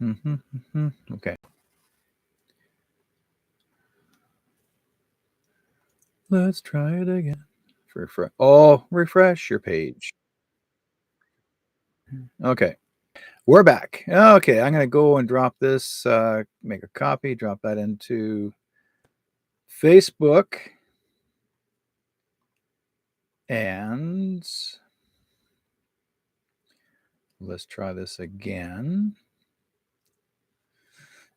Okay. Let's try it again. Refresh your page. Okay. We're back. Okay, I'm gonna go and drop this, make a copy, drop that into Facebook. And let's try this again.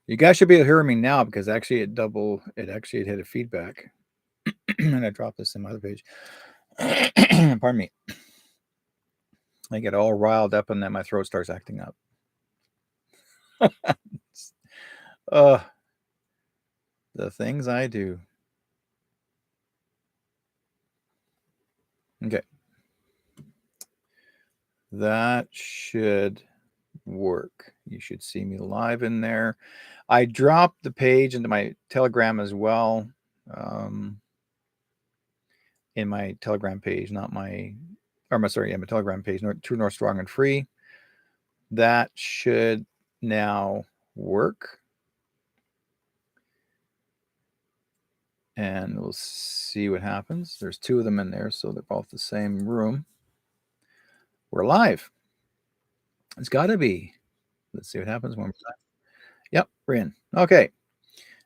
You guys should be able to hear me now because actually it hit a feedback. And I dropped this in my other page. Pardon me. I get all riled up and then my throat starts acting up. uh, the things I do. Okay. That should work. You should see me live in there. I dropped the page into my Telegram as well. In my Telegram page, not my, or my, sorry, yeah, my Telegram page, True North Strong and Free. That should now work. And we'll see what happens. There's two of them in there, so they're both the same room. We're live. It's got to be. Let's see what happens one more time. Yep, we're in. Okay.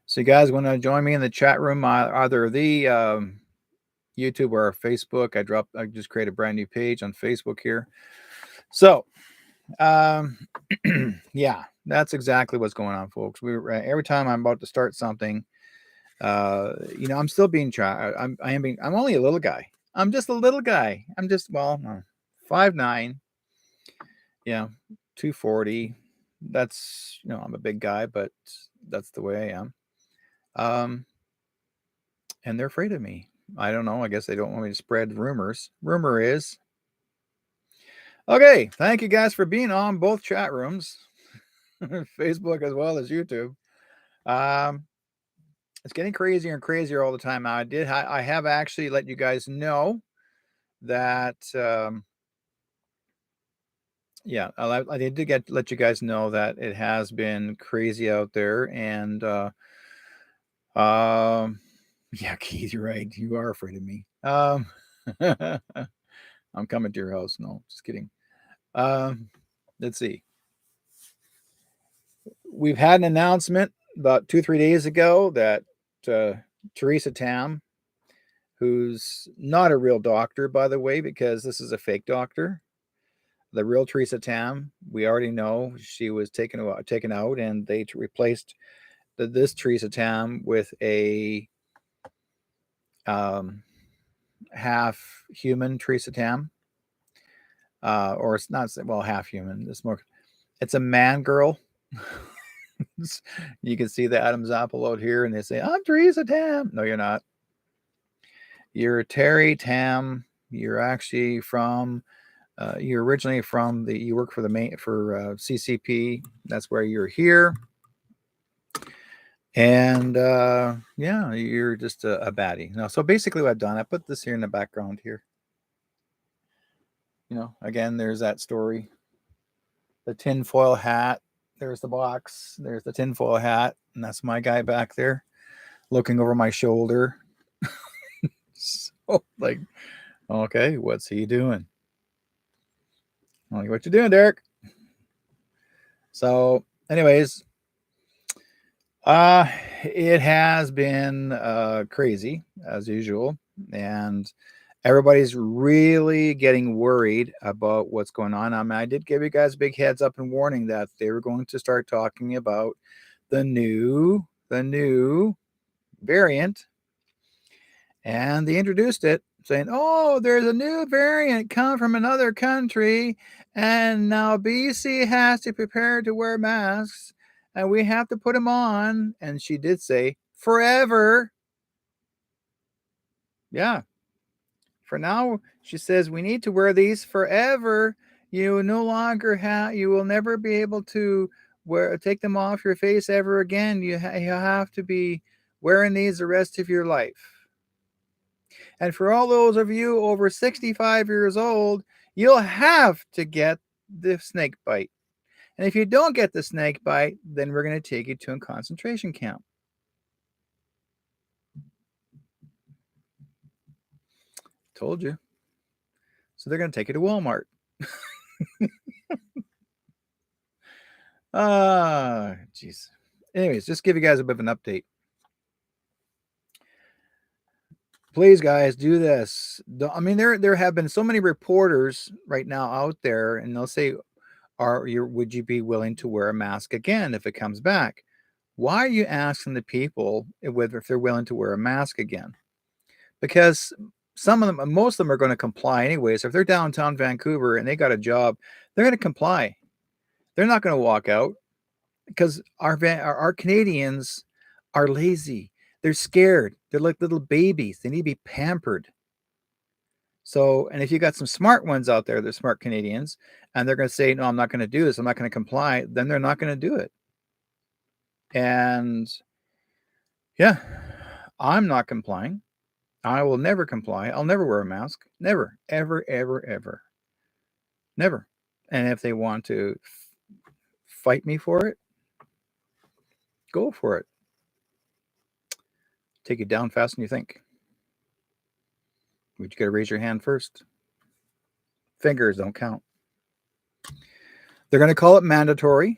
So you guys want to join me in the chat room, either the YouTube or Facebook. I just created a brand new page on Facebook here. So, yeah, that's exactly what's going on, folks. Every time I'm about to start something, I'm still being tried. I'm only a little guy. I'm just a little guy. I'm just 5'9". Yeah, 240. That's I'm a big guy, but that's the way I am. And they're afraid of me. I don't know. I guess they don't want me to spread rumors. Rumor is. Okay, thank you guys for being on both chat rooms, Facebook as well as YouTube. It's getting crazier and crazier all the time. I have actually let you guys know that. Yeah, I did let you guys know that it has been crazy out there, and yeah, Keith, you're right. You are afraid of me. I'm coming to your house. No, just kidding. Let's see. We've had an announcement about 2-3 days ago that Theresa Tam, who's not a real doctor, by the way, because this is a fake doctor. The real Theresa Tam, we already know she was taken out, and they replaced this Theresa Tam with a half human Theresa Tam, or it's not half human. It's a man girl. You can see the Adam's apple out here, and they say, "I'm Theresa Tam." No, you're not. You're Terry Tam. You're actually from. You're originally from the. You work for CCP. That's where you're here. And yeah, you're just a baddie. No, so basically, what I've done, I put this here in the background here. Again, there's that story. The tinfoil hat. There's the box. There's the tinfoil hat, and that's my guy back there, looking over my shoulder. So, okay, what's he doing? What you doing, Derek? So, anyways, it has been crazy as usual, and everybody's really getting worried about what's going on. I did give you guys a big heads up and warning that they were going to start talking about the new variant, and they introduced it saying, "Oh, there's a new variant come from another country, and now BC has to prepare to wear masks, and we have to put them on." And she did say, "Forever." Yeah. For now, she says, we need to wear these forever. You will never be able to take them off your face ever again. You have to be wearing these the rest of your life. And for all those of you over 65 years old, you'll have to get the snake bite. And if you don't get the snake bite, then we're going to take you to a concentration camp. Told you. So they're going to take you to Walmart. Jeez. Anyways, just give you guys a bit of an update. Please, guys, do this. I mean, there have been so many reporters right now out there, and they'll say, would you be willing to wear a mask again if it comes back? Why are you asking the people whether if they're willing to wear a mask again? Because some of them, most of them are going to comply anyway. So if they're downtown Vancouver and they got a job, they're going to comply. They're not going to walk out because our Canadians are lazy. They're scared. They're like little babies. They need to be pampered. So, and if you got some smart ones out there, they're smart Canadians, and they're going to say, no, I'm not going to do this. I'm not going to comply. Then they're not going to do it. And yeah, I'm not complying. I will never comply. I'll never wear a mask. Never, ever, ever, ever. Never. And if they want to fight me for it, go for it. Take it down faster than you think. But you got to raise your hand first. Fingers don't count. They're going to call it mandatory.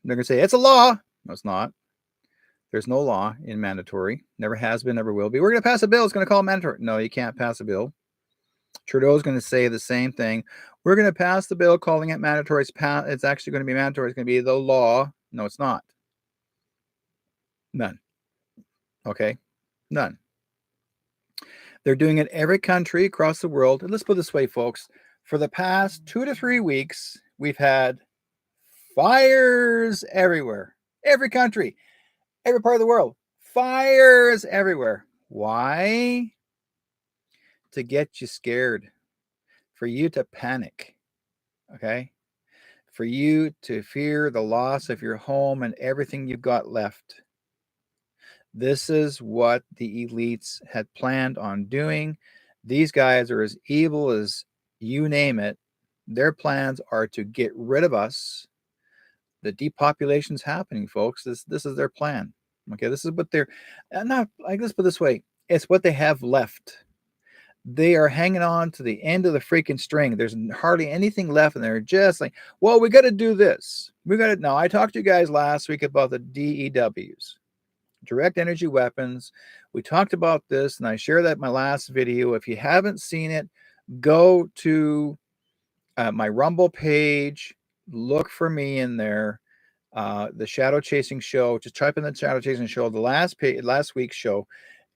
They're going to say, it's a law. No, it's not. There's no law in mandatory. Never has been, never will be. We're going to pass a bill. It's going to call it mandatory. No, you can't pass a bill. Trudeau's going to say the same thing. We're going to pass the bill calling it mandatory. It's actually going to be mandatory. It's going to be the law. No, it's not. None. Okay? None. They're doing it every country across the world. And let's put it this way, folks. For the past 2 to 3 weeks, we've had fires everywhere. Every country. Every part of the world. Fires everywhere. Why? To get you scared. For you to panic. Okay? For you to fear the loss of your home and everything you've got left. This is what the elites had planned on doing. These guys are as evil as you name it. Their plans are to get rid of us. The depopulation's happening, folks. This is their plan. Okay, this is what they're not like. Let's put it this way: it's what they have left. They are hanging on to the end of the freaking string. There's hardly anything left, and they're just like, well, we got to do this. We got to. Now, I talked to you guys last week about the DEWs. Direct energy weapons. We talked about this, and I shared that in my last video. If you haven't seen it, go to my Rumble page. Look for me in there. The Shadow Chasing Show. Just type in the Shadow Chasing Show. The last week's show.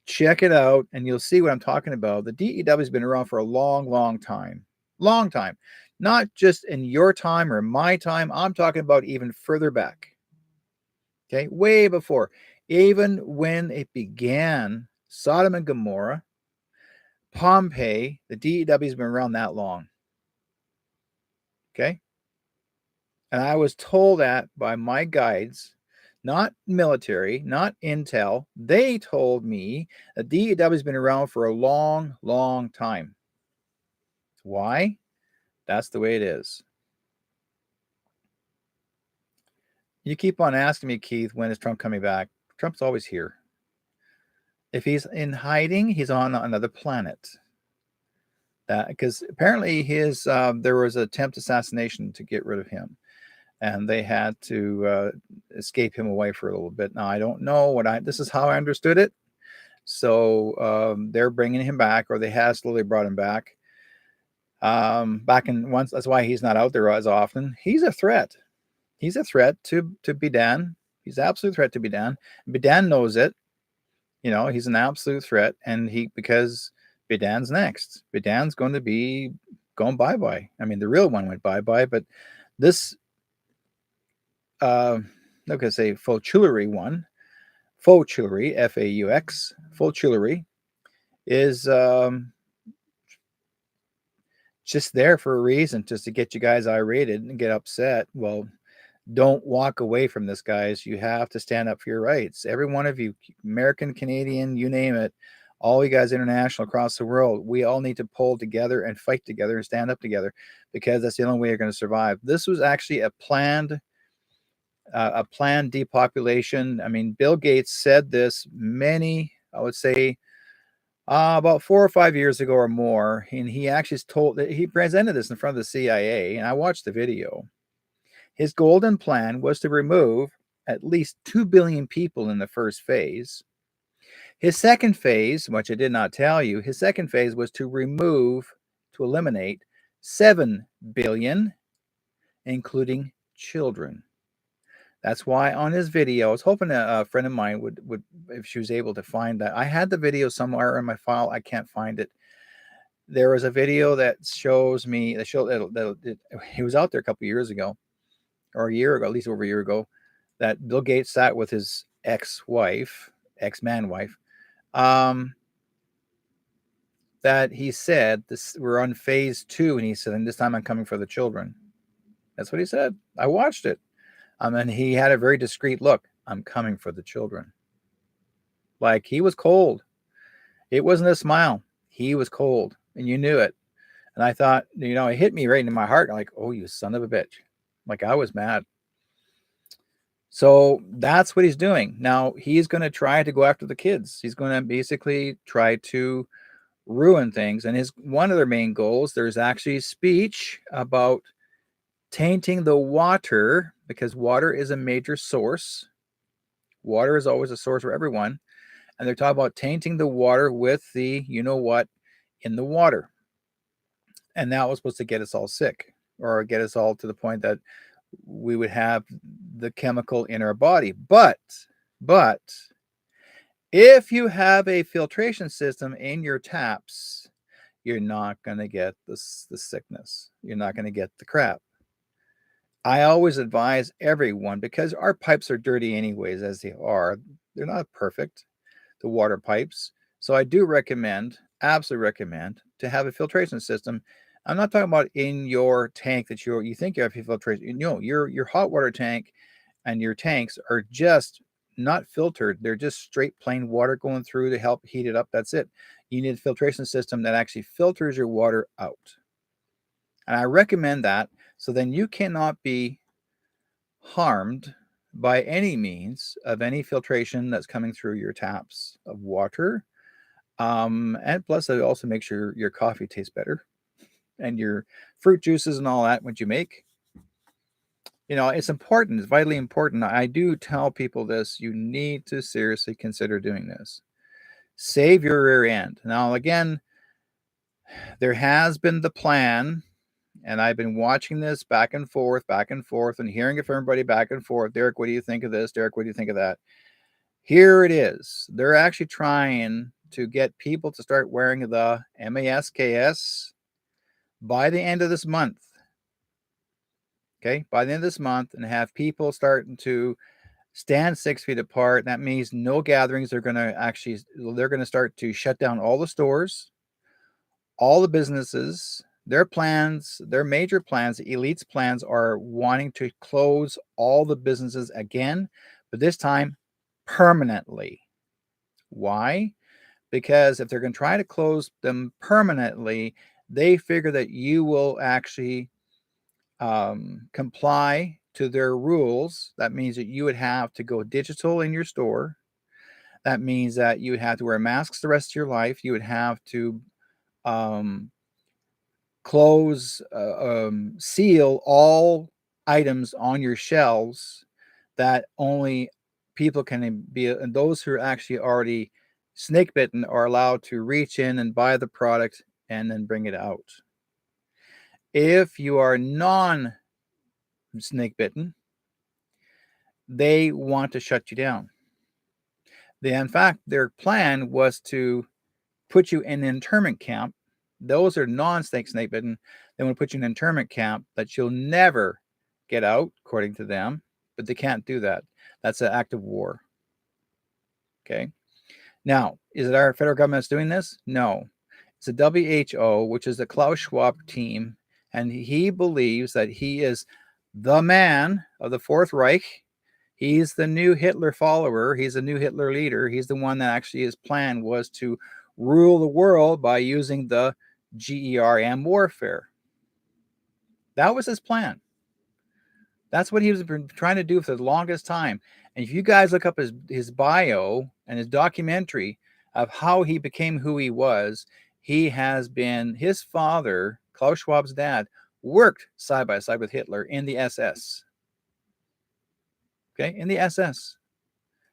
Check it out, and you'll see what I'm talking about. The DEW has been around for a long, long time. Long time. Not just in your time or my time. I'm talking about even further back. Okay, way before. Even when it began, Sodom and Gomorrah, Pompeii, the DEW has been around that long. Okay? And I was told that by my guides, not military, not intel. They told me the DEW has been around for a long, long time. Why? That's the way it is. You keep on asking me, Keith, when is Trump coming back? Trump's always here. If he's in hiding, he's on another planet. Because apparently there was an attempt assassination to get rid of him, and they had to escape him away for a little bit. Now I don't know this is how I understood it. So they're bringing him back, or they have slowly brought him back. That's why he's not out there as often. He's a threat. He's a threat to Bidan. He's an absolute threat to Bidan. Bidan knows it. You know, he's an absolute threat, and because Bidan's next. Bidan's going to be going bye-bye. I mean, the real one went bye-bye, but this, I'm not going to say Fauxillery one. Fauxillery, F-A-U-X, Fauxillery is just there for a reason, just to get you guys irated and get upset. Well, don't walk away from this, guys. You have to stand up for your rights. Every one of you, American, Canadian, you name it, All you guys international across the world, we all need to pull together and fight together and stand up together, because that's the only way you're going to survive. This was actually a planned depopulation. I mean, Bill Gates said this many, I would say, about 4 or 5 years ago or more, and he actually told that he presented this in front of the CIA, and I watched the video. His golden plan was to remove at least 2 billion people in the first phase. His second phase, which I did not tell you, his second phase was to eliminate 7 billion, including children. That's why on his video, I was hoping a friend of mine would, if she was able to find that. I had the video somewhere in my file. I can't find it. There was a video that shows me, he was out there a couple of years ago, or a year ago, at least over a year ago, that Bill Gates sat with his ex-man wife, that he said, we're on phase 2, and he said, and this time I'm coming for the children. That's what he said. I watched it. And he had a very discreet look. I'm coming for the children. Like, he was cold. It wasn't a smile. He was cold, and you knew it. And I thought, it hit me right in my heart. Like, oh, you son of a bitch. Like, I was mad. So that's what he's doing. Now, he's going to try to go after the kids. He's going to basically try to ruin things. And one of their main goals, there's actually speech about tainting the water, because water is a major source. Water is always a source for everyone. And they're talking about tainting the water with the you-know-what in the water. And that was supposed to get us all sick, or get us all to the point that we would have the chemical in our body. But if you have a filtration system in your taps, you're not going to get the sickness. You're not going to get the crap. I always advise everyone, because our pipes are dirty anyways, as they are. They're not perfect, the water pipes. So I do absolutely recommend, to have a filtration system. I'm not talking about in your tank that you think you have filtration. Your hot water tank and your tanks are just not filtered. They're just straight plain water going through to help heat it up. That's it. You need a filtration system that actually filters your water out. And I recommend that. So then you cannot be harmed by any means of any filtration that's coming through your taps of water. And plus, it also makes your coffee taste better, and your fruit juices and all that, what you make. It's important. It's vitally important. I do tell people this. You need to seriously consider doing this. Save your rear end. Now, again, there has been the plan, and I've been watching this back and forth, and hearing it from everybody back and forth. Derek, what do you think of this? Derek, what do you think of that? Here it is. They're actually trying to get people to start wearing the MASKs by the end of this month. Okay, by the end of this month, and have people starting to stand 6 feet apart. That means no gatherings. They're going to start to shut down all the stores, all the businesses. Their plans, their major plans, the elite's plans, are wanting to close all the businesses again, but this time permanently. Why? Because if they're going to try to close them permanently, they figure that you will actually comply to their rules. That means that you would have to go digital in your store. That means that you would have to wear masks the rest of your life. You would have to seal all items on your shelves, that only people can be, and those who are actually already snake bitten are allowed to reach in and buy the product and then bring it out. If you are non-snake bitten, they want to shut you down. In fact, their plan was to put you in an internment camp. Those are non-snake bitten. They want to put you in an internment camp that you'll never get out, according to them. But they can't do that. That's an act of war. Okay. Now, is it our federal government that's doing this? No. It's the WHO, which is the Klaus Schwab team. And he believes that he is the man of the Fourth Reich. He's the new Hitler follower. He's the new Hitler leader. He's the one that actually, his plan was to rule the world by using the GERM warfare. That was his plan. That's what he was trying to do for the longest time. And if you guys look up his bio and his documentary of how he became who he was, he has been, his father, Klaus Schwab's dad, worked side by side with Hitler in the SS. Okay, in the SS.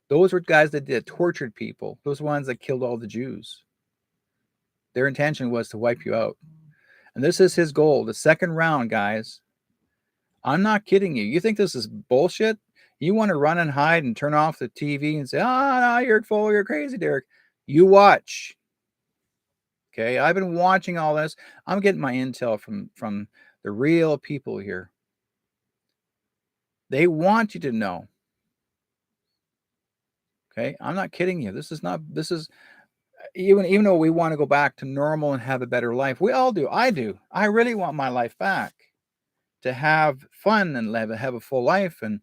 Those were guys that tortured people. Those ones that killed all the Jews. Their intention was to wipe you out. And this is his goal. The second round, guys. I'm not kidding you. You think this is bullshit? You want to run and hide and turn off the TV and say, no, you're full, you're crazy, Derek. You watch. Okay, I've been watching all this. I'm getting my intel from the real people here. They want you to know. Okay, I'm not kidding you. This is even though we want to go back to normal and have a better life. We all do. I do. I really want my life back, to have fun and have a full life and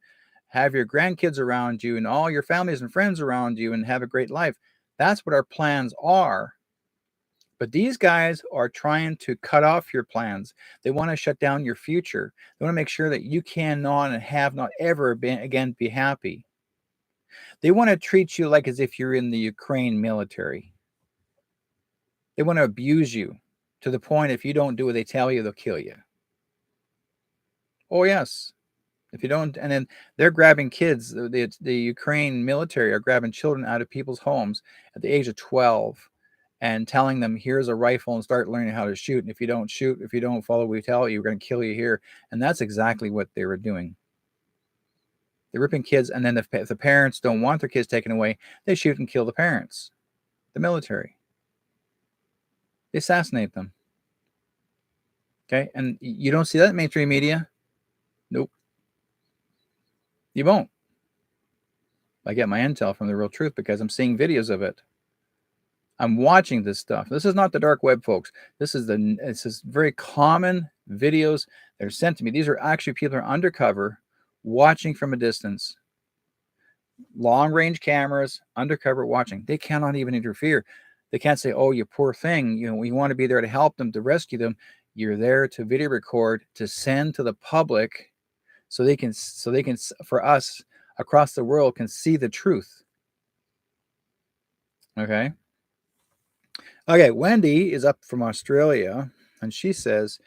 have your grandkids around you and all your families and friends around you and have a great life. That's what our plans are. But these guys are trying to cut off your plans. They want to shut down your future. They want to make sure that you cannot and have not ever again be happy. They want to treat you like as if you're in the Ukraine military. They want to abuse you to the point if you don't do what they tell you, they'll kill you. Oh, yes. If you don't, and then they're grabbing kids. The Ukraine military are grabbing children out of people's homes at the age of 12 and telling them, here's a rifle and start learning how to shoot. And if you don't shoot, if you don't follow what we tell you, we're going to kill you here. And that's exactly what they were doing. They're ripping kids. And then if the parents don't want their kids taken away, they shoot and kill the parents, the military. They assassinate them. Okay. And you don't see that in mainstream media. Nope. You won't. I get my intel from the real truth because I'm seeing videos of it. I'm watching this stuff. This is not the dark web, folks. This is very common videos that are sent to me. These are actually people who are undercover, watching from a distance. Long range cameras, undercover watching. They cannot even interfere. They can't say, "Oh, you poor thing. You know, we want to be there to help them, to rescue them." You're there to video record, to send to the public, so they can, for us across the world, can see the truth. Okay. Okay, Wendy is up from Australia, and she says,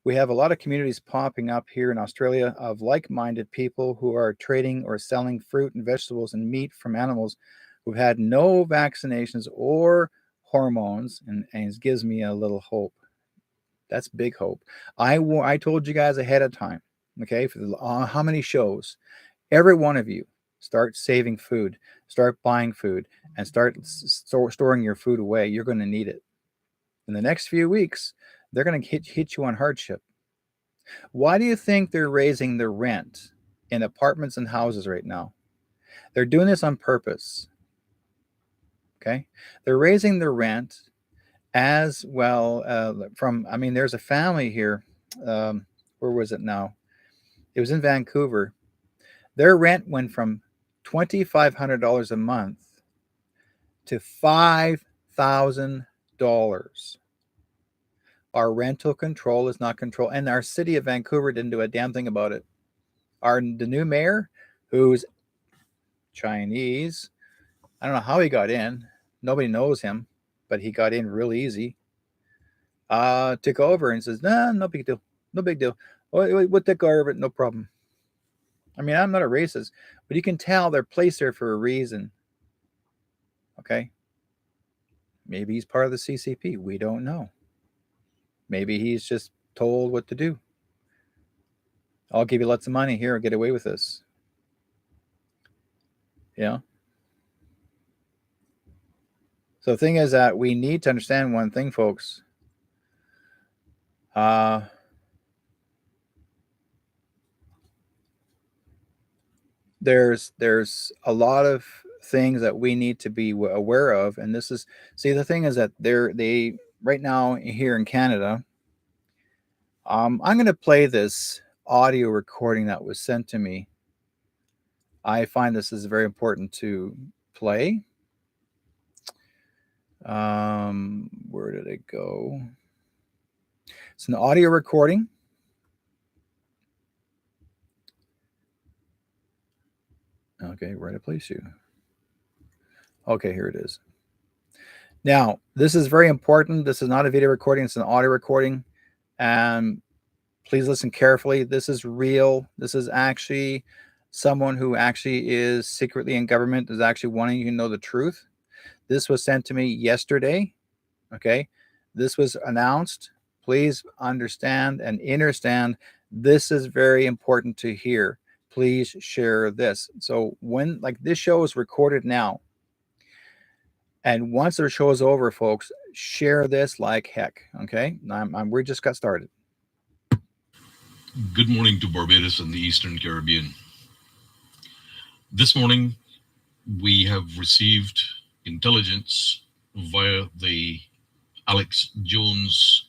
we have a lot of communities popping up here in Australia of like-minded people who are trading or selling fruit and vegetables and meat from animals who've had no vaccinations or hormones, and it gives me a little hope. That's big hope. I told you guys ahead of time, okay, for how many shows, every one of you start saving food, start buying food, and start storing your food away. You're going to need it. In the next few weeks, they're going to hit you on hardship. Why do you think they're raising the rent in apartments and houses right now? They're doing this on purpose. Okay? They're raising the rent as well there's a family here. Where was it now? It was in Vancouver. Their rent went from $2,500 a month to $5,000. Our rental control is not control, and our city of Vancouver didn't do a damn thing about it. The new mayor, who's Chinese, I don't know how he got in. Nobody knows him, but he got in real easy. Took over and says, "Nah, no big deal, no big deal. We'll take care of it, no problem." I mean, I'm not a racist, but you can tell they're placed there for a reason. Okay, maybe he's part of the CCP. We don't know. Maybe he's just told what to do. I'll give you lots of money here, get away with this. Yeah. So the thing is that we need to understand one thing, folks. There's a lot of things that we need to be aware of, and this is, see, the thing is that they right now here in Canada. I'm going to play this audio recording that was sent to me. I find this is very important to play. Where did it go? It's an audio recording. Okay, where to place you? Okay, here it is. Now, this is very important. This is not a video recording, it's an audio recording. And please listen carefully. This is real. This is actually someone who actually is secretly in government, is actually wanting you to know the truth. This was sent to me yesterday. Okay. This was announced. Please understand and understand. This is very important to hear. Please share this. So when like this show is recorded now, and once the show is over, folks, share this like heck. Okay. We just got started. Good morning to Barbados and the Eastern Caribbean. This morning, we have received intelligence via the Alex Jones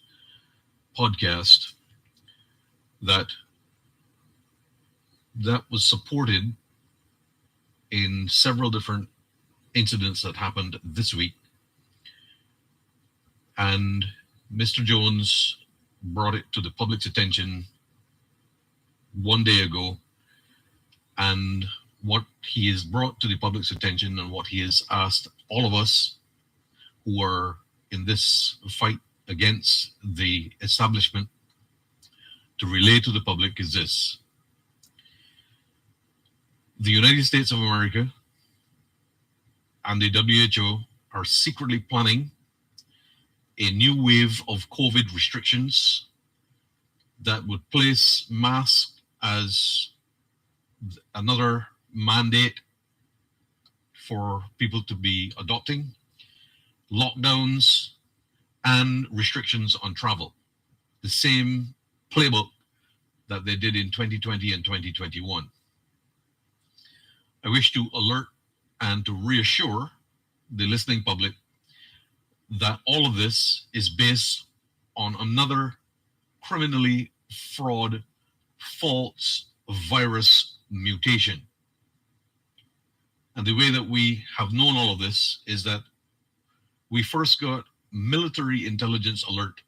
podcast that was supported in several different incidents that happened this week. And Mr. Jones brought it to the public's attention one day ago, and what he has brought to the public's attention and what he has asked all of us who are in this fight against the establishment to relay to the public is this: the United States of America and the WHO are secretly planning a new wave of COVID restrictions that would place masks as another mandate for people to be adopting, lockdowns, and restrictions on travel. The same playbook that they did in 2020 and 2021. I wish to alert and to reassure the listening public that all of this is based on another criminally fraud, false virus mutation. And the way that we have known all of this is that we first got military intelligence alert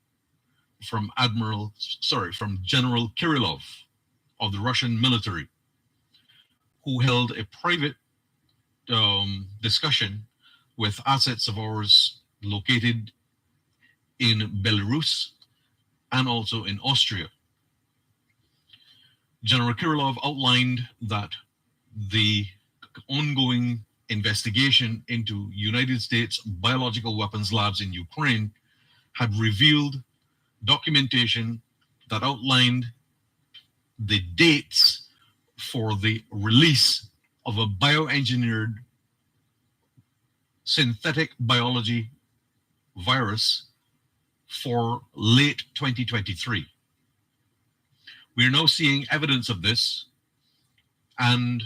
from General Kirillov of the Russian military, who held a private discussion with assets of ours located in Belarus and also in Austria. General Kirillov outlined that the ongoing investigation into United States biological weapons labs in Ukraine had revealed documentation that outlined the dates for the release of a bioengineered synthetic biology virus for late 2023. We are now seeing evidence of this, and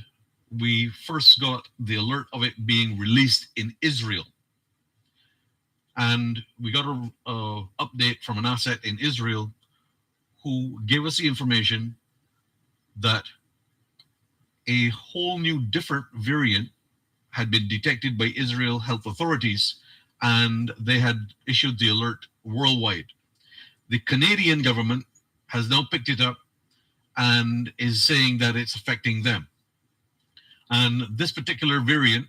we first got the alert of it being released in Israel. And we got an update from an asset in Israel who gave us the information that a whole new different variant had been detected by Israel health authorities, and they had issued the alert worldwide. The Canadian government has now picked it up and is saying that it's affecting them. And this particular variant,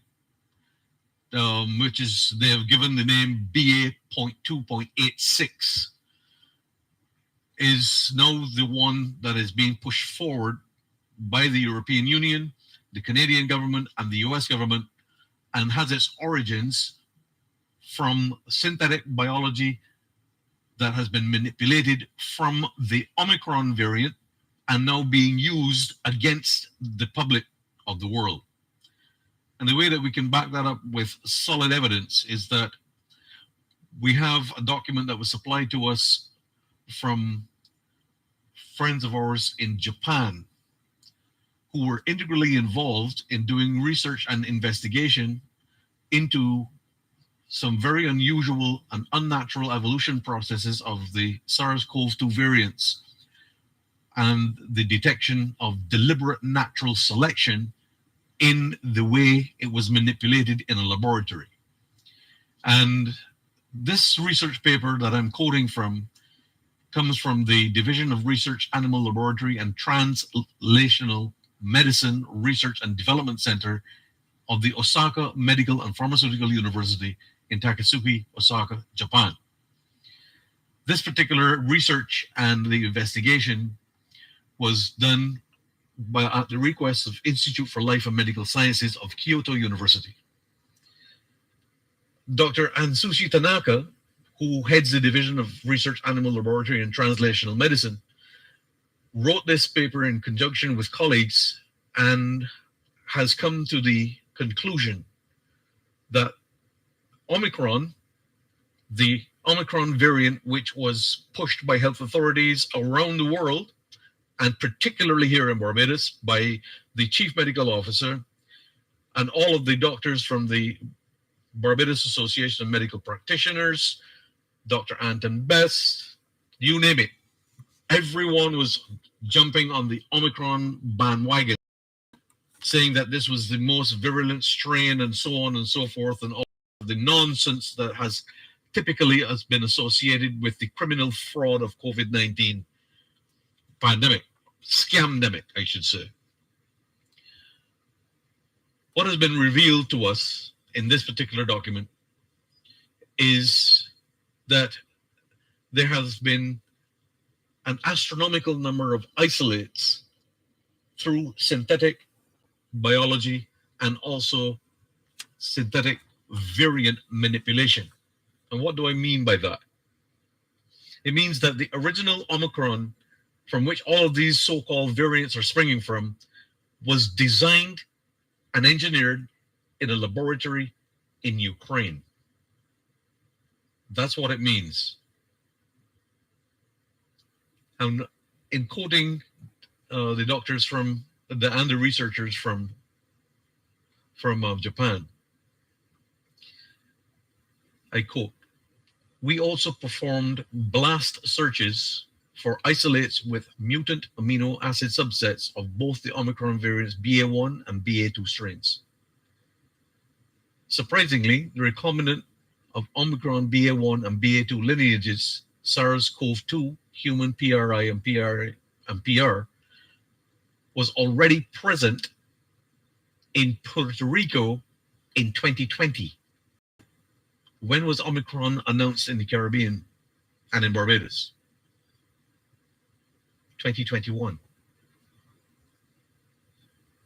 which is, they have given the name BA.2.86, is now the one that is being pushed forward by the European Union, the Canadian government, and the US government, and has its origins from synthetic biology that has been manipulated from the Omicron variant and now being used against the public of the world. And the way that we can back that up with solid evidence is that we have a document that was supplied to us from friends of ours in Japan who were integrally involved in doing research and investigation into some very unusual and unnatural evolution processes of the SARS-CoV-2 variants and the detection of deliberate natural selection in the way it was manipulated in a laboratory. And This research paper that I'm quoting from comes from the Division of Research Animal Laboratory and Translational Medicine Research and Development Center of the Osaka Medical and Pharmaceutical University in Takatsuki, Osaka, Japan. This particular research and the investigation was done at the request of Institute for Life and Medical Sciences of Kyoto University. Dr. Ansushi Tanaka, who heads the Division of Research Animal Laboratory and Translational Medicine, wrote this paper in conjunction with colleagues and has come to the conclusion that Omicron, the Omicron variant, which was pushed by health authorities around the world, and particularly here in Barbados by the Chief Medical Officer and all of the doctors from the Barbados Association of Medical Practitioners, Dr. Anton Best, you name it. Everyone was jumping on the Omicron bandwagon, saying that this was the most virulent strain and so on and so forth, and all the nonsense that has typically been associated with the criminal fraud of COVID-19 pandemic, scamdemic, I should say. What has been revealed to us in this particular document is that there has been an astronomical number of isolates through synthetic biology and also synthetic variant manipulation. And what do I mean by that? It means that the original Omicron, from which all of these so-called variants are springing from, was designed and engineered in a laboratory in Ukraine. That's what it means. And in quoting the doctors and the researchers from Japan, I quote, "We also performed blast searches for isolates with mutant amino acid subsets of both the Omicron variants BA1 and BA2 strains. Surprisingly, the recombinant of Omicron BA1 and BA2 lineages, SARS-CoV-2, human PRI and PR, was already present in Puerto Rico in 2020. When was Omicron announced in the Caribbean and in Barbados? 2021.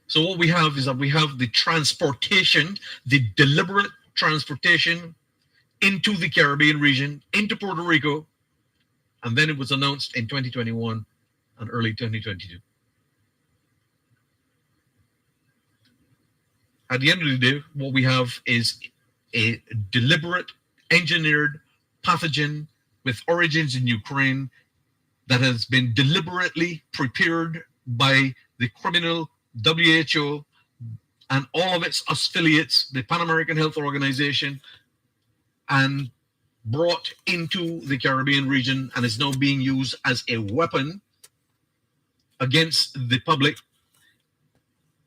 So what we have is that we have the transportation, the deliberate transportation into the Caribbean region, into Puerto Rico, and then it was announced in 2021 and early 2022. At the end of the day, what we have is a deliberate, engineered pathogen with origins in Ukraine that has been deliberately prepared by the criminal WHO and all of its affiliates, the Pan American Health Organization, and brought into the Caribbean region and is now being used as a weapon against the public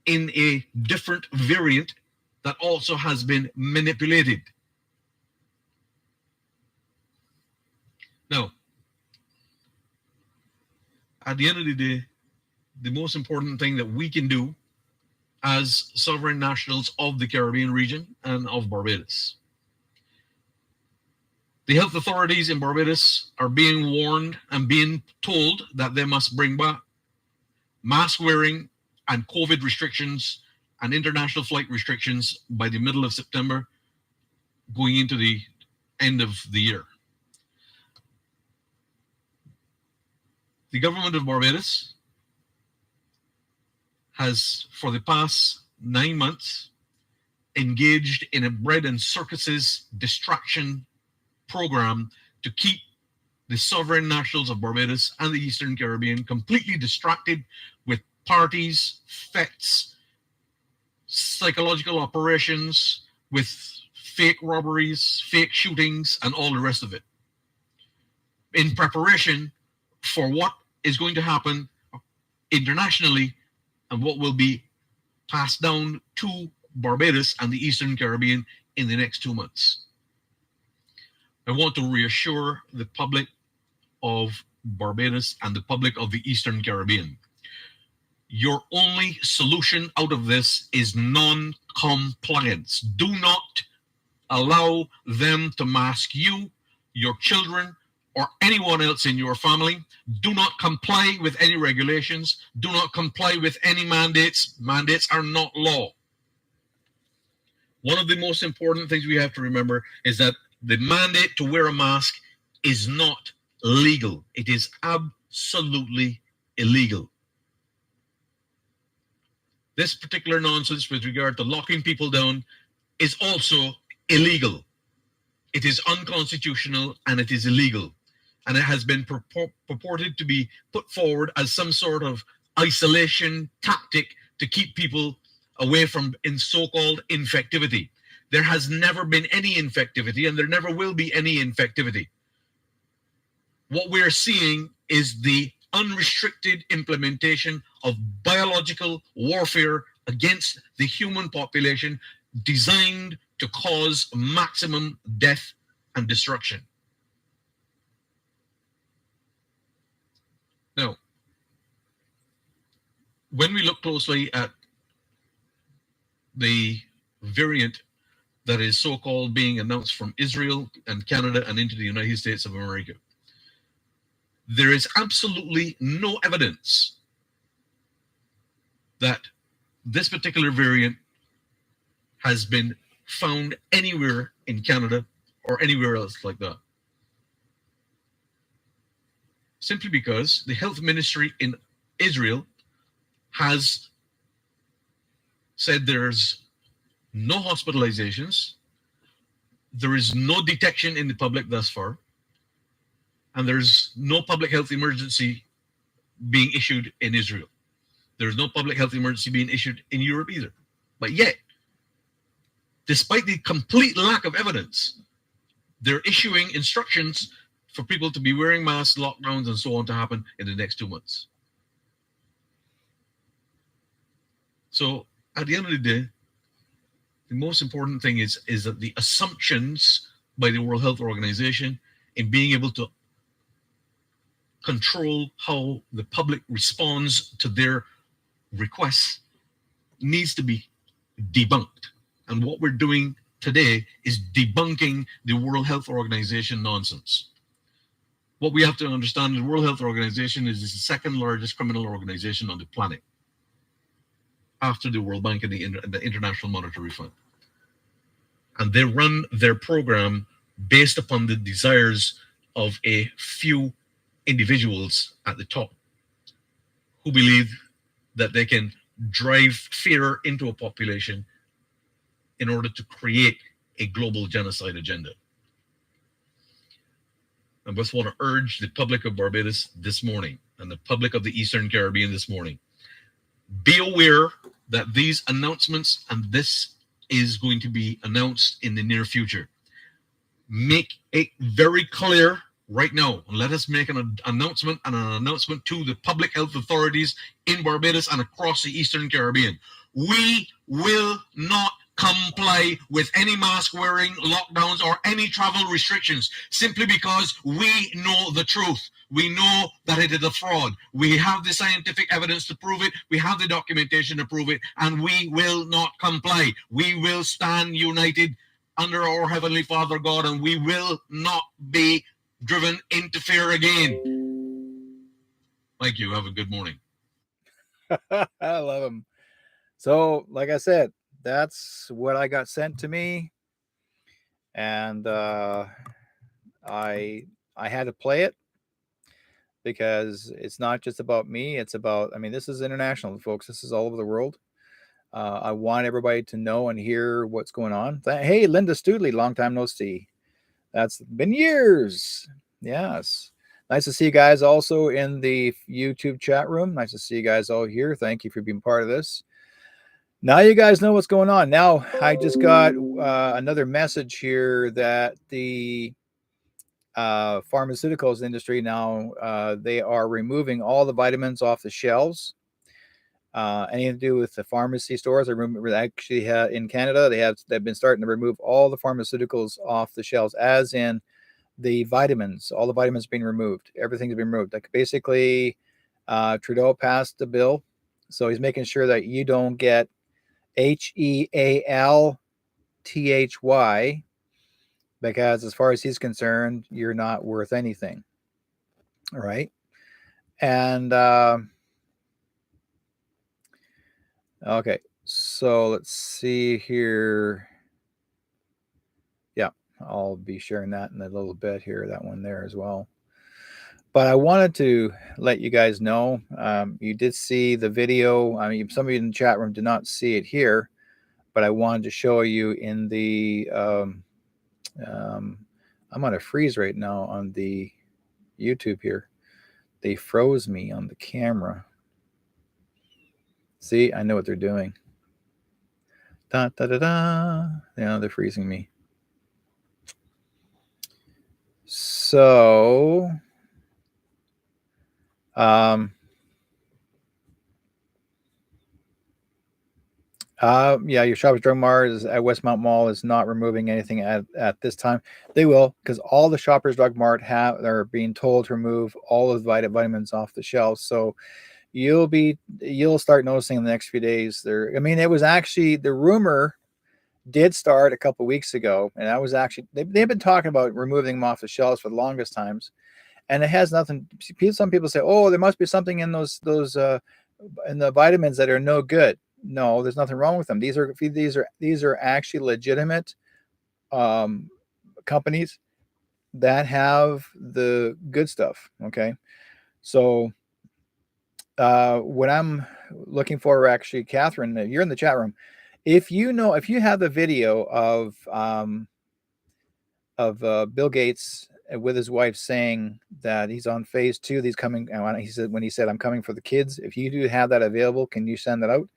in a different variant that also has been manipulated. Now, at the end of the day, the most important thing that we can do as sovereign nationals of the Caribbean region and of Barbados. The health authorities in Barbados are being warned and being told that they must bring back mask wearing and COVID restrictions and international flight restrictions by the middle of September, going into the end of the year. The government of Barbados has, for the past 9 months, engaged in a bread and circuses distraction program to keep the sovereign nationals of Barbados and the Eastern Caribbean completely distracted with parties, fetes, psychological operations, with fake robberies, fake shootings, and all the rest of it, in preparation for what is going to happen internationally and what will be passed down to Barbados and the Eastern Caribbean in the next 2 months. I want to reassure the public of Barbados and the public of the Eastern Caribbean. Your only solution out of this is non-compliance. Do not allow them to mask you, your children, or anyone else in your family. Do not comply with any regulations. Do not comply with any mandates. Mandates are not law. One of the most important things we have to remember is that the mandate to wear a mask is not legal. It is absolutely illegal. This particular nonsense with regard to locking people down is also illegal. It is unconstitutional and it is illegal. And it has been purported to be put forward as some sort of isolation tactic to keep people away from so-called infectivity. There has never been any infectivity, and there never will be any infectivity. What we're seeing is the unrestricted implementation of biological warfare against the human population designed to cause maximum death and destruction. Now, when we look closely at the variant that is so-called being announced from Israel and Canada and into the United States of America, there is absolutely no evidence that this particular variant has been found anywhere in Canada or anywhere else like that. Simply because the health ministry in Israel has said there's no hospitalizations, there is no detection in the public thus far, and there's no public health emergency being issued in Israel. There's no public health emergency being issued in Europe either. But yet, despite the complete lack of evidence, they're issuing instructions for people to be wearing masks, lockdowns, and so on to happen in the next 2 months. So at the end of the day, the most important thing is that the assumptions by the World Health Organization in being able to control how the public responds to their requests needs to be debunked. And what we're doing today is debunking the World Health Organization nonsense. What we have to understand, the World Health Organization is the second largest criminal organization on the planet, after the World Bank and the International Monetary Fund. And they run their program based upon the desires of a few individuals at the top who believe that they can drive fear into a population in order to create a global genocide agenda. I just want to urge the public of Barbados this morning and the public of the Eastern Caribbean this morning, be aware that these announcements, and this is going to be announced in the near future, make it very clear right now, and let us make an announcement to the public health authorities in Barbados and across the Eastern Caribbean. We will not comply with any mask wearing, lockdowns, or any travel restrictions simply because we know the truth. We know that it is a fraud. We have the scientific evidence to prove it. We have the documentation to prove it, and we will not comply. We will stand united under our Heavenly Father God, and we will not be driven into fear again. Thank you. Have a good morning. I love him. So, like I said, that's what I got sent to me, and I had to play it because it's not just about me. It's about, I mean, this is international, folks. This is all over the world. I want everybody to know and hear what's going on. Hey, Linda Studley, long time no see. That's been years. Yes. Nice to see you guys also in the YouTube chat room. Nice to see you guys all here. Thank you for being part of this. Now you guys know what's going on. Now I just got another message here that the pharmaceuticals industry now, they are removing all the vitamins off the shelves. Anything to do with the pharmacy stores. I remember in Canada, they've been starting to remove all the pharmaceuticals off the shelves, as in the vitamins, all the vitamins being removed. Everything's been removed. Like basically, Trudeau passed the bill, so he's making sure that you don't get HEALTHY, because as far as he's concerned, you're not worth anything. All right. And okay, so let's see here. Yeah, I'll be sharing that in a little bit here, that one there as well. But I wanted to let you guys know, you did see the video. I mean, some of you in the chat room did not see it here, but I wanted to show you in the, I'm on a freeze right now on the YouTube here. They froze me on the camera. See, I know what they're doing. Da, da, da, da. Yeah, they're freezing me. So, yeah, your Shoppers Drug Mart is at Westmount Mall is not removing anything at this time. They will, because all the Shoppers Drug Mart are being told to remove all of the vitamins off the shelves. So you'll start noticing in the next few days there. I mean, it was actually, the rumor did start a couple weeks ago, and I was actually, they've been talking about removing them off the shelves for the longest times, and it has nothing. Some people say, oh, there must be something in those in the vitamins that are no good. No, there's nothing wrong with them. These are actually legitimate companies that have the good stuff. Okay, so what I'm looking for, actually, Catherine, you're in the chat room. If you have the video of Bill Gates with his wife saying that he's on phase 2, he's coming. When he said, "I'm coming for the kids." If you do have that available, can you send that out?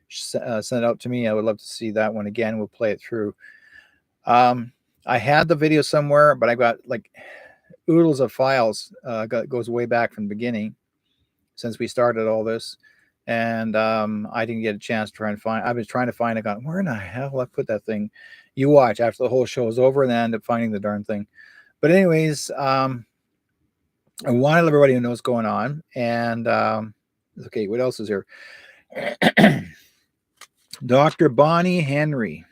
Send it out to me. I would love to see that one again. We'll play it through. I had the video somewhere, but I got like oodles of files. Goes way back from the beginning, since we started all this, and I didn't get a chance to try and find. I was trying to find it. Where in the hell I put that thing? You watch after the whole show is over, and then I end up finding the darn thing. But anyways, I want to let everybody know what's going on. And okay, what else is here? Dr. Bonnie Henry.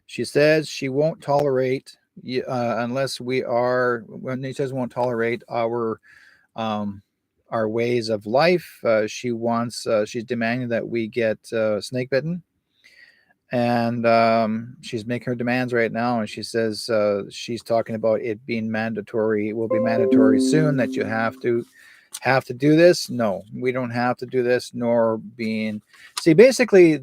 She says she won't tolerate unless we are. When he says won't tolerate our ways of life, she wants. She's demanding that we get snake bitten. And she's making her demands right now, and she says she's talking about it being mandatory. It will be mandatory soon that you have to do this. No, we don't have to do this, nor being. See, basically,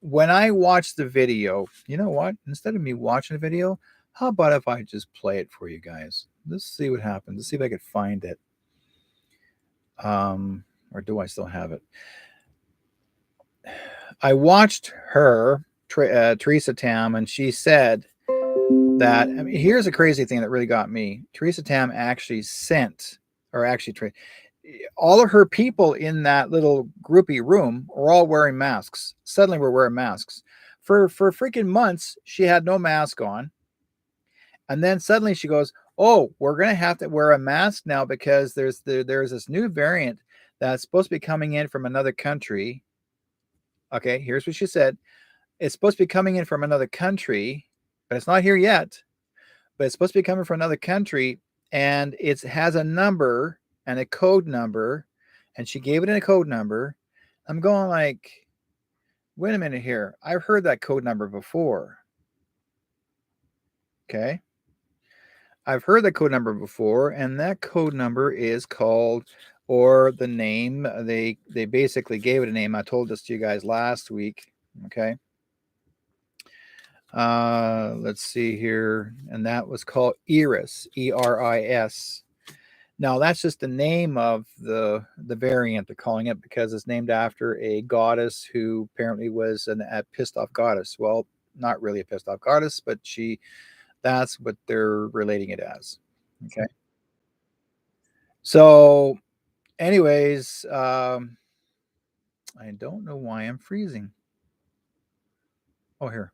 when I watch the video, you know what? Instead of me watching the video, how about if I just play it for you guys? Let's see what happens. Let's see if I could find it. Or do I still have it? I watched her, Theresa Tam, and she said that, I mean, here's a crazy thing that really got me. Theresa Tam actually all of her people in that little groupie room are all wearing masks. Suddenly we're wearing masks. For freaking months, she had no mask on. And then suddenly she goes, oh, we're going to have to wear a mask now because there's this new variant that's supposed to be coming in from another country. Okay, here's what she said. It's supposed to be coming in from another country, but it's not here yet. But it's supposed to be coming from another country, and it has a number and a code number, and she gave it in a code number. I'm going like, wait a minute here. I've heard that code number before. Okay. I've heard that code number before, and that code number is called, or the name, they basically gave it a name. I told this to you guys last week. Okay. Let's see here. And that was called Eris, ERIS. Now that's just the name of the variant they're calling it, because it's named after a goddess who apparently was a pissed off goddess. Well, not really a pissed off goddess, but that's what they're relating it as. Okay. So anyways, I don't know why I'm freezing. Oh, here.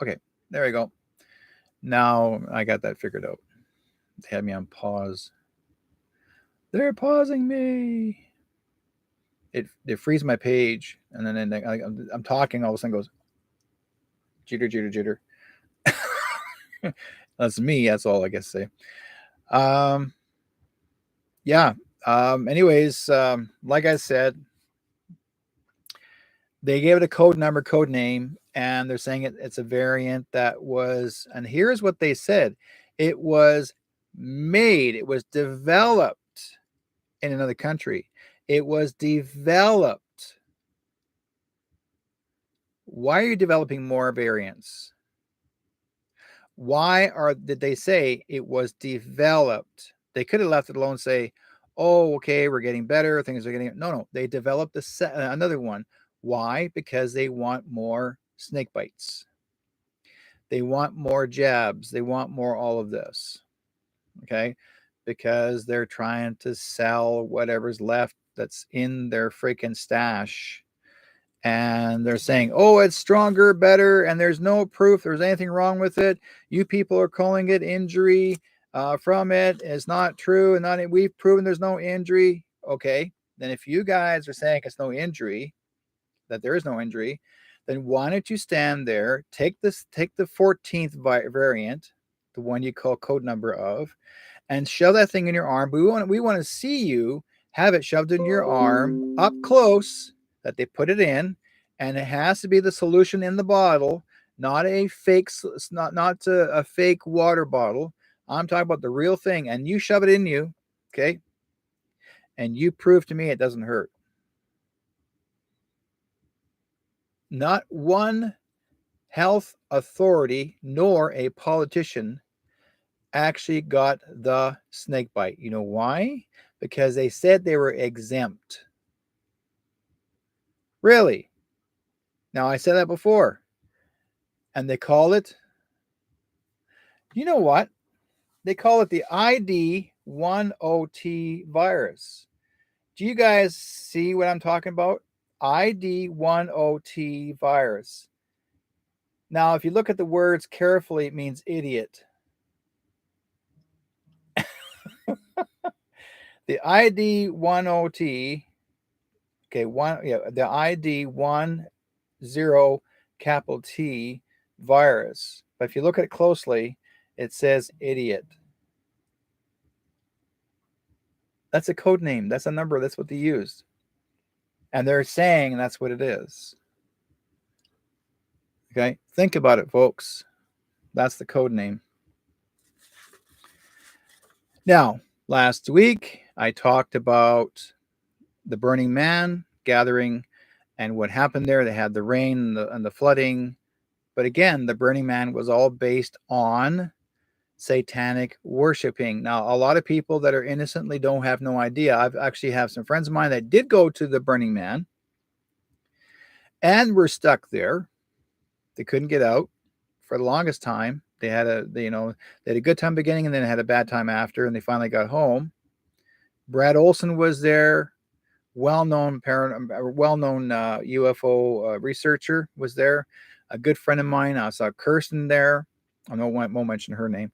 Okay, there we go. Now I got that figured out. They had me on pause. They're pausing me. It frees my page, and then I'm talking. All of a sudden, goes jitter, jitter, jitter. That's me. That's all I guess say. Yeah. Anyways, like I said, they gave it a code number, code name, and they're saying it's a variant that was. And here's what they said: it was made. It was developed in another country. It was developed. Why are you developing more variants? Why did they say it was developed? They could have left it alone and say, oh, okay, we're getting better. Things are getting, no, they developed another one. Why? Because they want more snake bites. They want more jabs. They want more all of this. Okay. Because they're trying to sell whatever's left that's in their freaking stash. And they're saying, oh, it's stronger, better, and there's no proof there's anything wrong with it. You people are calling it injury from it. It's not true, and we've proven there's no injury. Okay, then if you guys are saying it's no injury, that there is no injury, then why don't you stand there, take the 14th variant, the one you call code number of, and shove that thing in your arm. We want to see you have it shoved in your arm up close, that they put it in, and it has to be the solution in the bottle, not a fake, not a fake water bottle. I'm talking about the real thing, and you shove it in you, okay? And you prove to me it doesn't hurt. Not one health authority nor a politician actually got the snake bite. You know why? Because they said they were exempt. Really? Now, I said that before. And they call it, you know what? They call it the ID10T virus. Do you guys see what I'm talking about? ID10T virus. Now, if you look at the words carefully, it means idiot. The ID10T, okay, the ID10 capital T virus. But if you look at it closely, it says idiot. That's a code name. That's a number. That's what they used. And they're saying that's what it is. Okay, think about it, folks. That's the code name. Now, last week, I talked about the Burning Man gathering and what happened there. They had the rain and the flooding. But again, the Burning Man was all based on satanic worshiping. Now, a lot of people that are innocently don't have no idea. I've actually have some friends of mine that did go to the Burning Man and were stuck there. They couldn't get out for the longest time. They had a good time beginning and then had a bad time after, and they finally got home. Brad Olson was there, well-known UFO researcher was there. A good friend of mine, I saw Kirsten there. I won't mention her name.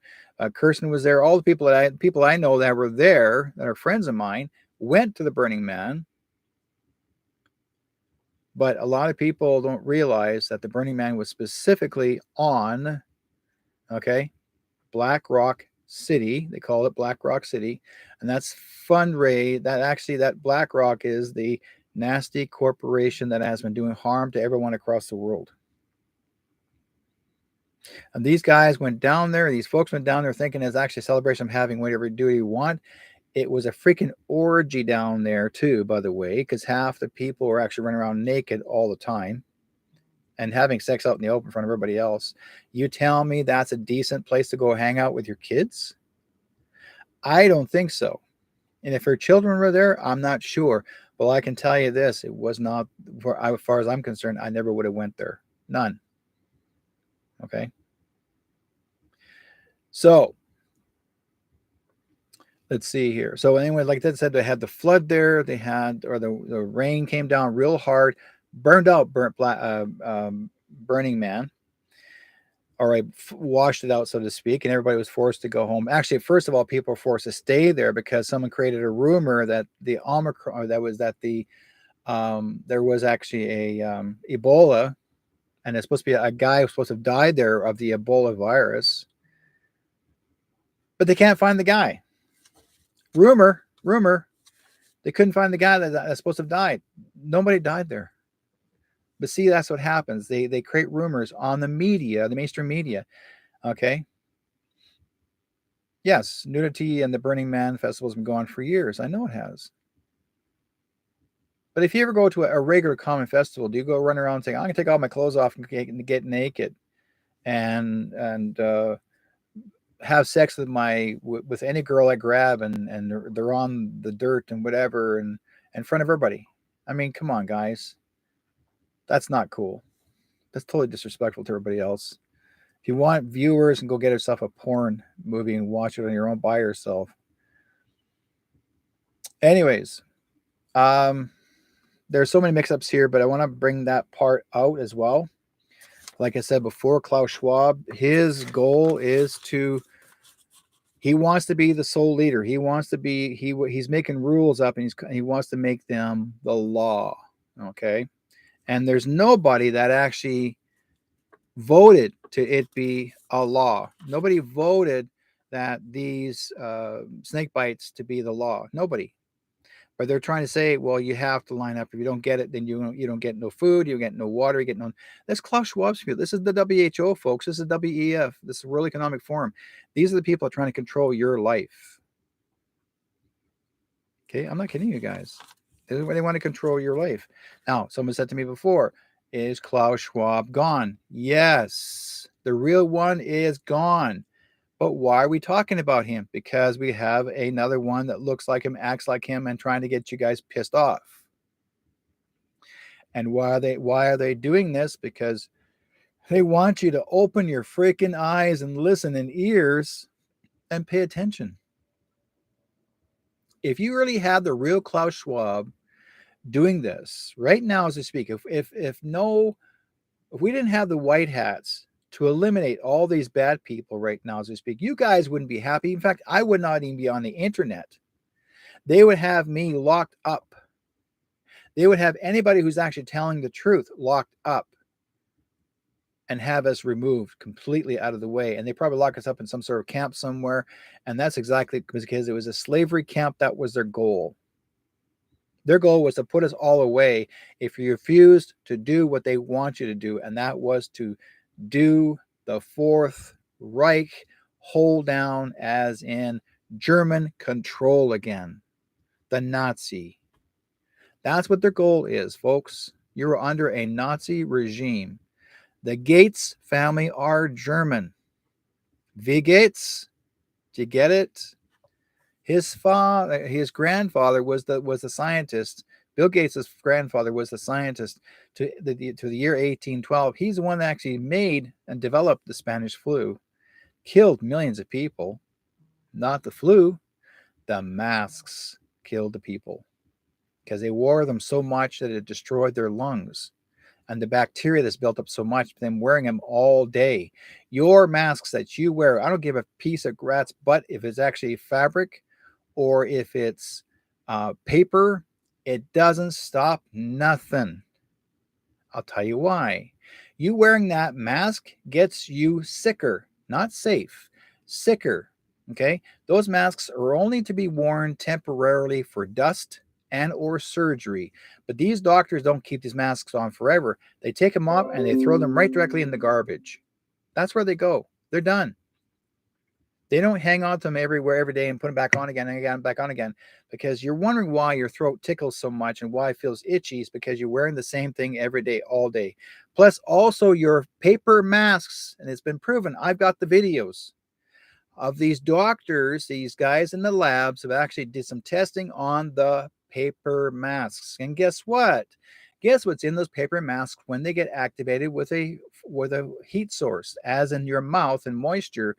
Kirsten was there. All the people I know that were there, that are friends of mine, went to the Burning Man. But a lot of people don't realize that the Burning Man was specifically on, Black Rock City. They call it Black Rock City. And that's that Black Rock is the nasty corporation that has been doing harm to everyone across the world. And these guys went down there, these folks went down there thinking it's actually a celebration of having whatever do you want. It was a freaking orgy down there too, by the way, because half the people were actually running around naked all the time and having sex out in the open in front of everybody else. You tell me that's a decent place to go hang out with your kids? I don't think so. And if her children were there, I'm not sure. But I can tell you this, it was not, as far as I'm concerned, I never would have went there. None. Okay. So let's see here. So anyway, like I said, they had the flood there. They had, or the rain came down real hard, burned out Burning Man. or I washed it out, so to speak, and everybody was forced to go home. Actually, first of all, people were forced to stay there because someone created a rumor that the Omicron, or there was actually a Ebola, and it's supposed to be a guy who's supposed to have died there of the Ebola virus, but they can't find the guy. Rumor, they couldn't find the guy that's supposed to have died. Nobody died there. But see, that's what happens. They create rumors on the media, the mainstream media. Okay. Yes, nudity and the Burning Man festival has been going on for years. I know it has. But if you ever go to a regular common festival, do you go run around saying, "I'm gonna take all my clothes off and get naked and have sex with any girl I grab and they're on the dirt and whatever and in front of everybody"? I mean, come on, guys. That's not cool. That's totally disrespectful to everybody else. If you want viewers, and go get yourself a porn movie and watch it on your own by yourself. Anyways, there's so many mix-ups here, but I want to bring that part out as well. Like I said before, Klaus Schwab, his goal is he wants to be the sole leader. He wants to be, he's making rules up and he wants to make them the law. Okay. And there's nobody that actually voted to it be a law. Nobody voted that these snake bites to be the law. Nobody. But they're trying to say, well, you have to line up. If you don't get it, then you don't get no food, you get no water, you get no. That's Klaus Schwab's people. This is the WHO, folks. This is WEF. This is World Economic Forum. These are the people trying to control your life. Okay, I'm not kidding you guys. This is where they want to control your life. Now, someone said to me before, is Klaus Schwab gone? Yes, the real one is gone. But why are we talking about him? Because we have another one that looks like him, acts like him, and trying to get you guys pissed off. And why are they doing this? Because they want you to open your freaking eyes and listen and ears and pay attention. If you really had the real Klaus Schwab doing this right now as we speak, if we didn't have the white hats to eliminate all these bad people right now as we speak, you guys wouldn't be happy. In fact, I would not even be on the internet. They would have me locked up. They would have anybody who's actually telling the truth locked up and have us removed completely out of the way. And they probably lock us up in some sort of camp somewhere. And that's exactly because it was a slavery camp. That was their goal. Their goal was to put us all away if you refused to do what they want you to do. And that was to do the Fourth Reich hold down, as in German control again. The Nazi. That's what their goal is, folks. You're under a Nazi regime. The Gates family are German. V. Gates, do you get it? His grandfather was the scientist. Bill Gates' grandfather was the scientist to the year 1812. He's the one that actually made and developed the Spanish flu. Killed millions of people. Not the flu. The masks killed the people. Because they wore them so much that it destroyed their lungs. And the bacteria that's built up so much, them wearing them all day. Your masks that you wear, I don't give a piece of rat's butt if it's actually fabric or if it's paper. It doesn't stop nothing. I'll tell you why. You wearing that mask gets you sicker, not safe, sicker. Okay? Those masks are only to be worn temporarily for dust and or surgery. But these doctors don't keep these masks on forever. They take them off and they throw them right directly in the garbage. That's where they go. They're done. They don't hang on to them everywhere every day and put them back on again and again, back on again. Because you're wondering why your throat tickles so much and why it feels itchy is because you're wearing the same thing every day, all day. Plus also your paper masks, and it's been proven. I've got the videos of these doctors, these guys in the labs have actually did some testing on the paper masks. And guess what? Guess what's in those paper masks when they get activated with a heat source, as in your mouth and moisture?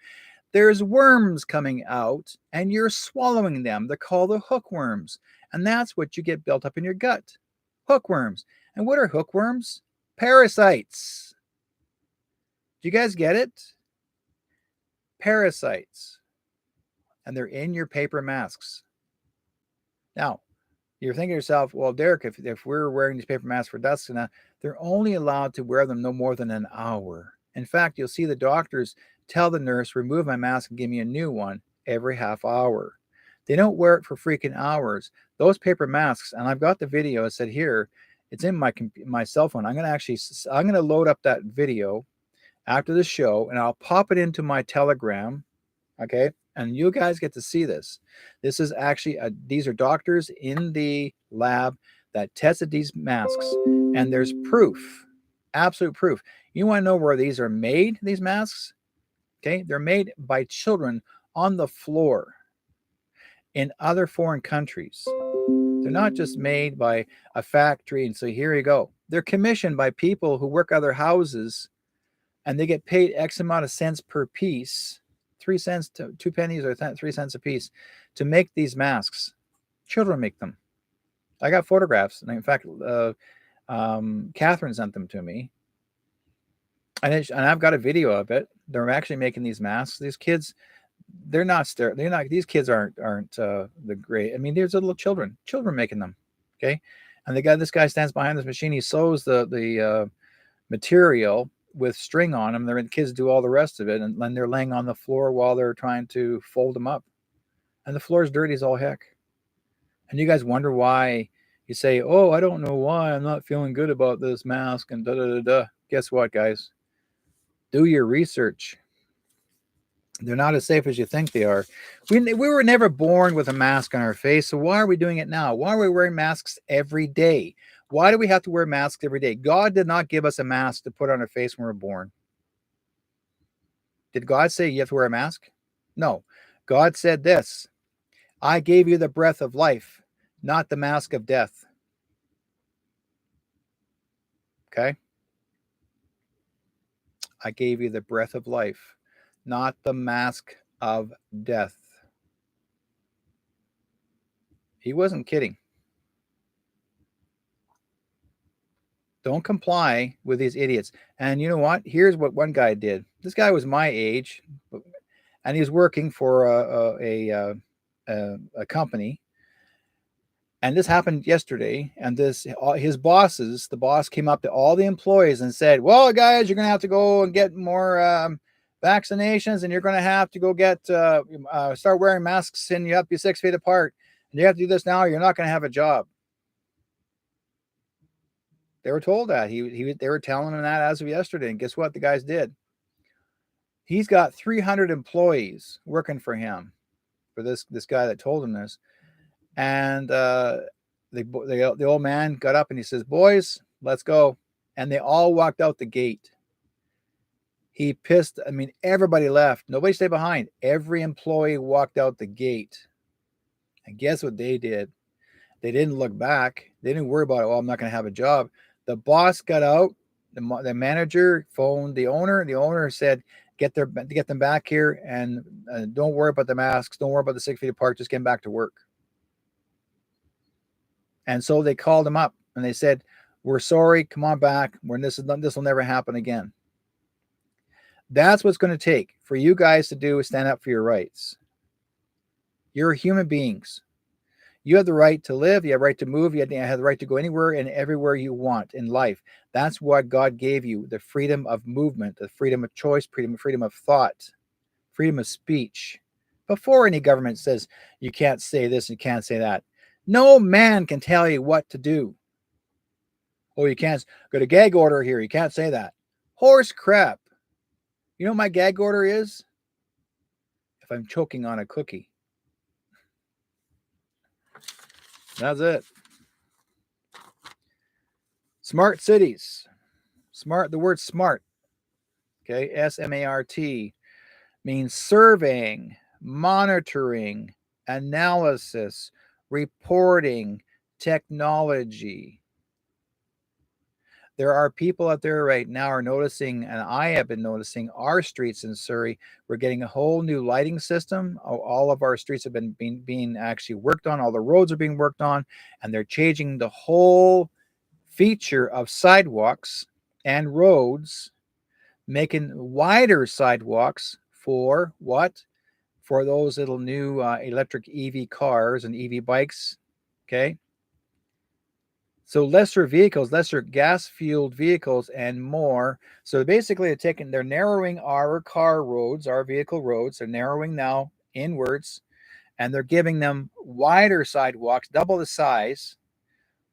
There's worms coming out and you're swallowing them. They're called the hookworms. And that's what you get built up in your gut. Hookworms. And what are hookworms? Parasites. Do you guys get it? Parasites. And they're in your paper masks. Now, you're thinking to yourself, well, Derek, if we're wearing these paper masks for dust and they're only allowed to wear them no more than an hour. In fact, you'll see the doctors tell the nurse, remove my mask and give me a new one every half hour. They don't wear it for freaking hours. Those paper masks, and I've got the video. I said here, it's in my cell phone. I'm gonna load up that video after the show, and I'll pop it into my Telegram. Okay, and you guys get to see this. This is actually these are doctors in the lab that tested these masks, and there's proof, absolute proof. You want to know where these are made? These masks, okay, they're made by children on the floor in other foreign countries. They're not just made by a factory and say, here you go. They're commissioned by people who work other houses, and they get paid X amount of cents per piece, 3 cents to 2 pennies or 3 cents a piece, to make these masks. Children make them. I got photographs. And in fact, Catherine sent them to me. And I've got a video of it. They're actually making these masks. These kids, they're not. These kids aren't the great. I mean, there's little children making them. Okay, and this guy stands behind this machine. He sews the material with string on them. The kids do all the rest of it, and then they're laying on the floor while they're trying to fold them up. And the floor is dirty as all heck. And you guys wonder why you say, "Oh, I don't know why I'm not feeling good about this mask," and da da da da. Guess what, guys? Do your research. They're not as safe as you think they are. We were never born with a mask on our face, so why are we doing it now? Why are we wearing masks every day? Why do we have to wear masks every day? God did not give us a mask to put on our face when we were born. Did God say you have to wear a mask? No. God said this: I gave you the breath of life, not the mask of death. Okay? I gave you the breath of life, not the mask of death. He wasn't kidding. Don't comply with these idiots. And you know what? Here's what one guy did. This guy was my age, and he was working for a company. And this happened yesterday. And his bosses, the boss came up to all the employees and said, well, guys, you're going to have to go and get more vaccinations, and you're going to have to go start wearing masks, and you have to be 6 feet apart. And you have to do this now, or you're not going to have a job. They were told that. They were telling him that as of yesterday. And guess what the guys did? He's got 300 employees working for him, for this guy that told him this. And the old man got up and he says, boys, let's go. And they all walked out the gate. He pissed. I mean, everybody left. Nobody stayed behind. Every employee walked out the gate. And guess what they did? They didn't look back. They didn't worry about it. Oh, I'm not going to have a job. The boss got out. The manager phoned the owner. The owner said, get them back here, and don't worry about the masks. Don't worry about the 6 feet apart. Just get back to work. And so they called him up and they said, we're sorry. Come on back. This will never happen again. That's what's going to take for you guys to do is stand up for your rights. You're human beings. You have the right to live. You have the right to move. You have the right to go anywhere and everywhere you want in life. That's what God gave you, the freedom of movement, the freedom of choice, freedom of thought, freedom of speech. Before any government says you can't say this and you can't say that. No man can tell you what to do. Oh, you can't go to gag order here. You can't say that. Horse crap. You know what my gag order is? If I'm choking on a cookie. That's it. Smart cities. Smart, the word smart. Okay, S-M-A-R-T means surveying, monitoring, analysis, reporting, technology. There are people out there right now are noticing, and I have been noticing, our streets in Surrey, we're getting a whole new lighting system. All of our streets have been being actually worked on. All the roads are being worked on, and they're changing the whole feature of sidewalks and roads making wider sidewalks for what? For those little new electric EV cars and EV bikes. Okay. So lesser vehicles, lesser gas-fueled vehicles, and more. So basically, they're narrowing our car roads, our vehicle roads. They're narrowing now inwards, and they're giving them wider sidewalks, double the size,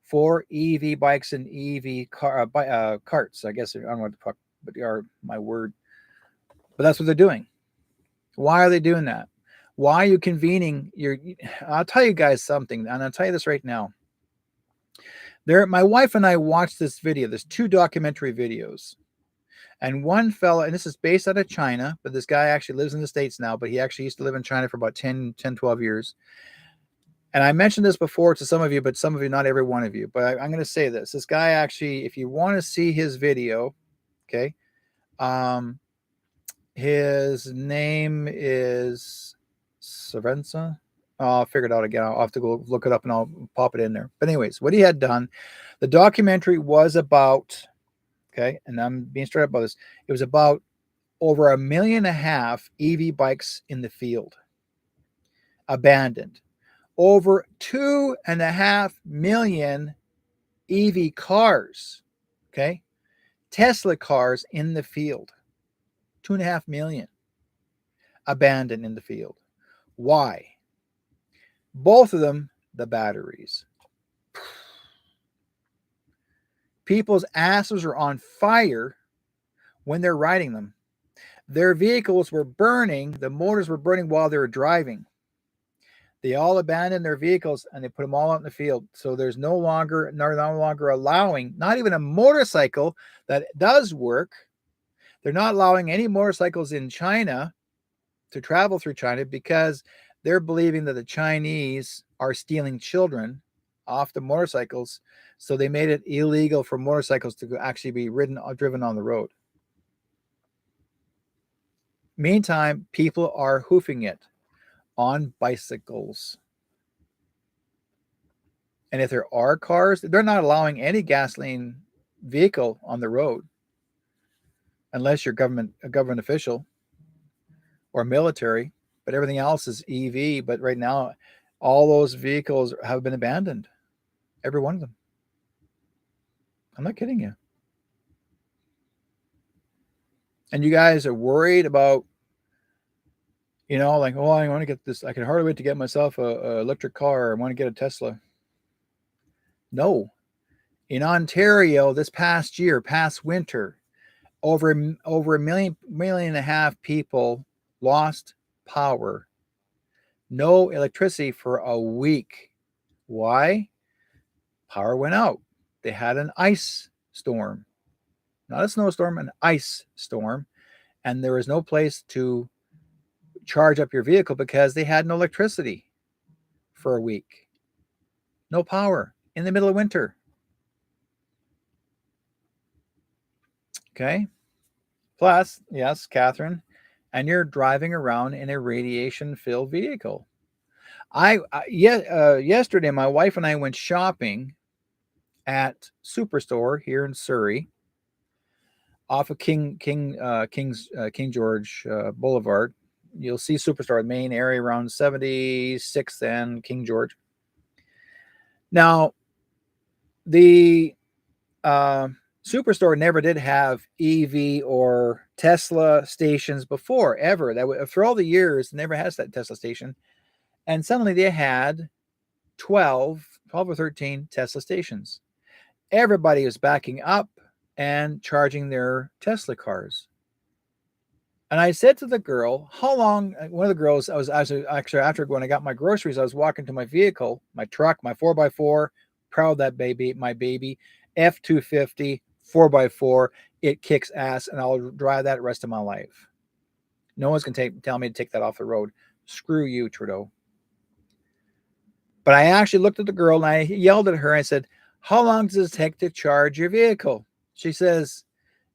for EV bikes and EV carts. I guess I don't know what the fuck, but they are my word. But that's what they're doing. Why are they doing that? Why are you convening I'll tell you guys something, and I'll tell you this right now. My wife and I watched this video. There's 2 documentary videos. And one fella, and this is based out of China, but this guy actually lives in the States now, but he actually used to live in China for about 10, 12 years. And I mentioned this before to some of you, but some of you, not every one of you. But I'm going to say this. This guy actually, if you want to see his video, okay, his name is Savenza. I'll figure it out again. I'll have to go look it up and I'll pop it in there. But anyways, what he had done, the documentary was about, okay, and I'm being straight up about this. It was about over 1.5 million EV bikes in the field, abandoned. Over 2.5 million EV cars, okay, Tesla cars in the field. 2.5 million abandoned in the field. Why? Both of them, the batteries. People's asses are on fire when they're riding them. Their vehicles were burning. The motors were burning while they were driving. They all abandoned their vehicles and they put them all out in the field. So there's no longer allowing, not even a motorcycle that does work. They're not allowing any motorcycles in China to travel through China because they're believing that the Chinese are stealing children off the motorcycles. So they made it illegal for motorcycles to actually be driven on the road. Meantime, people are hoofing it on bicycles. And if there are cars, they're not allowing any gasoline vehicle on the road unless you're a government official or military, but everything else is EV. But right now, all those vehicles have been abandoned. Every one of them. I'm not kidding you. And you guys are worried about, like, oh, I want to get this. I can hardly wait to get myself a electric car. I want to get a Tesla. No. In Ontario, this past winter, over 1.5 million people lost power. No electricity for a week. Why? Power went out. They had an ice storm. Not a snowstorm, an ice storm. And there was no place to charge up your vehicle because they had no electricity for a week. No power in the middle of winter. Okay. Plus, yes, Catherine, and you're driving around in a radiation-filled vehicle. Yesterday, my wife and I went shopping at Superstore here in Surrey, off of King George Boulevard. You'll see Superstore, the main area around 76th and King George. Now, the Superstore never did have EV or Tesla stations before, ever. For all the years, never has that Tesla station. And suddenly they had 12 or 13 Tesla stations. Everybody was backing up and charging their Tesla cars. And I said to the girl, how long, one of the girls, I was actually after when I got my groceries, I was walking to my vehicle, my truck, my 4x4, proud of that baby, my baby, F-250, 4x4, it kicks ass, and I'll drive that the rest of my life. No one's going to tell me to take that off the road. Screw you, Trudeau. But I actually looked at the girl and I yelled at her. I said, how long does it take to charge your vehicle? She says,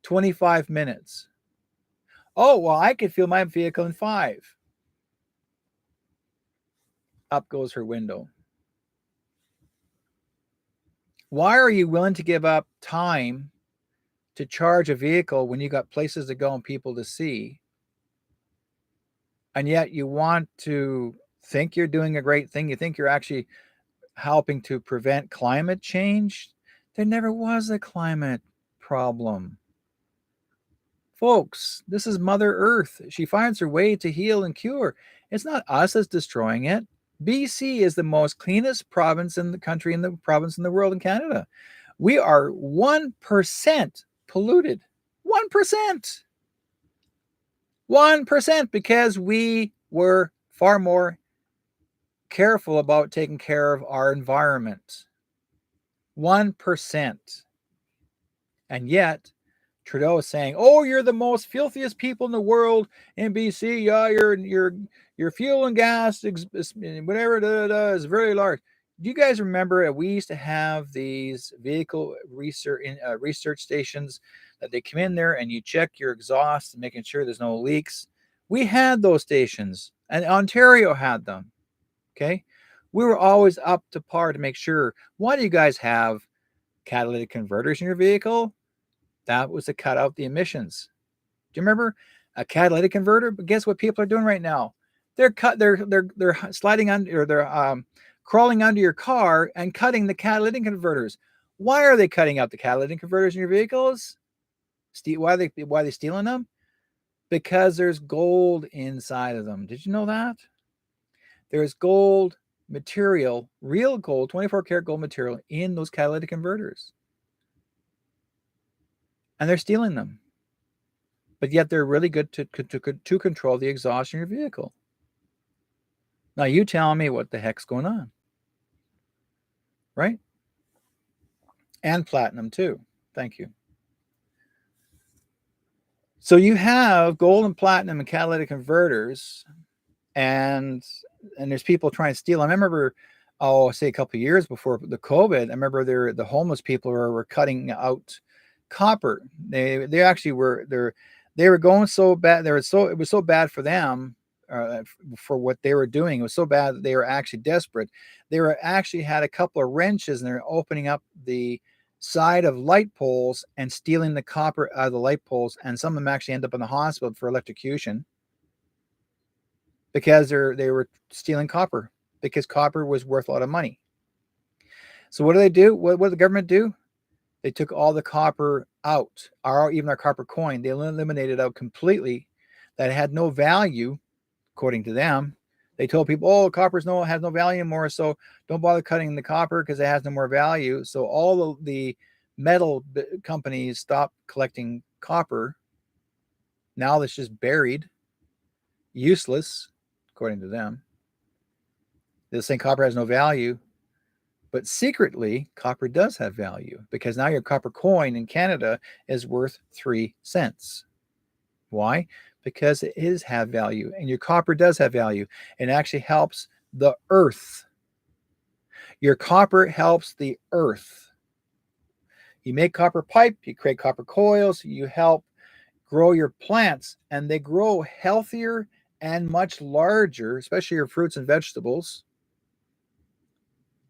25 minutes. Oh, well, I could fill my vehicle in 5. Up goes her window. Why are you willing to give up time to charge a vehicle when you got places to go and people to see, and yet you want to think you're doing a great thing, you think you're actually helping to prevent climate change. There never was a climate problem. Folks, this is Mother Earth. She finds her way to heal and cure. It's not us that's destroying it. BC is the most cleanest province in the country, in the province in the world, in Canada. We are 1% polluted. 1%. 1% because we were far more careful about taking care of our environment. 1%. And yet, Trudeau is saying, "Oh, you're the most filthiest people in the world in BC. Yeah, your fuel and gas, whatever is very large." Do you guys remember that we used to have these vehicle research stations that they come in there and you check your exhaust, making sure there's no leaks? We had those stations, and Ontario had them. Okay, we were always up to par to make sure. Why do you guys have catalytic converters in your vehicle? That was to cut out the emissions. Do you remember a catalytic converter? But guess what people are doing right now? They're sliding under, or they're crawling under your car and cutting the catalytic converters. Why are they cutting out the catalytic converters in your vehicles? Why are they stealing them? Because there's gold inside of them. Did you know that? There's gold material, real gold, 24 karat gold material in those catalytic converters. And they're stealing them. But yet they're really good to control the exhaust in your vehicle. Now you tell me what the heck's going on. Right? And platinum too. Thank you. So you have gold and platinum and catalytic converters, and there's people trying to steal. I remember, say a couple of years before the COVID, I remember the homeless people were cutting out copper. They actually were they were going so bad. It was so bad for them for what they were doing. It was so bad that they were actually desperate. They were actually had a couple of wrenches and they're opening up the side of light poles and stealing the copper out of the light poles. And some of them actually end up in the hospital for electrocution because they were stealing copper, because copper was worth a lot of money. So what do they do? What did the government do? They took all the copper out, even our copper coin. They eliminated it out completely. That had no value, according to them. They told people, "Oh, copper has no value anymore, so don't bother cutting the copper because it has no more value." So all of the metal companies stopped collecting copper. Now it's just buried, useless, according to them. They're saying copper has no value. But secretly, copper does have value, because now your copper coin in Canada is worth 3 cents. Why? Because it have value, and your copper does have value, and it actually helps the earth. Your copper helps the earth. You make copper pipe, you create copper coils, you help grow your plants, and they grow healthier and much larger, especially your fruits and vegetables.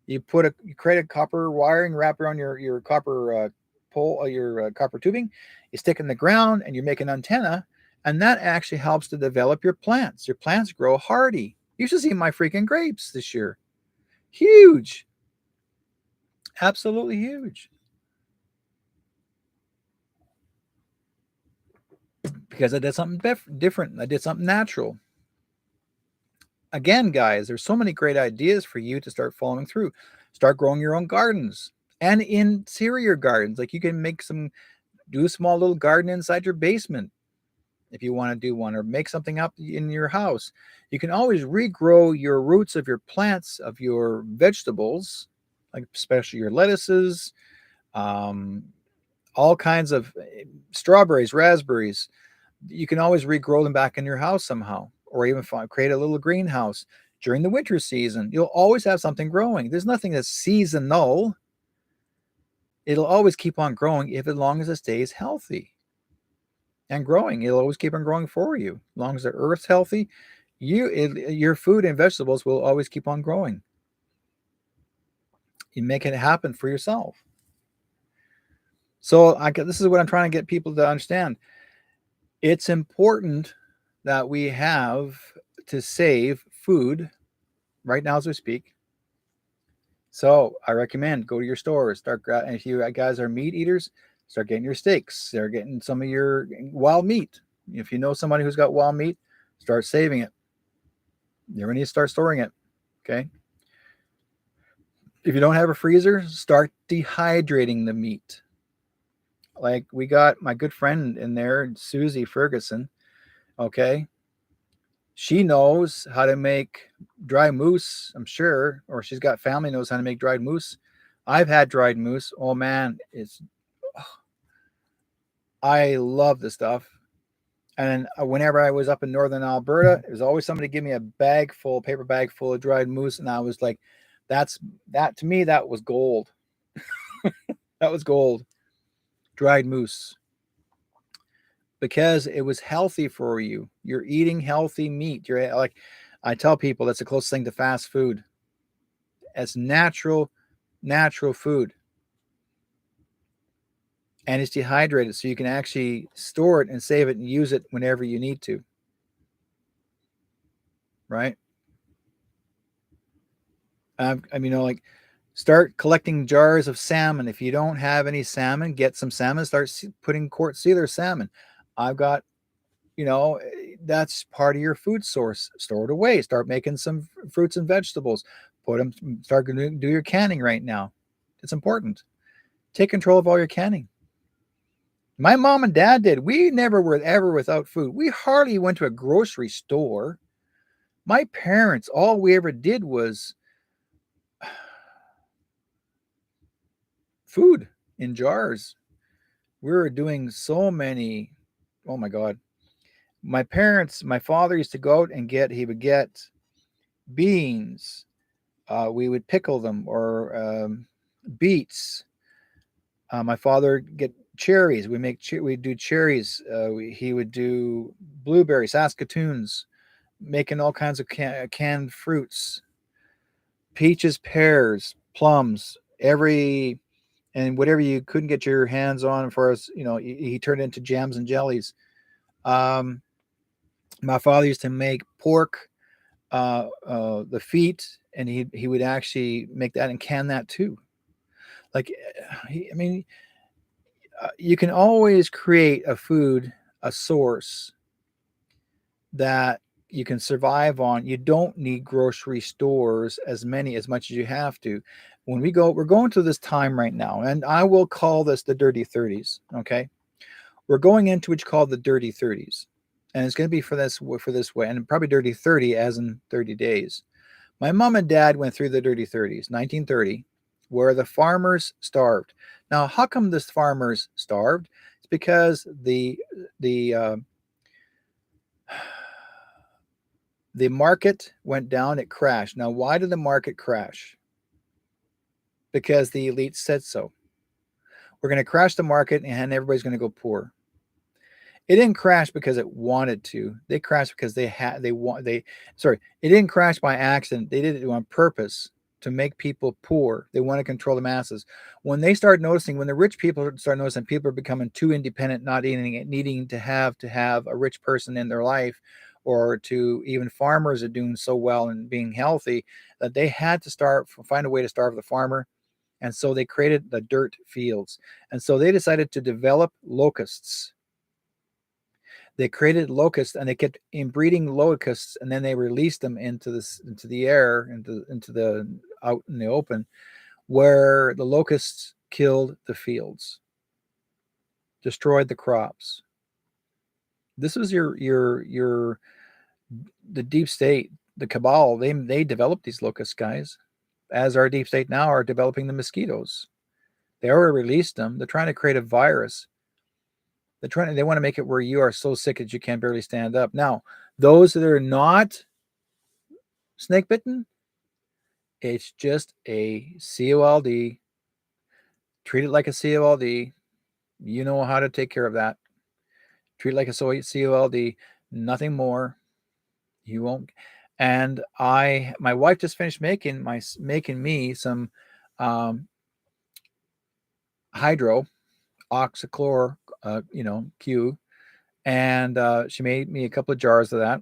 You create a copper wiring, wrap around your copper pole, your copper tubing. You stick in the ground, and you make an antenna, and that actually helps to develop your plants. Your plants grow hardy. You should see my freaking grapes this year. Huge. Absolutely huge. Because I did something different. I did something natural. Again, guys, there's so many great ideas for you to start following through. Start growing your own gardens, and interior gardens. Like you can do a small little garden inside your basement if you want to do one, or make something up in your house. You can always regrow your roots of your plants, of your vegetables, like especially your lettuces, all kinds of strawberries, raspberries. You can always regrow them back in your house somehow, or even create a little greenhouse during the winter season. You'll always have something growing. There's nothing that's seasonal. It'll always keep on growing as long as it stays healthy and growing. It'll always keep on growing for you. As long as the earth's healthy, your food and vegetables will always keep on growing. You make it happen for yourself. So this is what I'm trying to get people to understand. It's important that we have to save food right now as we speak. So I recommend go to your stores, and if you guys are meat eaters, start getting your steaks, start getting some of your wild meat. If you know somebody who's got wild meat, start saving it. You're going to need to start storing it. Okay. If you don't have a freezer, start dehydrating the meat. Like we got my good friend in there, Susie Ferguson. Okay. She knows how to make dry moose, I'm sure, or she's got family knows how to make dried moose. I've had dried moose. Oh man, I love the stuff. And whenever I was up in northern Alberta, there was always somebody give me a paper bag full of dried moose, and I was like, that to me that was gold. That was gold. Dried moose. Because it was healthy for you. You're eating healthy meat. You're like, I tell people that's the closest thing to fast food. It's natural food. And it's dehydrated, so you can actually store it and save it and use it whenever you need to. Right? Like start collecting jars of salmon. If you don't have any salmon, get some salmon. Start putting quart sealer salmon. I've got, that's part of your food source. Store it away. Start making some fruits and vegetables. Start to do your canning right now. It's important. Take control of all your canning. My mom and dad did. We never were ever without food. We hardly went to a grocery store. My parents, all we ever did was food in jars. We were doing so many. Oh my God. My father used to go out and he would get beans. We would pickle them, or beets. My father get cherries. We do cherries. He would do blueberries, Saskatoons, making all kinds of canned fruits, peaches, pears, plums, and whatever you couldn't get your hands on. For us, he turned it into jams and jellies. My father used to make pork, the feet, and he would actually make that and can that too. Like, you can always create a source that you can survive on. You don't need grocery stores as much as you have to. We're going through this time right now, and I will call this the dirty 30s. Okay. We're going into what you call the dirty 30s. And it's going to be for this way, and probably dirty 30 as in 30 days. My mom and dad went through the dirty 30s, 1930, where the farmers starved. Now, how come the farmers starved? It's because the market went down, it crashed. Now, why did the market crash? Because the elite said so. We're going to crash the market and everybody's going to go poor. It didn't crash because it wanted to. They crashed because it didn't crash by accident. They did it on purpose to make people poor. They want to control the masses. When the rich people start noticing people are becoming too independent, not needing to have a rich person in their life, or to even farmers are doing so well and being healthy, that they had to find a way to starve the farmer. And so they created the dirt fields. And so they decided to develop locusts. They created locusts, and they kept inbreeding locusts, and then they released them into the air, out in the open, where the locusts killed the fields, destroyed the crops. This was the deep state, the cabal. They developed these locust guys, as our deep state now are developing the mosquitoes. They already released them. They're trying to create a virus. They want to make it where you are so sick that you can barely stand up. Now, those that are not snake bitten, it's just a COLD. Treat it like a COLD. You know how to take care of that. Treat it like a COLD. Nothing more. You won't. And my wife just finished making me some hydro. oxychlor, Q, and she made me a couple of jars of that,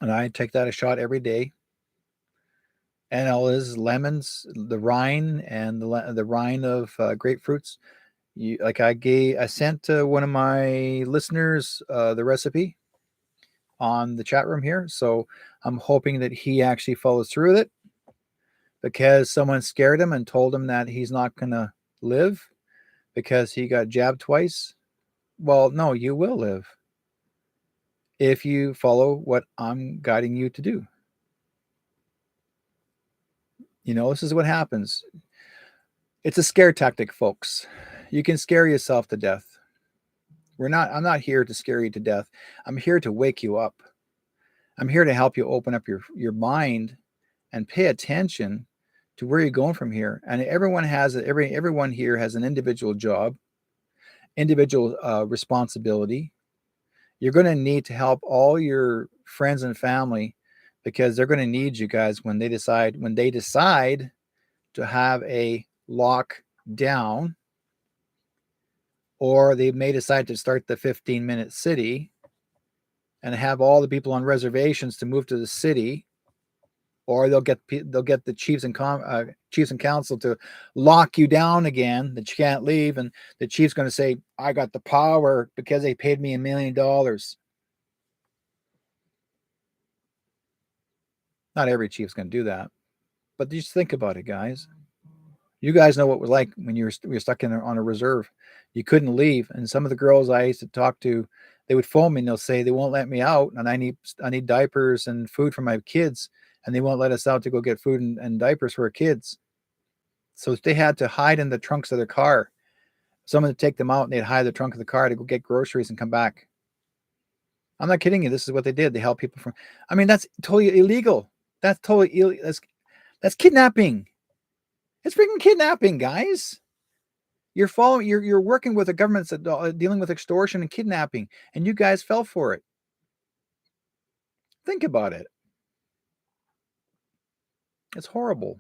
and I take that a shot every day. And all is lemons, the rind, and the rind of grapefruits. I sent one of my listeners the recipe on the chat room here, so I'm hoping that he actually follows through with it, because someone scared him and told him that he's not gonna live because he got jabbed twice. Well, no, you will live if you follow what I'm guiding you to do. This is what happens. It's a scare tactic, folks. You can scare yourself to death. I'm not here to scare you to death. I'm here to wake you up. I'm here to help you open up your mind and pay attention to where you're going from here. And everyone here has an individual job, individual responsibility. You're going to need to help all your friends and family, because they're going to need you guys when they decide to have a lockdown, or they may decide to start the 15-minute city and have all the people on reservations to move to the city, or they'll get the chiefs and council to lock you down again, that you can't leave, and the chief's going to say, I got the power because they paid me $1 million. Not every chief's going to do that, but just think about it, guys. You guys know what it was like when you were stuck on a reserve. You couldn't leave, and some of the girls I used to talk to, they would phone me and they'll say they won't let me out, and I need diapers and food for my kids, and they won't let us out to go get food and diapers for our kids. So they had to hide in the trunks of their car. Someone would take them out and they'd hide the trunk of the car to go get groceries and come back. I'm not kidding you. This is what they did. They helped people from. I mean, that's totally illegal. That's totally illegal. That's kidnapping. It's freaking kidnapping, guys. You're working with a government that's dealing with extortion and kidnapping, and you guys fell for it. Think about it. It's horrible.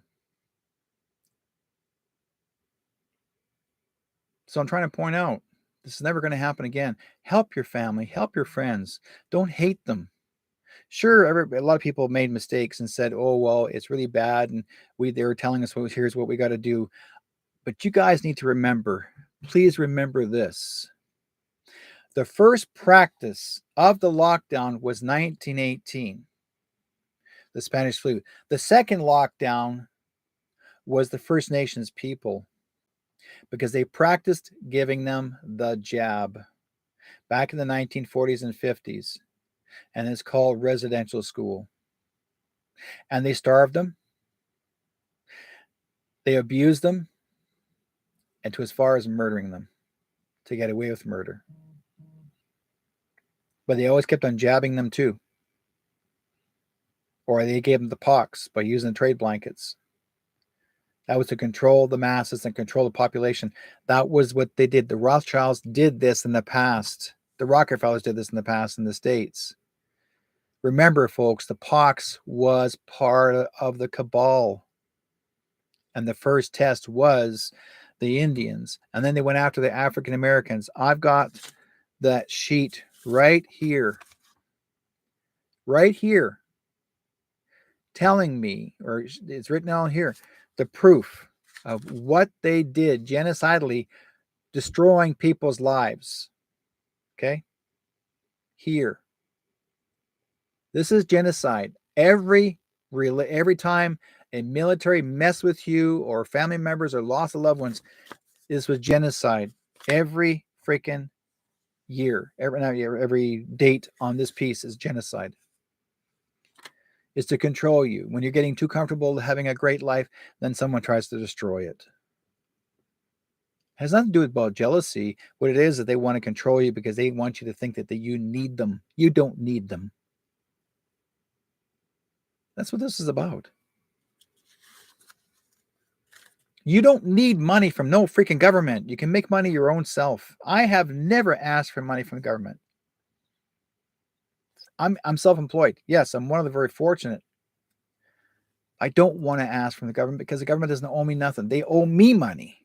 So I'm trying to point out, this is never going to happen again. Help your family, help your friends. Don't hate them. Sure, a lot of people made mistakes and said, "Oh well, it's really bad," and they were telling us, "Well, here's what we got to do." But you guys need to remember, please remember this. The first practice of the lockdown was 1918, the Spanish flu. The second lockdown was the First Nations people, because they practiced giving them the jab back in the 1940s and 50s. And it's called residential school. And they starved them. They abused them. And to as far as murdering them to get away with murder. But they always kept on jabbing them too. Or they gave them the pox by using trade blankets. That was to control the masses and control the population. That was what they did. The Rothschilds did this in the past. The Rockefellers did this in the past in the States. Remember, folks, the pox was part of the cabal. And the first test was the Indians. And then they went after the African Americans. I've got that sheet right here. Right here. Telling me, or it's written down here, the proof of what they did genocidally, destroying people's lives. Okay? Here. This is genocide. Every time a military messed with you or family members or lost of loved ones, this was genocide. Every freaking year, every date on this piece is genocide. Is to control you. When you're getting too comfortable having a great life, then someone tries to destroy it. It has nothing to do with about jealousy. What it is that they want to control you because they want you to think that you need them. You don't need them. That's what this is about. You don't need money from no freaking government. You can make money your own self. I have never asked for money from the government. I'm self-employed. Yes, I'm one of the very fortunate. I don't want to ask from the government because the government doesn't owe me nothing. They owe me money.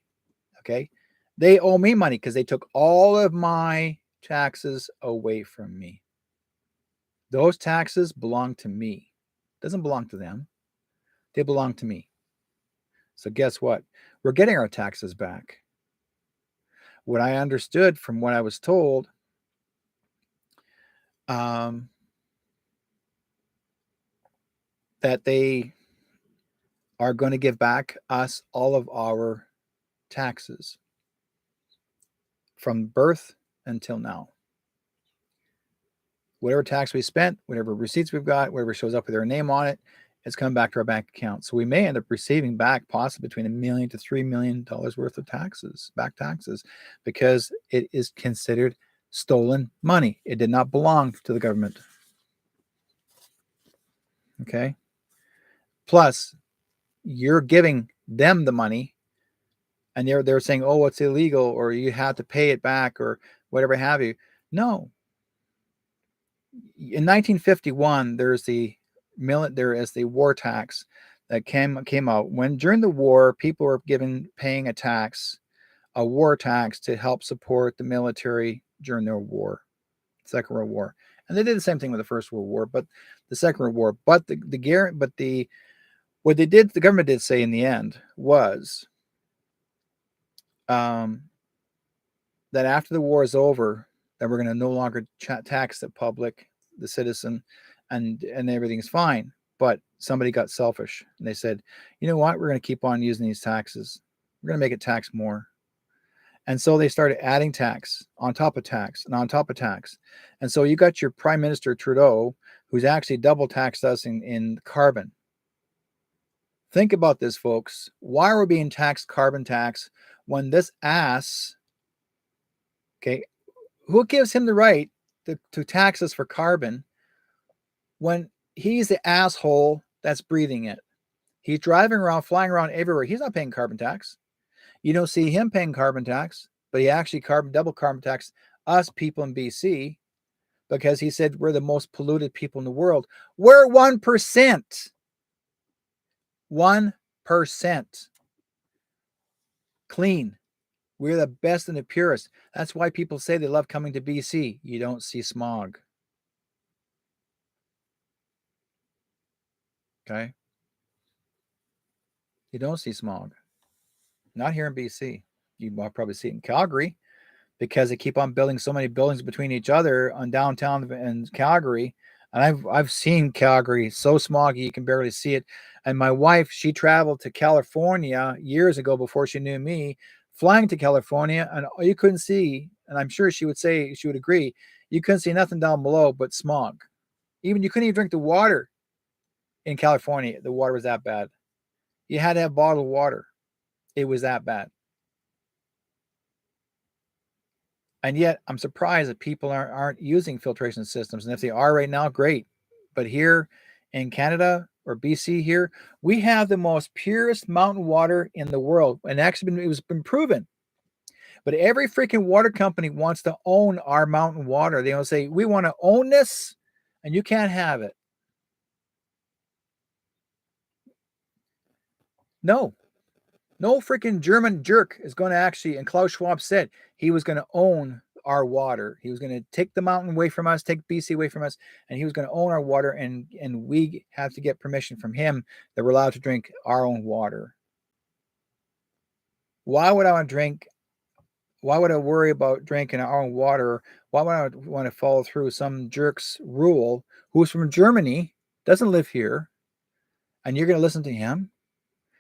Okay? They owe me money because they took all of my taxes away from me. Those taxes belong to me. Doesn't belong to them. They belong to me. So guess what? We're getting our taxes back. What I understood from what I was told, that they are going to give back us all of our taxes from birth until now. Whatever tax we spent, whatever receipts we've got, whatever shows up with our name on it, it's coming back to our bank account. So we may end up receiving back possibly between $1 million to $3 million worth of taxes, back taxes, because it is considered stolen money. It did not belong to the government. Okay. Plus, you're giving them the money, and they're saying, oh, it's illegal, or you have to pay it back, or whatever have you. No. In 1951, there is the war tax that came out when during the war people were paying a war tax to help support the military during their war, Second World War, and they did the same thing with the First World War, but the Second World War. But what they did, the government did say in the end was that after the war is over, that we're going to no longer tax the public, the citizen, and everything's fine. But somebody got selfish and they said, you know what, we're going to keep on using these taxes. We're going to make it tax more. And so they started adding tax on top of tax and on top of tax. And so you got your Prime Minister Trudeau, who's actually double taxed us in carbon. Think about this, folks. Why are we being taxed carbon tax when this ass, okay, who gives him the right to tax us for carbon when he's the asshole that's breathing it? He's driving around, flying around everywhere. He's not paying carbon tax. You don't see him paying carbon tax, but he actually double carbon tax us people in BC because he said we're the most polluted people in the world. We're 1%. 1% clean. We're the best and the purest. That's why people say they love coming to BC. You don't see smog. Okay? You don't see smog. Not here in BC. You will probably see it in Calgary because they keep on building so many buildings between each other on downtown and Calgary. And I've seen Calgary so smoggy you can barely see it. And my wife, she traveled to California years ago before she knew me, flying to California, and you couldn't see, and I'm sure she would agree, you couldn't see nothing down below but smog. Even you couldn't even drink the water in California. The water was that bad. You had to have bottled water. It was that bad. And yet I'm surprised that people aren't using filtration systems. And if they are right now, great. But here in Canada or BC here, we have the most purest mountain water in the world. And actually it was been proven. But every freaking water company wants to own our mountain water. They will say, we want to own this and you can't have it. No freaking German jerk is going to actually, and Klaus Schwab said he was going to own our water. He was going to take the mountain away from us, take BC away from us, and he was going to own our water, and we have to get permission from him that we're allowed to drink our own water. Why would I want to drink? Why would I worry about drinking our own water? Why would I want to follow through some jerk's rule who's from Germany, doesn't live here, and you're going to listen to him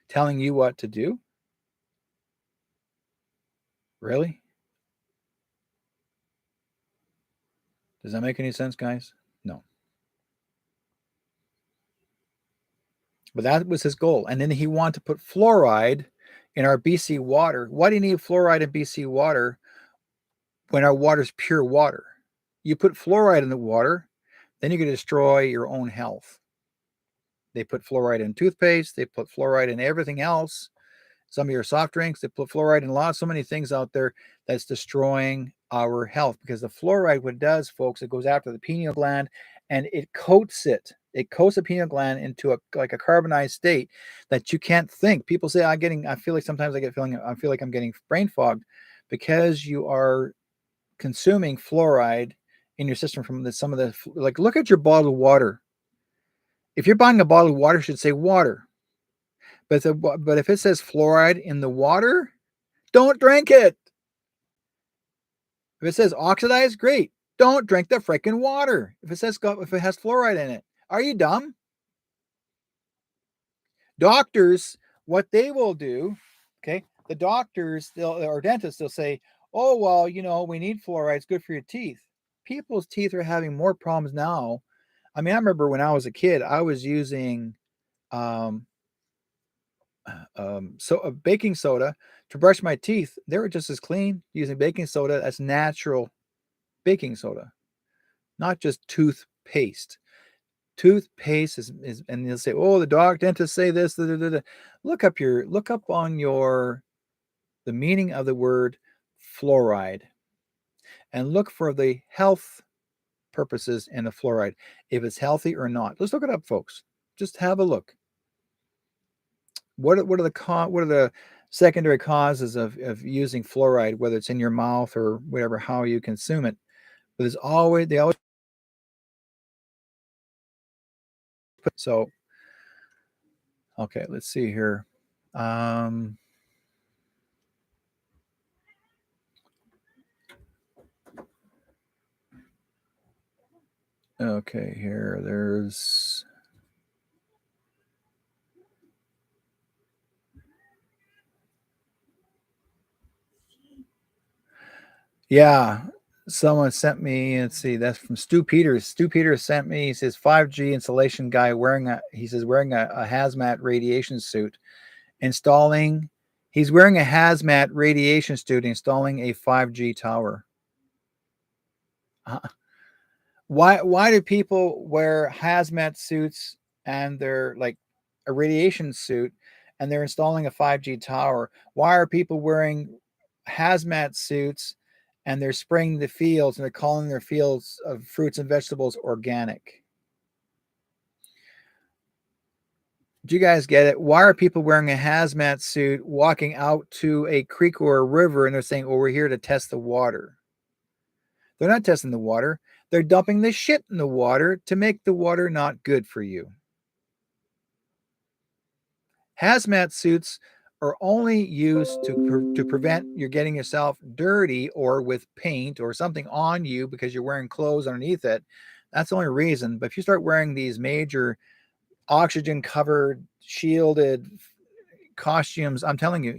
telling you what to do? Really? Does that make any sense, guys? No. But that was his goal. And then he wanted to put fluoride in our BC water. Why do you need fluoride in BC water when our water's pure water? You put fluoride in the water, then you're going to destroy your own health. They put fluoride in toothpaste. They put fluoride in everything else. Some of your soft drinks, they put fluoride in so many things out there that's destroying our health, because the fluoride, what it does, folks, it goes after the pineal gland and it coats it. It coats the pineal gland into like a carbonized state that you can't think. People say I feel like sometimes I feel like I'm getting brain fogged. because you are consuming fluoride in your system from some of the, like, look at your bottled water. If you're buying a bottle of water, it should say water. But if it says fluoride in the water, don't drink it. If it says oxidized, great. Don't drink the freaking water. If it has fluoride in it, are you dumb? Doctors, what they will do, okay? The doctors or dentists, they'll say, "Oh well, we need fluoride. It's good for your teeth." People's teeth are having more problems now. I mean, I remember when I was a kid, I was using um, baking soda to brush my teeth. They were just as clean using baking soda as natural baking soda, not just toothpaste. Toothpaste is and they'll say, "Oh, the dentists say this." Da, da, da, da. Look up on the meaning of the word fluoride and look for the health purposes in the fluoride, if it's healthy or not. Let's look it up, folks. Just have a look. What are the secondary causes of using fluoride, whether it's in your mouth or whatever, how you consume it? But they always put, so okay, let's see here. Okay, here there's yeah. Someone sent me, let's see, that's from Stu Peters. Stu Peters sent me, he says 5G installation guy wearing a hazmat radiation suit he's wearing a hazmat radiation suit installing a 5G tower. Why do people wear hazmat suits and they're like a radiation suit and they're installing a 5G tower? Why are people wearing hazmat suits and they're spraying the fields and they're calling their fields of fruits and vegetables organic? Do you guys get it? Why are people wearing a hazmat suit walking out to a creek or a river and they're saying, "Oh, we're here to test the water"? They're not testing the water. They're dumping the shit in the water to make the water not good for you. Hazmat suits are only used to prevent you getting yourself dirty or with paint or something on you because you're wearing clothes underneath it. That's the only reason. But if you start wearing these major oxygen covered, shielded costumes, I'm telling you,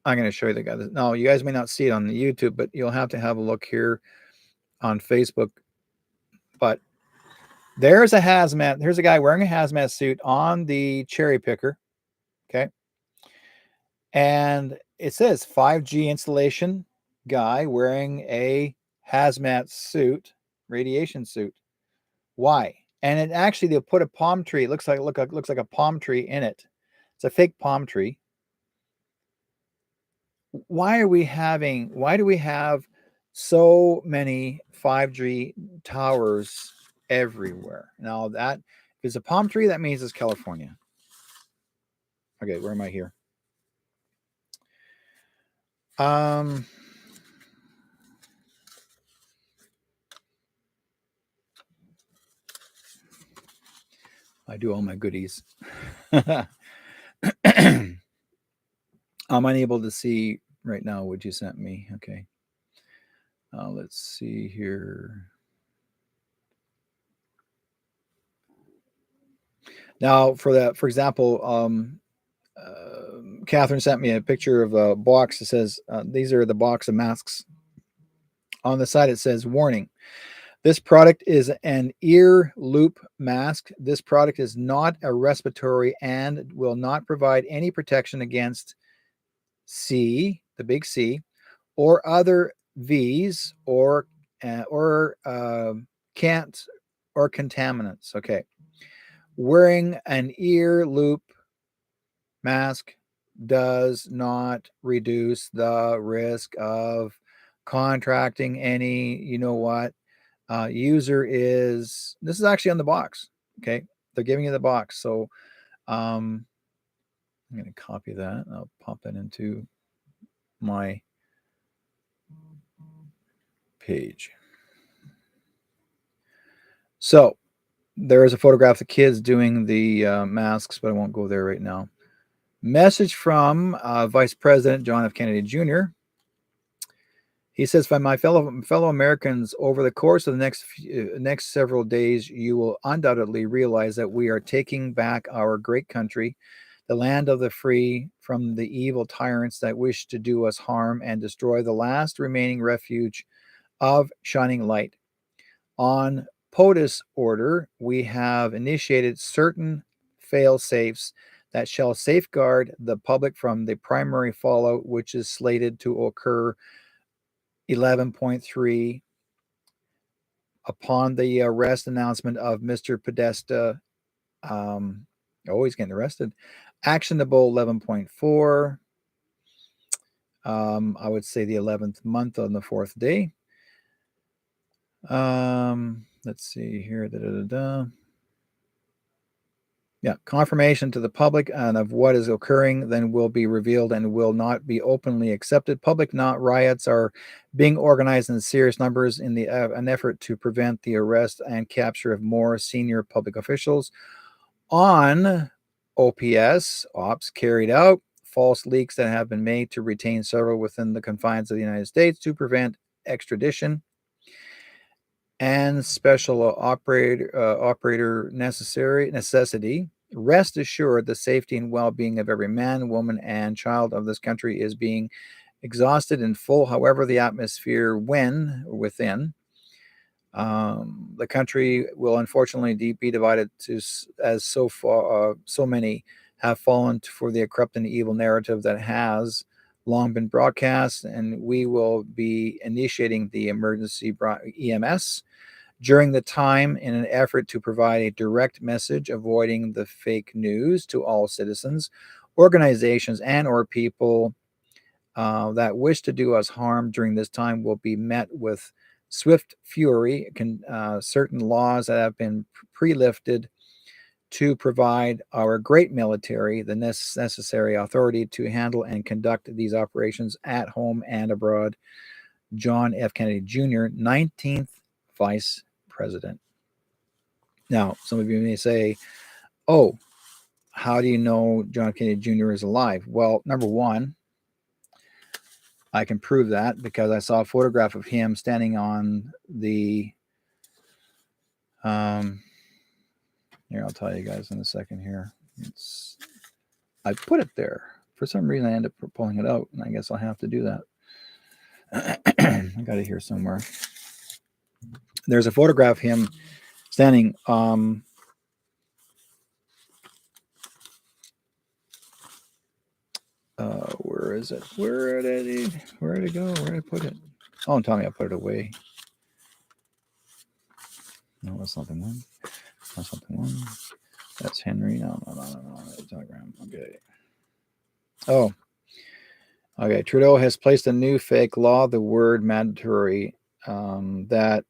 I'm going to show you the guy. No, you guys may not see it on the YouTube, but you'll have to have a look here on Facebook. But there's a hazmat. Here's a guy wearing a hazmat suit on the cherry picker. Okay. And it says 5G installation guy wearing a hazmat suit, radiation suit. Why? And it actually, they'll put a palm tree. It looks like a palm tree in it. It's a fake palm tree. Why do we have so many 5G towers everywhere? Now that if it's a palm tree, that means it's California. Okay, where am I here? I do all my goodies. I'm unable to see right now what you sent me. Okay. Let's see here. Now, for example, Catherine sent me a picture of a box that says, these are the box of masks. On the side, it says, "Warning. This product is an ear loop mask. This product is not a respiratory and will not provide any protection against C, the big C, or other V's or can't or contaminants." Okay. Wearing an ear loop mask does not reduce the risk of contracting any, user is, this is actually on the box. Okay. They're giving you the box. So, let's I'm going to copy that. I'll pop that into my page. So there is a photograph of the kids doing the masks, but I won't go there right now. Message from Vice President John F. Kennedy Jr. He says, "For my fellow Americans, over the course of the next several days, you will undoubtedly realize that we are taking back our great country, the land of the free, from the evil tyrants that wish to do us harm and destroy the last remaining refuge of shining light. On POTUS order, we have initiated certain fail-safes that shall safeguard the public from the primary fallout, which is slated to occur 11.3 upon the arrest announcement of Mr. Podesta. He's getting arrested. Actionable 11.4. I would say the 11th month on the 4th day. Let's see here. Yeah, confirmation to the public and of what is occurring then will be revealed and will not be openly accepted. Public riots are being organized in serious numbers in an effort to prevent the arrest and capture of more senior public officials. On ops carried out false leaks that have been made to retain several within the confines of the United States to prevent extradition. And special operator necessity. Rest assured, the safety and well-being of every man, woman, and child of this country is being exhausted in full. However, the atmosphere within the country will unfortunately be divided as so many have fallen for the corrupt and evil narrative that has long been broadcast, and we will be initiating the emergency EMS during the time in an effort to provide a direct message, avoiding the fake news to all citizens, organizations, and or people that wish to do us harm during this time will be met with swift fury. Certain laws that have been pre-lifted to provide our great military the necessary authority to handle and conduct these operations at home and abroad. John F. Kennedy Jr., 19th Vice President." Now, some of you may say, "Oh, how do you know John F. Kennedy Jr. is alive?" Well, number one, I can prove that because I saw a photograph of him standing on the here, I'll tell you guys in a second here. I put it there. For some reason, I end up pulling it out, and I guess I'll have to do that. I got it here somewhere. There's a photograph of him standing. Where is it? Where did it go? Where did I put it? Oh, tell me I put it away. No, that's not the one. That's not the one. That's Henry. No. Telegram. Okay. Oh. Okay. Trudeau has placed a new fake law, the word mandatory, that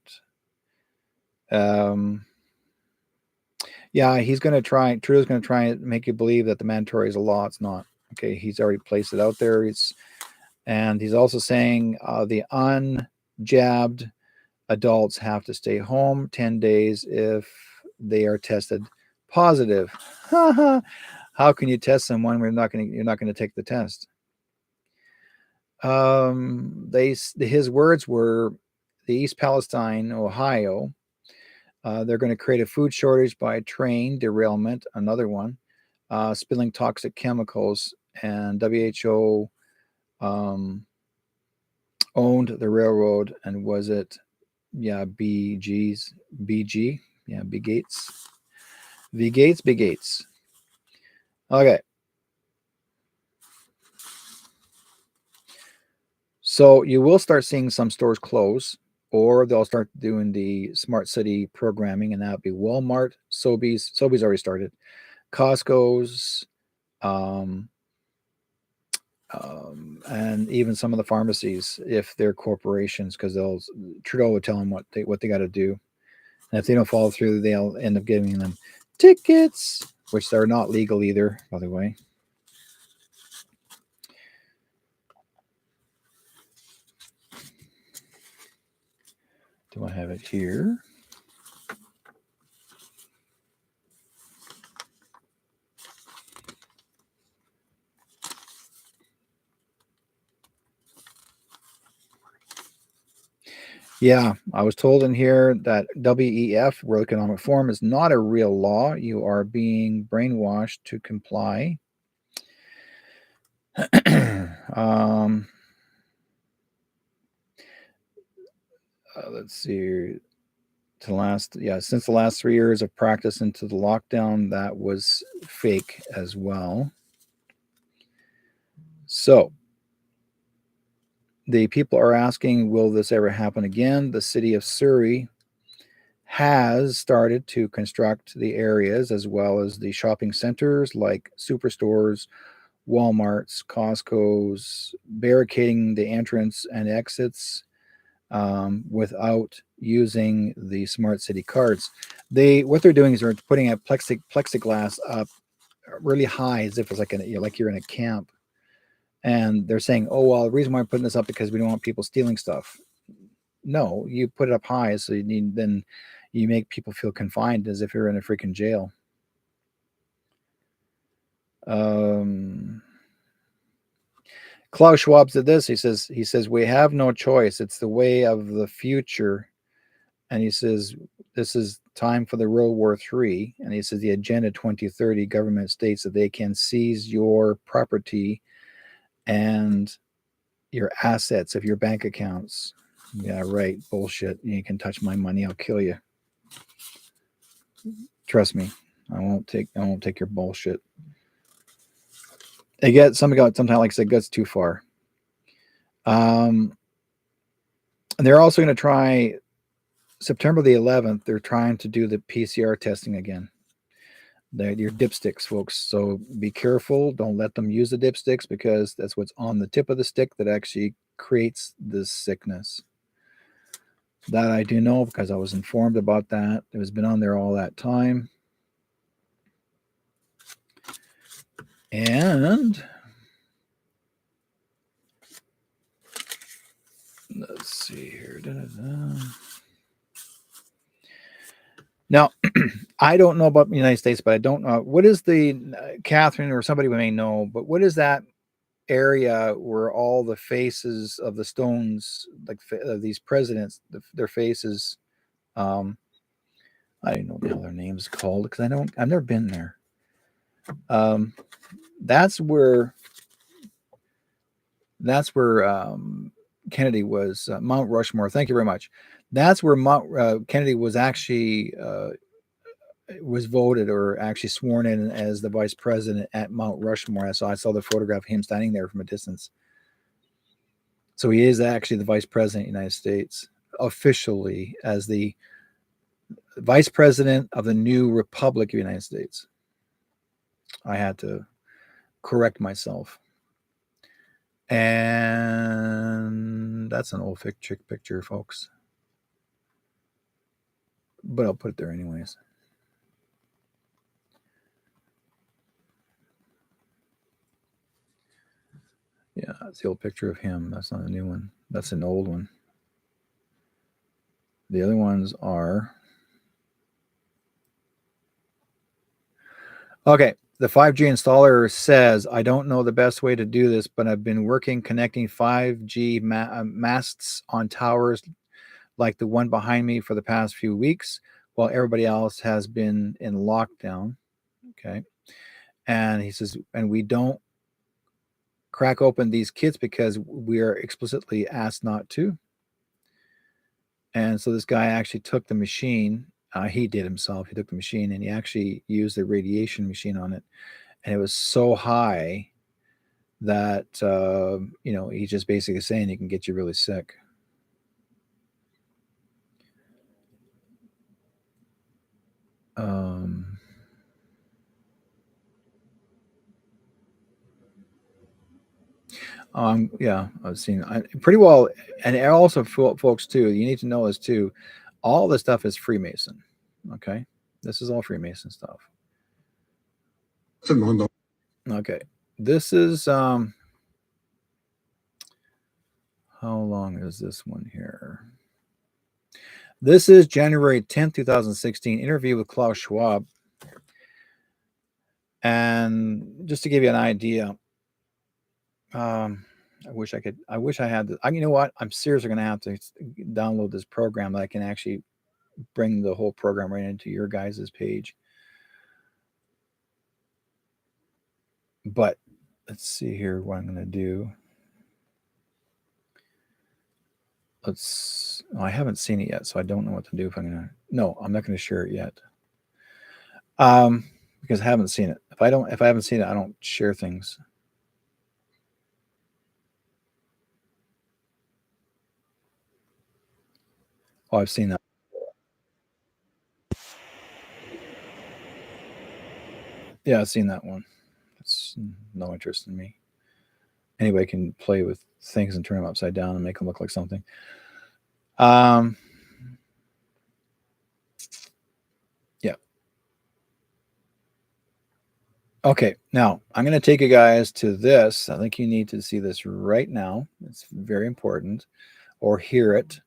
he's going to try. Trudeau's going to try and make you believe that the mandatory is a law. It's not. Okay. He's already placed it out there. And he's also saying the unjabbed adults have to stay home 10 days if they are tested positive. How can you test someone when you're not going to take the test? His words were the East Palestine, Ohio. They're going to create a food shortage by train derailment. Another one, spilling toxic chemicals, and WHO owned the railroad, and was it B Gates. Okay. So you will start seeing some stores close, or they'll start doing the smart city programming, and that'll be Walmart, Sobeys already started, Costco's, and even some of the pharmacies, if they're corporations, because Trudeau would tell them what they got to do, and if they don't follow through, they'll end up giving them tickets, which are not legal either, by the way. Do I have it here? Yeah, I was told in here that WEF, World Economic Forum, is not a real law. You are being brainwashed to comply. Let's see. Since the last 3 years of practice into the lockdown, that was fake as well. So the people are asking, will this ever happen again? The city of Surrey has started to construct the areas as well as the shopping centers like superstores, Walmart's, Costco's, barricading the entrance and exits without using the smart city cards. What they're doing is they're putting a plexiglass up really high as if it's like like you're in a camp. And they're saying, oh, well, the reason why I'm putting this up because we don't want people stealing stuff. No, you put it up high so then you make people feel confined as if you're in a freaking jail. Klaus Schwab said this. He says we have no choice. It's the way of the future. And he says this is time for the World War III. And he says the Agenda 2030 government states that they can seize your property and your assets of your bank accounts. Yeah, right. Bullshit. You can touch my money, I'll kill you. Trust me. I won't take your bullshit. Sometimes, like I said, gets too far. They're also going to try September the 11th. They're trying to do the PCR testing again. Your dipsticks, folks. So be careful. Don't let them use the dipsticks because that's what's on the tip of the stick that actually creates this sickness. That I do know because I was informed about that. It has been on there all that time. And let's see here. Now, I don't know about the United States, but I don't know. What is Catherine or somebody may know, but what is that area where all the faces of the stones, like these presidents, their faces, I don't know what the hell their name's called because I've never been there. That's where Kennedy was, Mount Rushmore. Thank you very much. That's where Kennedy was actually was voted or actually sworn in as the vice president at Mount Rushmore. I saw the photograph of him standing there from a distance. So he is actually the vice president of the United States officially as the vice president of the new Republic of the United States. I had to correct myself. And that's an old picture, folks. But I'll put it there anyways. Yeah, that's the old picture of him. That's not a new one. That's an old one. The other ones are... Okay, the 5G installer says, I don't know the best way to do this, but I've been connecting 5G masts on towers like the one behind me for the past few weeks, while everybody else has been in lockdown. Okay. And he says, and we don't crack open these kits because we are explicitly asked not to. And so this guy actually took the machine. He did himself. He took the machine and he actually used the radiation machine on it. And it was so high that, he's just basically saying it can get you really sick. Yeah, I've seen pretty well. And also, folks, too, you need to know this, too. All this stuff is Freemason. Okay. This is all Freemason stuff. Okay. This is, how long is this one here? This is January 10th, 2016, interview with Klaus Schwab. And just to give you an idea, I wish I had this. You know what? I'm seriously going to have to download this program that I can actually bring the whole program right into your guys' page. But let's see here what I'm going to do. I haven't seen it yet, so I don't know what to do if I'm going to. No, I'm not going to share it yet. Because I haven't seen it. If I haven't seen it, I don't share things. Oh, I've seen that. Yeah, I've seen that one. It's no interest in me. Anybody can play with things and turn them upside down and make them look like something. Yeah. Okay, now I'm going to take you guys to this. I think you need to see this right now. It's very important, or hear it.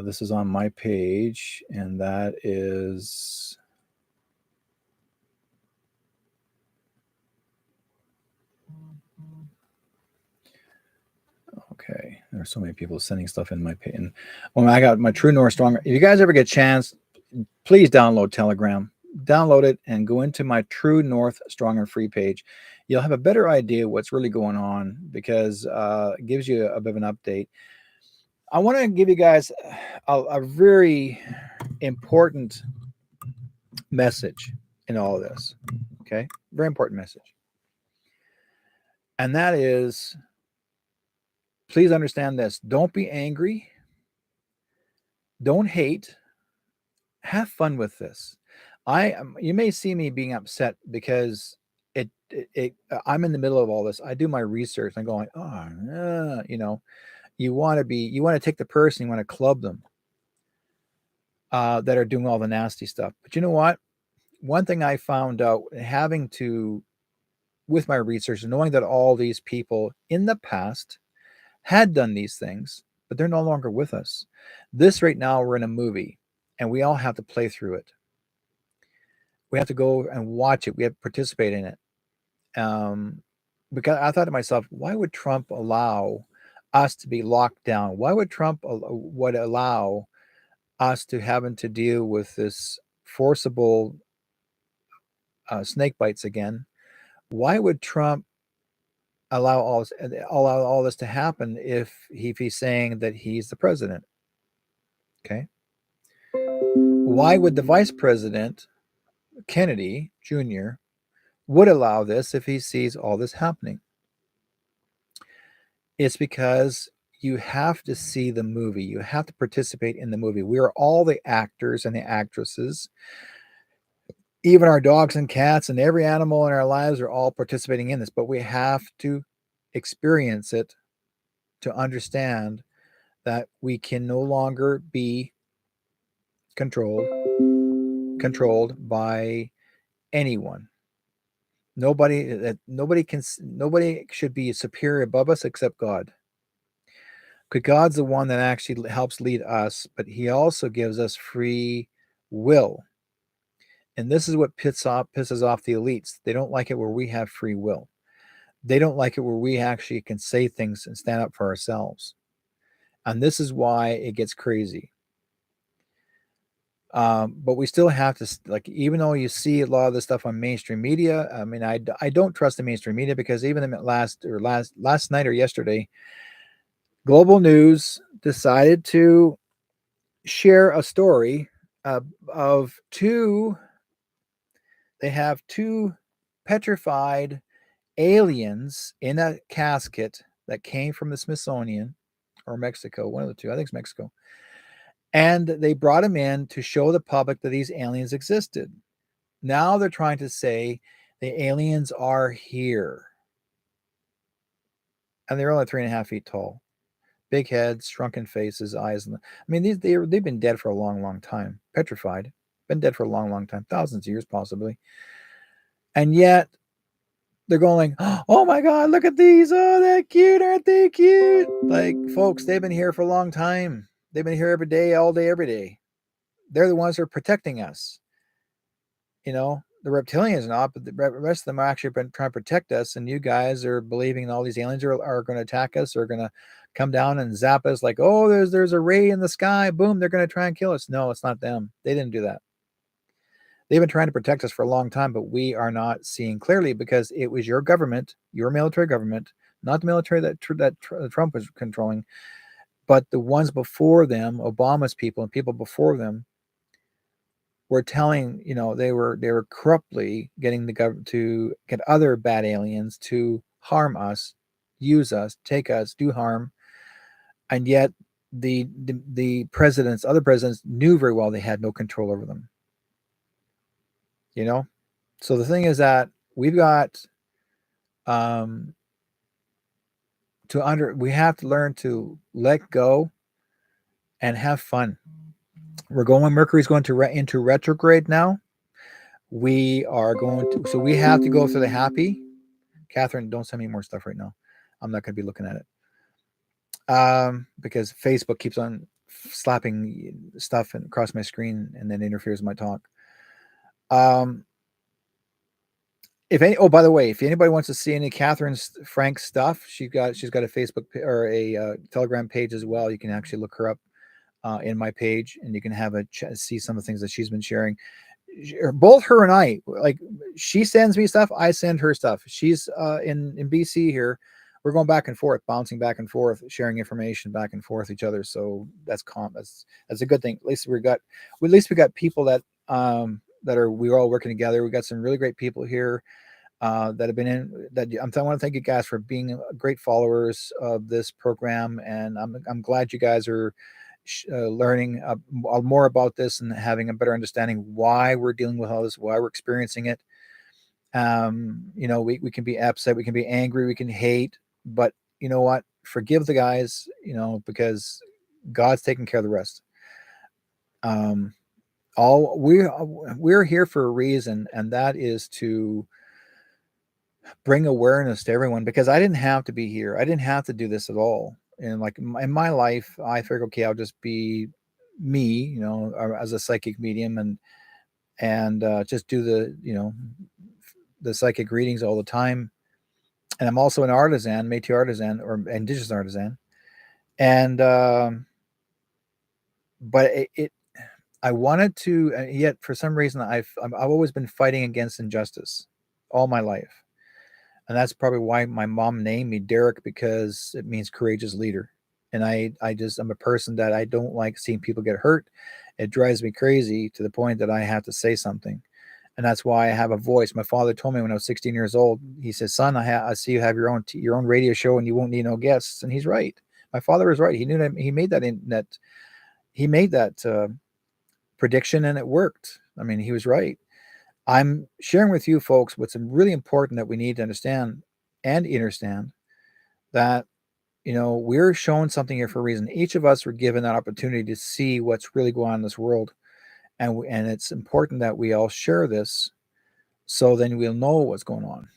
This is on my page, and that is. Okay, there's so many people sending stuff in my page. And when I got my True North Strong, if you guys ever get a chance, please download Telegram. Download it and go into my True North Strong and Free page. You'll have a better idea what's really going on, because it gives you a bit of an update. I want to give you guys a very important message in all of this. Okay, very important message. And that is, please understand this. Don't be angry. Don't hate. Have fun with this. You may see me being upset because I'm in the middle of all this. I do my research and I'm going, you want to take the person, you want to club them that are doing all the nasty stuff. But you know what? One thing I found out with my research and knowing that all these people in the past had done these things, but they're no longer with us. This right now, we're in a movie and we all have to play through it. We have to go and watch it. We have to participate in it. Because I thought to myself, why would Trump allow us to be locked down? Why would Trump would allow us to having to deal with this forcible snake bites again? Why would Trump allow all this to happen if he's saying that he's the president? Okay. Why would the vice president, Kennedy Jr., would allow this if he sees all this happening? It's because you have to see the movie. You have to participate in the movie. We are all the actors and the actresses. Even our dogs and cats and every animal in our lives are all participating in this, but we have to experience it to understand that we can no longer be controlled by anyone. Nobody should be superior above us except God. Because God's the one that actually helps lead us, but he also gives us free will. And this is what pisses off the elites. They don't like it where we have free will. They don't like it where we actually can say things and stand up for ourselves. And this is why it gets crazy. But we still have to, like, even though you see a lot of this stuff on mainstream media, I mean, I don't trust the mainstream media, because even last night or yesterday, Global News decided to share a story of two. They have two petrified aliens in a casket that came from the Smithsonian or Mexico, one of the two. I think it's Mexico. And they brought them in to show the public that these aliens existed. Now they're trying to say the aliens are here. And they're only 3.5 feet tall. Big heads, shrunken faces, eyes. I mean, they've been dead for a long, long time. Petrified. Been dead for a long, long time. Thousands of years, possibly. And yet, they're going, oh my God, look at these. Oh, they're cute. Aren't they cute? Like, folks, they've been here for a long time. They've been here every day, all day, every day. They're the ones who are protecting us. You know, the reptilians not, but the rest of them are actually been trying to protect us. And you guys are believing all these aliens are going to attack us, or going to come down and zap us like, oh, there's a ray in the sky. Boom, they're going to try and kill us. No, it's not them. They didn't do that. They've been trying to protect us for a long time, but we are not seeing clearly because it was your government, your military government, not the military that Trump was controlling, but the ones before them, Obama's people and people before them, were telling, they were corruptly getting the government to get other bad aliens to harm us, use us, take us, do harm, and yet the presidents, other presidents, knew very well they had no control over them. So the thing is that we've got we have to learn to let go and have fun. Mercury's going to into retrograde now. We are going to, so we have to go through the happy. Catherine, don't send me more stuff right now. I'm not going to be looking at it because Facebook keeps on slapping stuff across my screen and then interferes with my talk. By the way, if anybody wants to see any Catherine Frank stuff, she's got a Facebook or a Telegram page as well. You can actually look her up in my page, and you can have see some of the things that she's been sharing. Both her and I, like, she sends me stuff, I send her stuff. She's in BC here. We're going back and forth, bouncing back and forth, sharing information back and forth each other. So that's a good thing. At least we got people that we're all working together. We got some really great people here that have been in that. I want to thank you guys for being great followers of this program, and I'm glad you guys are learning more about this and having a better understanding why we're dealing with all this, why we're experiencing it. We can be upset, we can be angry, we can hate, but you know what? Forgive the guys, because God's taking care of the rest. We're here for a reason, and that is to bring awareness to everyone, because I didn't have to be here. I didn't have to do this at all. And like in my life, I figured, okay, I'll just be me, as a psychic medium, and just do the psychic readings all the time. And I'm also an artisan, Métis artisan, or indigenous artisan. And but I wanted to, yet for some reason I've always been fighting against injustice all my life. And that's probably why my mom named me Derek, because it means courageous leader. And I'm a person that I don't like seeing people get hurt. It drives me crazy to the point that I have to say something. And that's why I have a voice. My father told me when I was 16 years old, he says, son, I see you have your own radio show and you won't need no guests. And he's right. My father was right. He knew that he made that prediction, and it worked. I mean, he was right. I'm sharing with you folks what's really important that we need to understand and understand, that, we're shown something here for a reason. Each of us were given that opportunity to see what's really going on in this world. And it's important that we all share this, so then we'll know what's going on.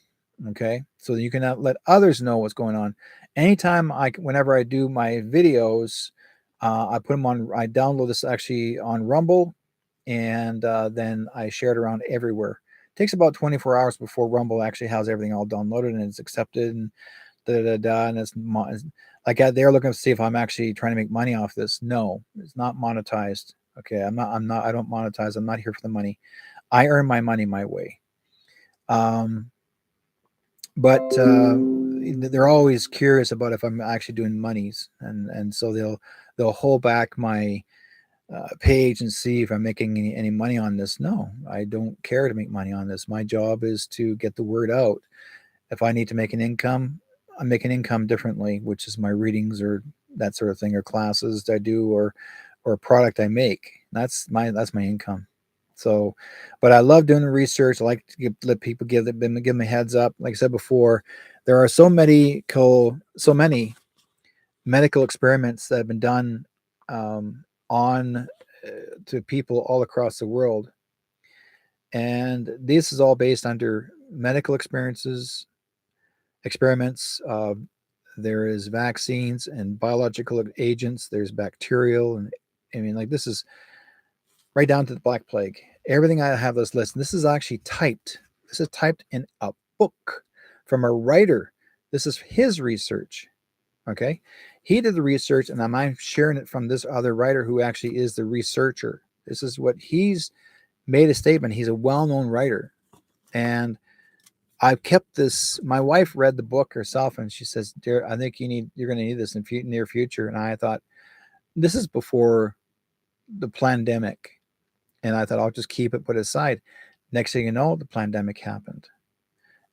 Okay. So that you can let others know what's going on. Whenever I do my videos, I download this actually on Rumble, and then I share it around everywhere. It takes about 24 hours before Rumble actually has everything all downloaded and it's accepted, and and it's like they're looking to see if I'm actually trying to make money off this. No, it's not monetized. Okay, I don't monetize. I'm not here for the money. I earn my money my way. But they're always curious about if I'm actually doing monies, and so they'll hold back my page and see if I'm making any money on this. No, I don't care to make money on this. My job is to get the word out. If I need to make an income, I make an income differently, which is my readings or that sort of thing, or classes that I do, or a product I make. That's my income. So, but I love doing the research. I like to let people give them a heads up. Like I said before, there are so many medical experiments that have been done on to people all across the world, and this is all based under medical experiments, there is vaccines and biological agents, there's bacterial, and I mean, like, this is right down to the Black Plague. Everything I have this list. This is actually typed. This is typed in a book from a writer. This is his research. Okay. He did the research, and I'm sharing it from this other writer who actually is the researcher. This is what he's made a statement. He's a well known writer. And I've kept this. My wife read the book herself, and she says, "Dear, I think you're going to need this in near future." And I thought, this is before the pandemic. And I thought, I'll just keep it put aside. Next thing you know, the pandemic happened.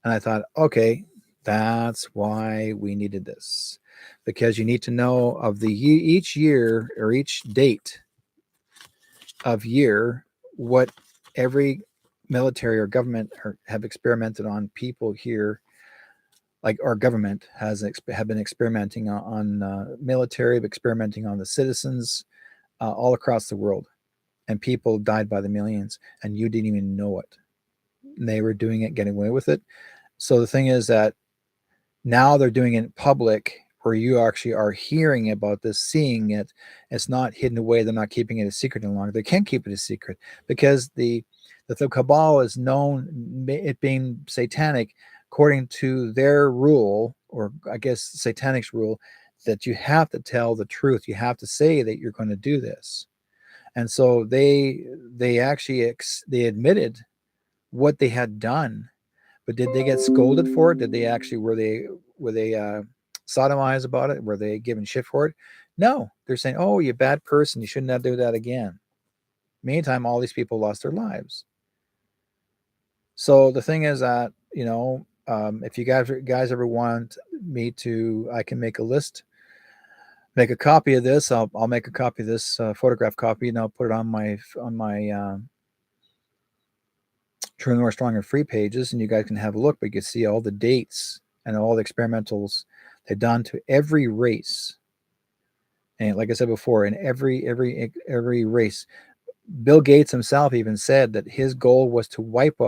And I thought, okay, that's why we needed this. Because you need to know of each year or each date of year what every military or government have experimented on people here. Like our government have been experimenting on military, experimenting on the citizens all across the world. And people died by the millions, and you didn't even know it. They were doing it, getting away with it. So the thing is that now they're doing it in public, where you actually are hearing about this, seeing it. It's not hidden away. They're not keeping it a secret any longer. They can't keep it a secret because the cabal is known, it being satanic, according to their rule, or I guess satanic's rule, that you have to tell the truth. You have to say that you're going to do this. And so they actually they admitted what they had done, but did they get scolded for it? Did they actually were they sodomized about it? Were they given shit for it? No, they're saying, "Oh, you bad person! You shouldn't have do that again." Meantime, all these people lost their lives. So the thing is that if you guys ever want me to, I can make a list. Make a copy of this. I'll make a copy of this photograph copy, and I'll put it on my True North Strong and Free pages, and you guys can have a look. But you can see all the dates and all the experimentals they've done to every race. And like I said before, in every race, Bill Gates himself even said that his goal was to wipe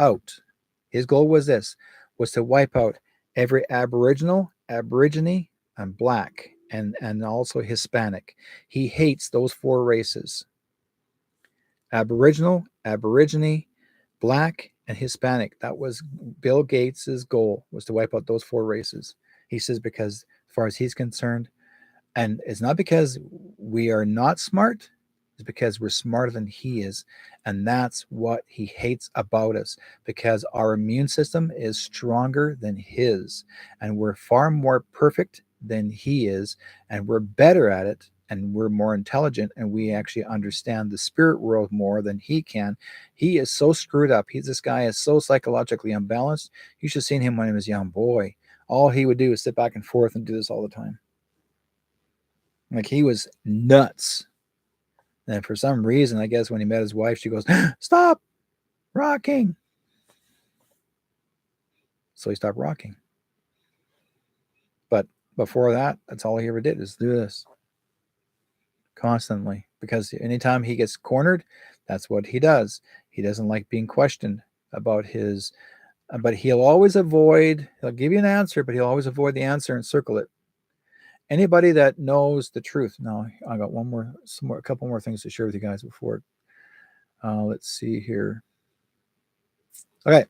out. His goal was to wipe out every Aboriginal, Aborigine, and Black, and also Hispanic. He hates those four races: Aboriginal, Aborigine, Black, and Hispanic. That was Bill Gates's goal, was to wipe out those four races. He says because as far as he's concerned, and it's not because we are not smart, it's because we're smarter than he is. And that's what he hates about us, because our immune system is stronger than his, and we're far more perfect than he is, and we're better at it, and we're more intelligent, and we actually understand the spirit world more than he can. He is so screwed up. This guy is so psychologically unbalanced. You should have seen him when he was a young boy. All he would do is sit back and forth and do this all the time. Like, he was nuts. And for some reason, I guess when he met his wife, she goes, "Stop rocking." So he stopped rocking. But before that, that's all he ever did, is do this constantly. Because anytime he gets cornered, that's what he does. He doesn't like being questioned about his, but he'll give you an answer, but he'll always avoid the answer and circle it. Anybody that knows the truth. Now, I got a couple more things to share with you guys before. Let's see here. Okay.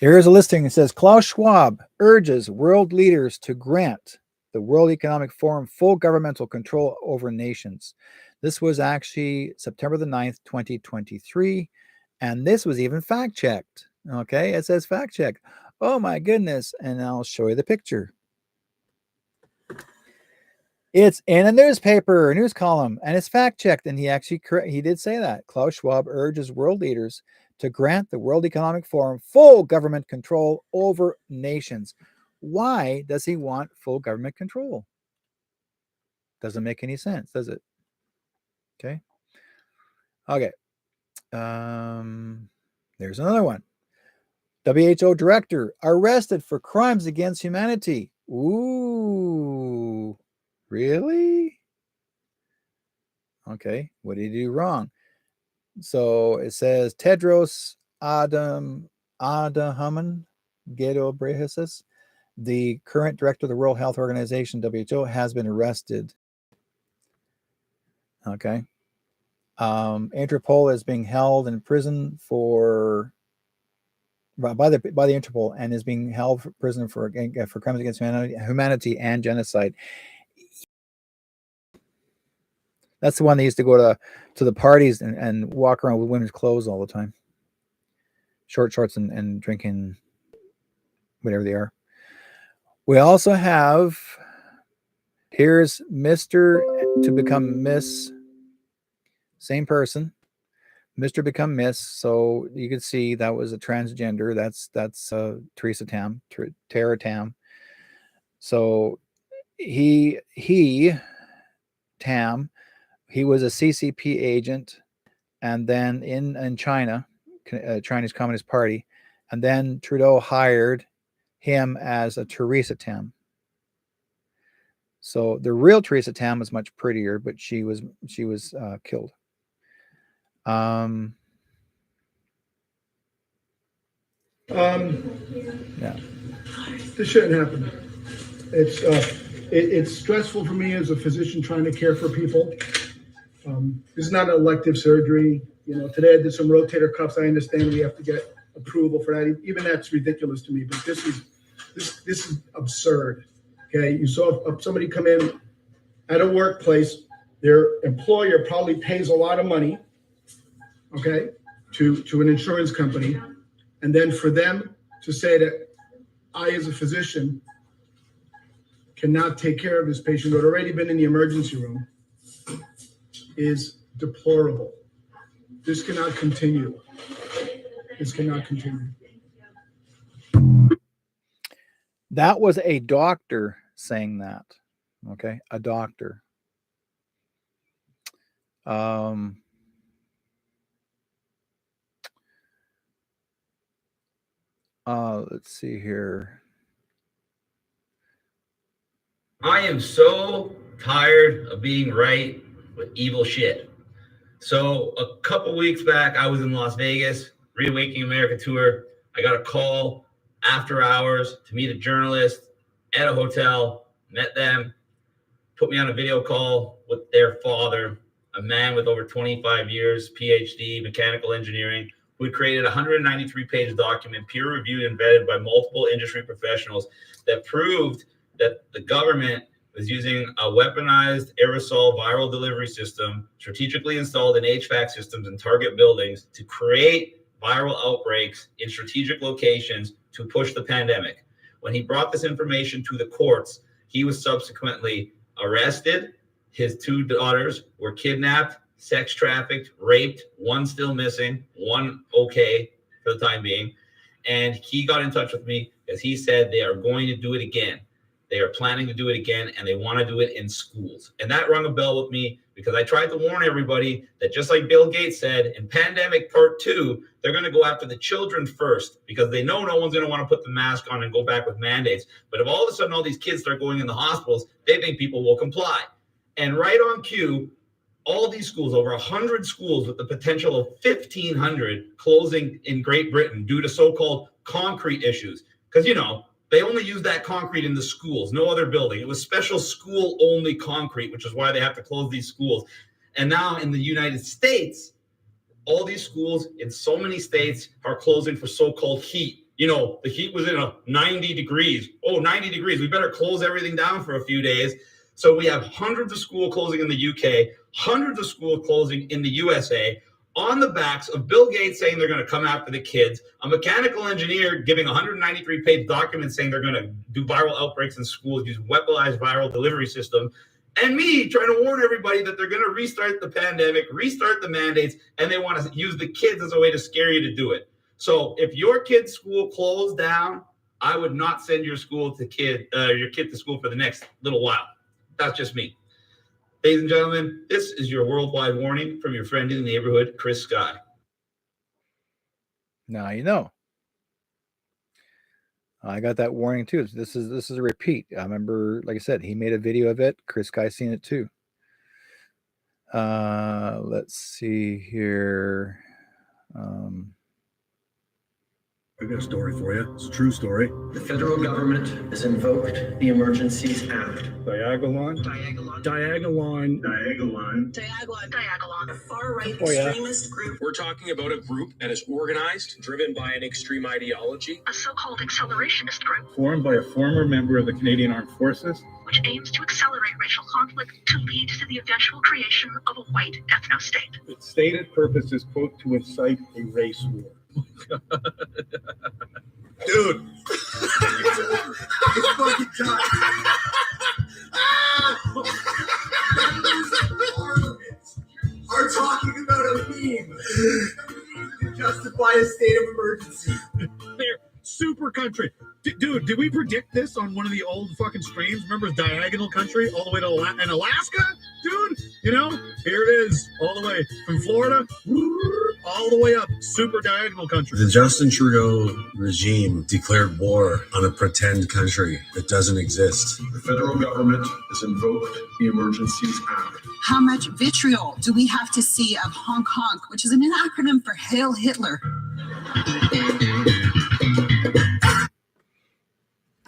Here's a listing. It says Klaus Schwab urges world leaders to grant the World Economic Forum full governmental control over nations. This was actually September the 9th, 2023. And this was even fact checked. Okay. It says fact checked. Oh my goodness. And I'll show you the picture. It's in a news column, and it's fact checked. And he did say that. Klaus Schwab urges world leaders to grant the World Economic Forum full government control over nations. Why does he want full government control? Doesn't make any sense, does it? Okay. There's another one. WHO director arrested for crimes against humanity. Ooh, really? Okay, what did he do wrong? So it says Tedros Adhanom Ghebreyesus The current director of the World Health Organization, WHO, has been arrested. Okay. Interpol is being held in prison by the Interpol, and is being held for prison for crimes against humanity and genocide. That's the one that used to go to the parties and walk around with women's clothes all the time, short shorts and drinking whatever they are. We also have, here's Mr. to become Miss, same person, Mr. become Miss. So you can see that was a transgender. That's Teresa Tam, Tara Tam. So Tam, he was a CCP agent, and then in China, Chinese Communist Party, and then Trudeau hired him as a Teresa Tam. So the real Teresa Tam was much prettier, but she was killed. Yeah. This shouldn't happen. It's stressful for me as a physician trying to care for people. This is not an elective surgery. Today I did some rotator cuffs. I understand we have to get approval for that. Even that's ridiculous to me. But this is absurd. Okay, you saw somebody come in at a workplace. Their employer probably pays a lot of money, okay, to an insurance company, and then for them to say that I, as a physician, cannot take care of this patient who had already been in the emergency room is deplorable. This cannot continue. This cannot continue. That was a doctor saying that. Okay, a doctor. Let's see here. I am so tired of being right with evil shit. So a couple weeks back, I was in Las Vegas, Reawakening America tour. I got a call after hours to meet a journalist at a hotel, met them, put me on a video call with their father, a man with over 25 years, PhD, mechanical engineering, who had created a 193-page document, peer-reviewed and vetted by multiple industry professionals that proved that the government was using a weaponized aerosol viral delivery system strategically installed in HVAC systems in target buildings to create viral outbreaks in strategic locations to push the pandemic. When he brought this information to the courts, he was subsequently arrested. His two daughters were kidnapped, sex trafficked, raped, one still missing, one okay for the time being. And he got in touch with me because he said they are going to do it again. They are planning to do it again, and they want to do it in schools. And that rung a bell with me because I tried to warn everybody that, just like Bill Gates said, in pandemic part 2, they're going to go after the children first because they know no one's going to want to put the mask on and go back with mandates. But if all of a sudden all these kids start going in the hospitals, they think people will comply. And right on cue, all these schools, over 100 schools with the potential of 1,500 closing in Great Britain due to so-called concrete issues. Because, they only use that concrete in the schools, no other building. It was special school-only concrete, which is why they have to close these schools. And now in the United States, all these schools in so many states are closing for so-called heat. The heat was in a 90 degrees. Oh, 90 degrees. We better close everything down for a few days. So we have hundreds of schools closing in the UK, hundreds of schools closing in the USA, on the backs of Bill Gates saying they're going to come after the kids, a mechanical engineer giving a 193-page document saying they're going to do viral outbreaks in schools using weaponized viral delivery system, and me trying to warn everybody that they're going to restart the pandemic, restart the mandates, and they want to use the kids as a way to scare you to do it. So if your kid's school closed down, I would not send your kid to school for the next little while. That's just me. Ladies and gentlemen, this is your worldwide warning from your friend in the neighborhood, Chris Sky. Now you know. I got that warning too. This is a repeat. I remember, like I said, he made a video of it. Chris Sky's seen it too. Let's see here. I got a story for you. It's a true story. The federal government has invoked the Emergencies Act. Diagolon. Diagolon. A far-right Oh, yeah. extremist group. We're talking about a group that is organized, driven by an extreme ideology. A so-called accelerationist group, Formed by a former member of the Canadian Armed Forces. which aims to accelerate racial conflict to lead to the eventual creation of a white ethno-state. Its stated purpose is, quote, to incite a race war. Dude. It's fucking time. Are talking about a meme to justify a state of emergency. They're super country. Dude, did we predict this on one of the old fucking streams? Remember Diagonal Country all the way to Alaska? Dude, you know, here it is, all the way from Florida, all the way up, super diagonal country. The Justin Trudeau regime declared war on a pretend country that doesn't exist. The federal government has invoked the Emergencies Act. How much vitriol do we have to see of Honk Honk, which is an acronym for Hail Hitler?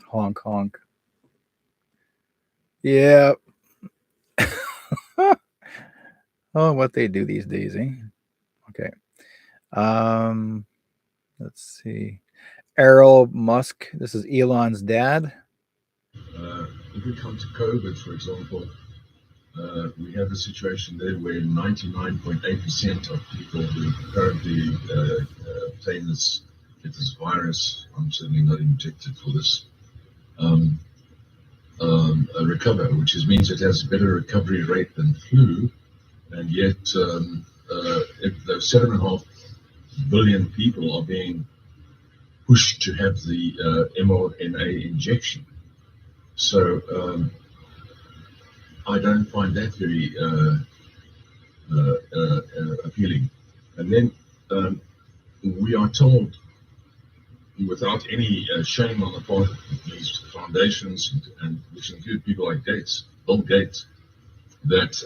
Honk honk. Yeah. Oh, what they do these days, eh? Okay. Let's see. Errol Musk. This is Elon's dad. If we come to COVID, for example, we have a situation there where 99.8% of people who currently obtain get this virus, I'm certainly not injected for this, recover, which means it has a better recovery rate than flu, and yet if those 7.5 billion people are being pushed to have the mRNA injection. So I don't find that very appealing. And then we are told, without any shame on the part of these foundations, and which include people like Gates, Bill Gates, that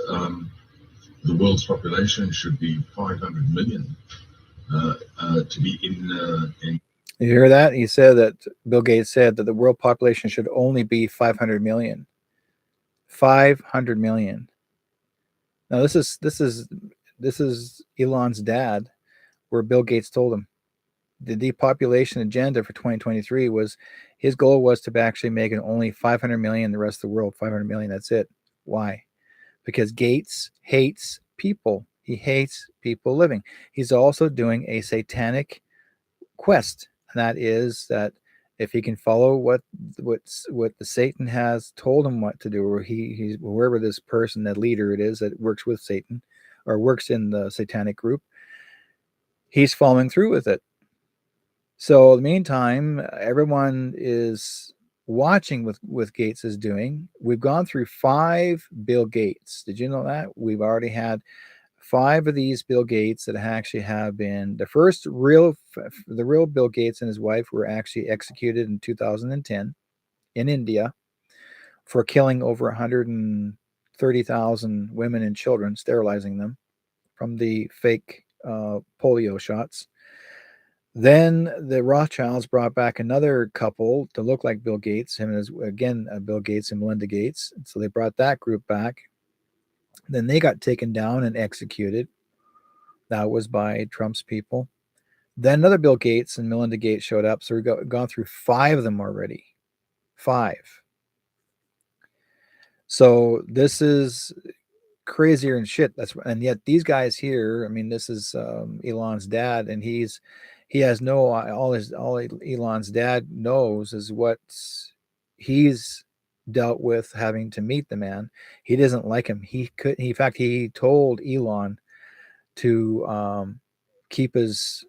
the world's population should be 500 million to be in. You hear that? He said that Bill Gates said that the world population should only be 500 million. 500 million. Now this is Elon's dad, where Bill Gates told him the depopulation agenda for 2023 was his goal was to actually make it only 500 million. The rest of the world 500 million. That's it. Why? Because Gates hates people. He hates people living. He's also doing a satanic quest. And that is that if he can follow what the Satan has told him what to do, or he's whoever this person, that leader it is that works with Satan or works in the satanic group, he's following through with it. So in the meantime, everyone is watching what Gates is doing. We've gone through 5 Bill Gates. Did you know that? We've already had 5 of these Bill Gates that actually have been the real Bill Gates and his wife were actually executed in 2010 in India for killing over 130,000 women and children, sterilizing them from the fake polio shots. Then the Rothschilds brought back another couple to look like Bill Gates, him and his, again, Bill Gates and Melinda Gates. So they brought that group back. Then they got taken down and executed. That was by Trump's people. Then another Bill Gates and Melinda Gates showed up. So we've gone through 5 of them already. 5. So this is crazier than shit. And yet these guys here, I mean, this is Elon's dad, and he has all Elon's dad knows is what he's dealt with having to meet the man. He doesn't like him. In fact, he told Elon to keep his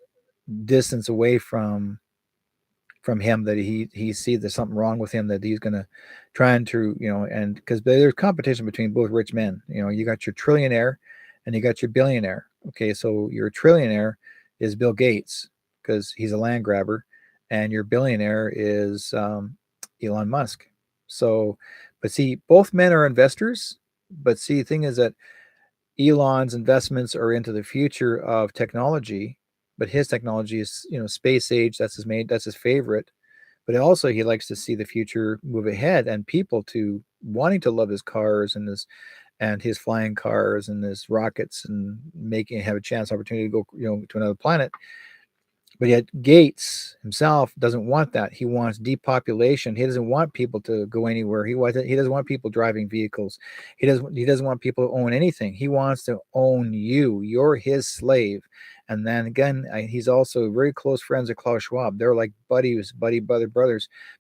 distance away from him, that he sees there's something wrong with him, that he's going to try and and because there's competition between both rich men. You got your trillionaire and you got your billionaire. Okay, so your trillionaire is Bill Gates because he's a land grabber, and your billionaire is Elon Musk. So, but see, both men are investors, but see, the thing is that Elon's investments are into the future of technology, but his technology is, space age. That's his favorite. But also he likes to see the future move ahead and people to wanting to love his cars and his flying cars and his rockets and have a opportunity to go, to another planet. But yet Gates himself doesn't want that. He wants depopulation. He doesn't want people to go anywhere. He doesn't want people driving vehicles. He doesn't want people to own anything. He wants to own you. You're his slave. And then again, he's also very close friends with Klaus Schwab. They're like brothers,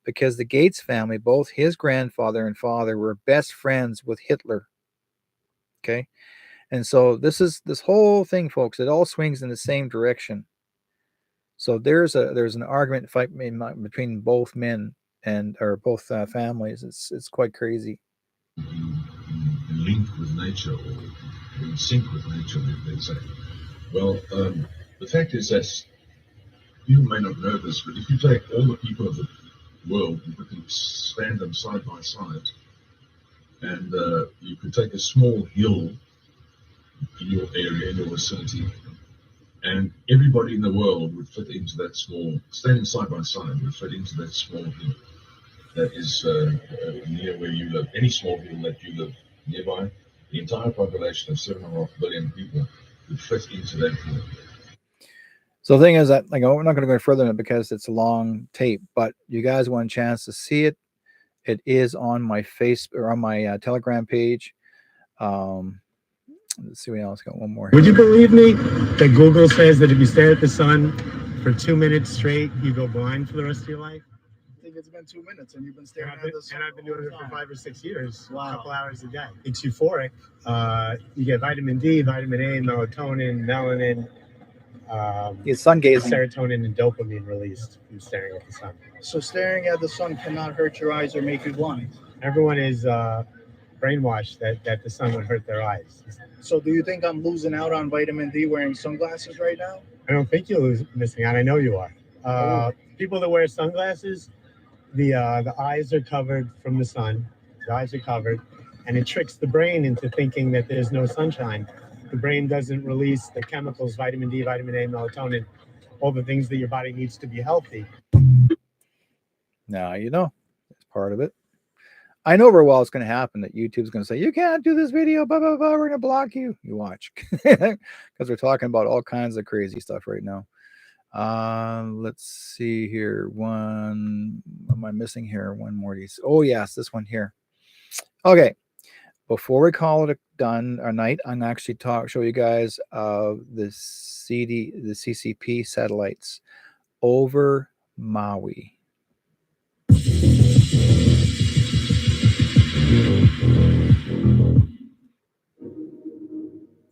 because the Gates family, both his grandfather and father, were best friends with Hitler. Okay. And so this whole thing, folks, it all swings in the same direction. So there's an argument fight between both men or both families. It's quite crazy. In link with nature or in sync with nature, they say. Well, the fact is that you may not know this, but if you take all the people of the world and put them, stand them side by side, and you could take a small hill in your area, in your vicinity, and everybody in the world would fit into that small, standing side by side, would fit into that small hill that is near where you live. Any small hill that you live nearby, the entire population of 7.5 billion people would fit into that hill. So the thing is that, we're not going to go further than it because it's a long tape, but you guys want a chance to see it. It is on my on my Telegram page. Let's see what else. Got one more. Would you believe me that Google says that if you stare at the sun for 2 minutes straight, you go blind for the rest of your life? I think it's been 2 minutes and you've been staring at the sun. And I've been doing it for 5 or 6 years, wow. A couple hours a day. It's euphoric. You get vitamin D, vitamin A, melatonin, melanin. It's sun gazing. Serotonin and dopamine released from staring at the sun. So staring at the sun cannot hurt your eyes or make you blind. Everyone is brainwashed that the sun would hurt their eyes. So do you think I'm losing out on vitamin D wearing sunglasses right now? I don't think you're missing out. I know you are. People that wear sunglasses, the eyes are covered from the sun. The eyes are covered, and it tricks the brain into thinking that there's no sunshine. The brain doesn't release the chemicals, vitamin D, vitamin A, melatonin, all the things that your body needs to be healthy. Now, it's part of it. I know very well it's going to happen that YouTube's going to say, you can't do this video, blah, blah, blah, we're going to block you. You watch. Because we're talking about all kinds of crazy stuff right now. Let's see here. What am I missing here? One more of these. Oh, yes, this one here. Okay. Before we call it done or night, I'm going to actually show you guys the CCP satellites over Maui.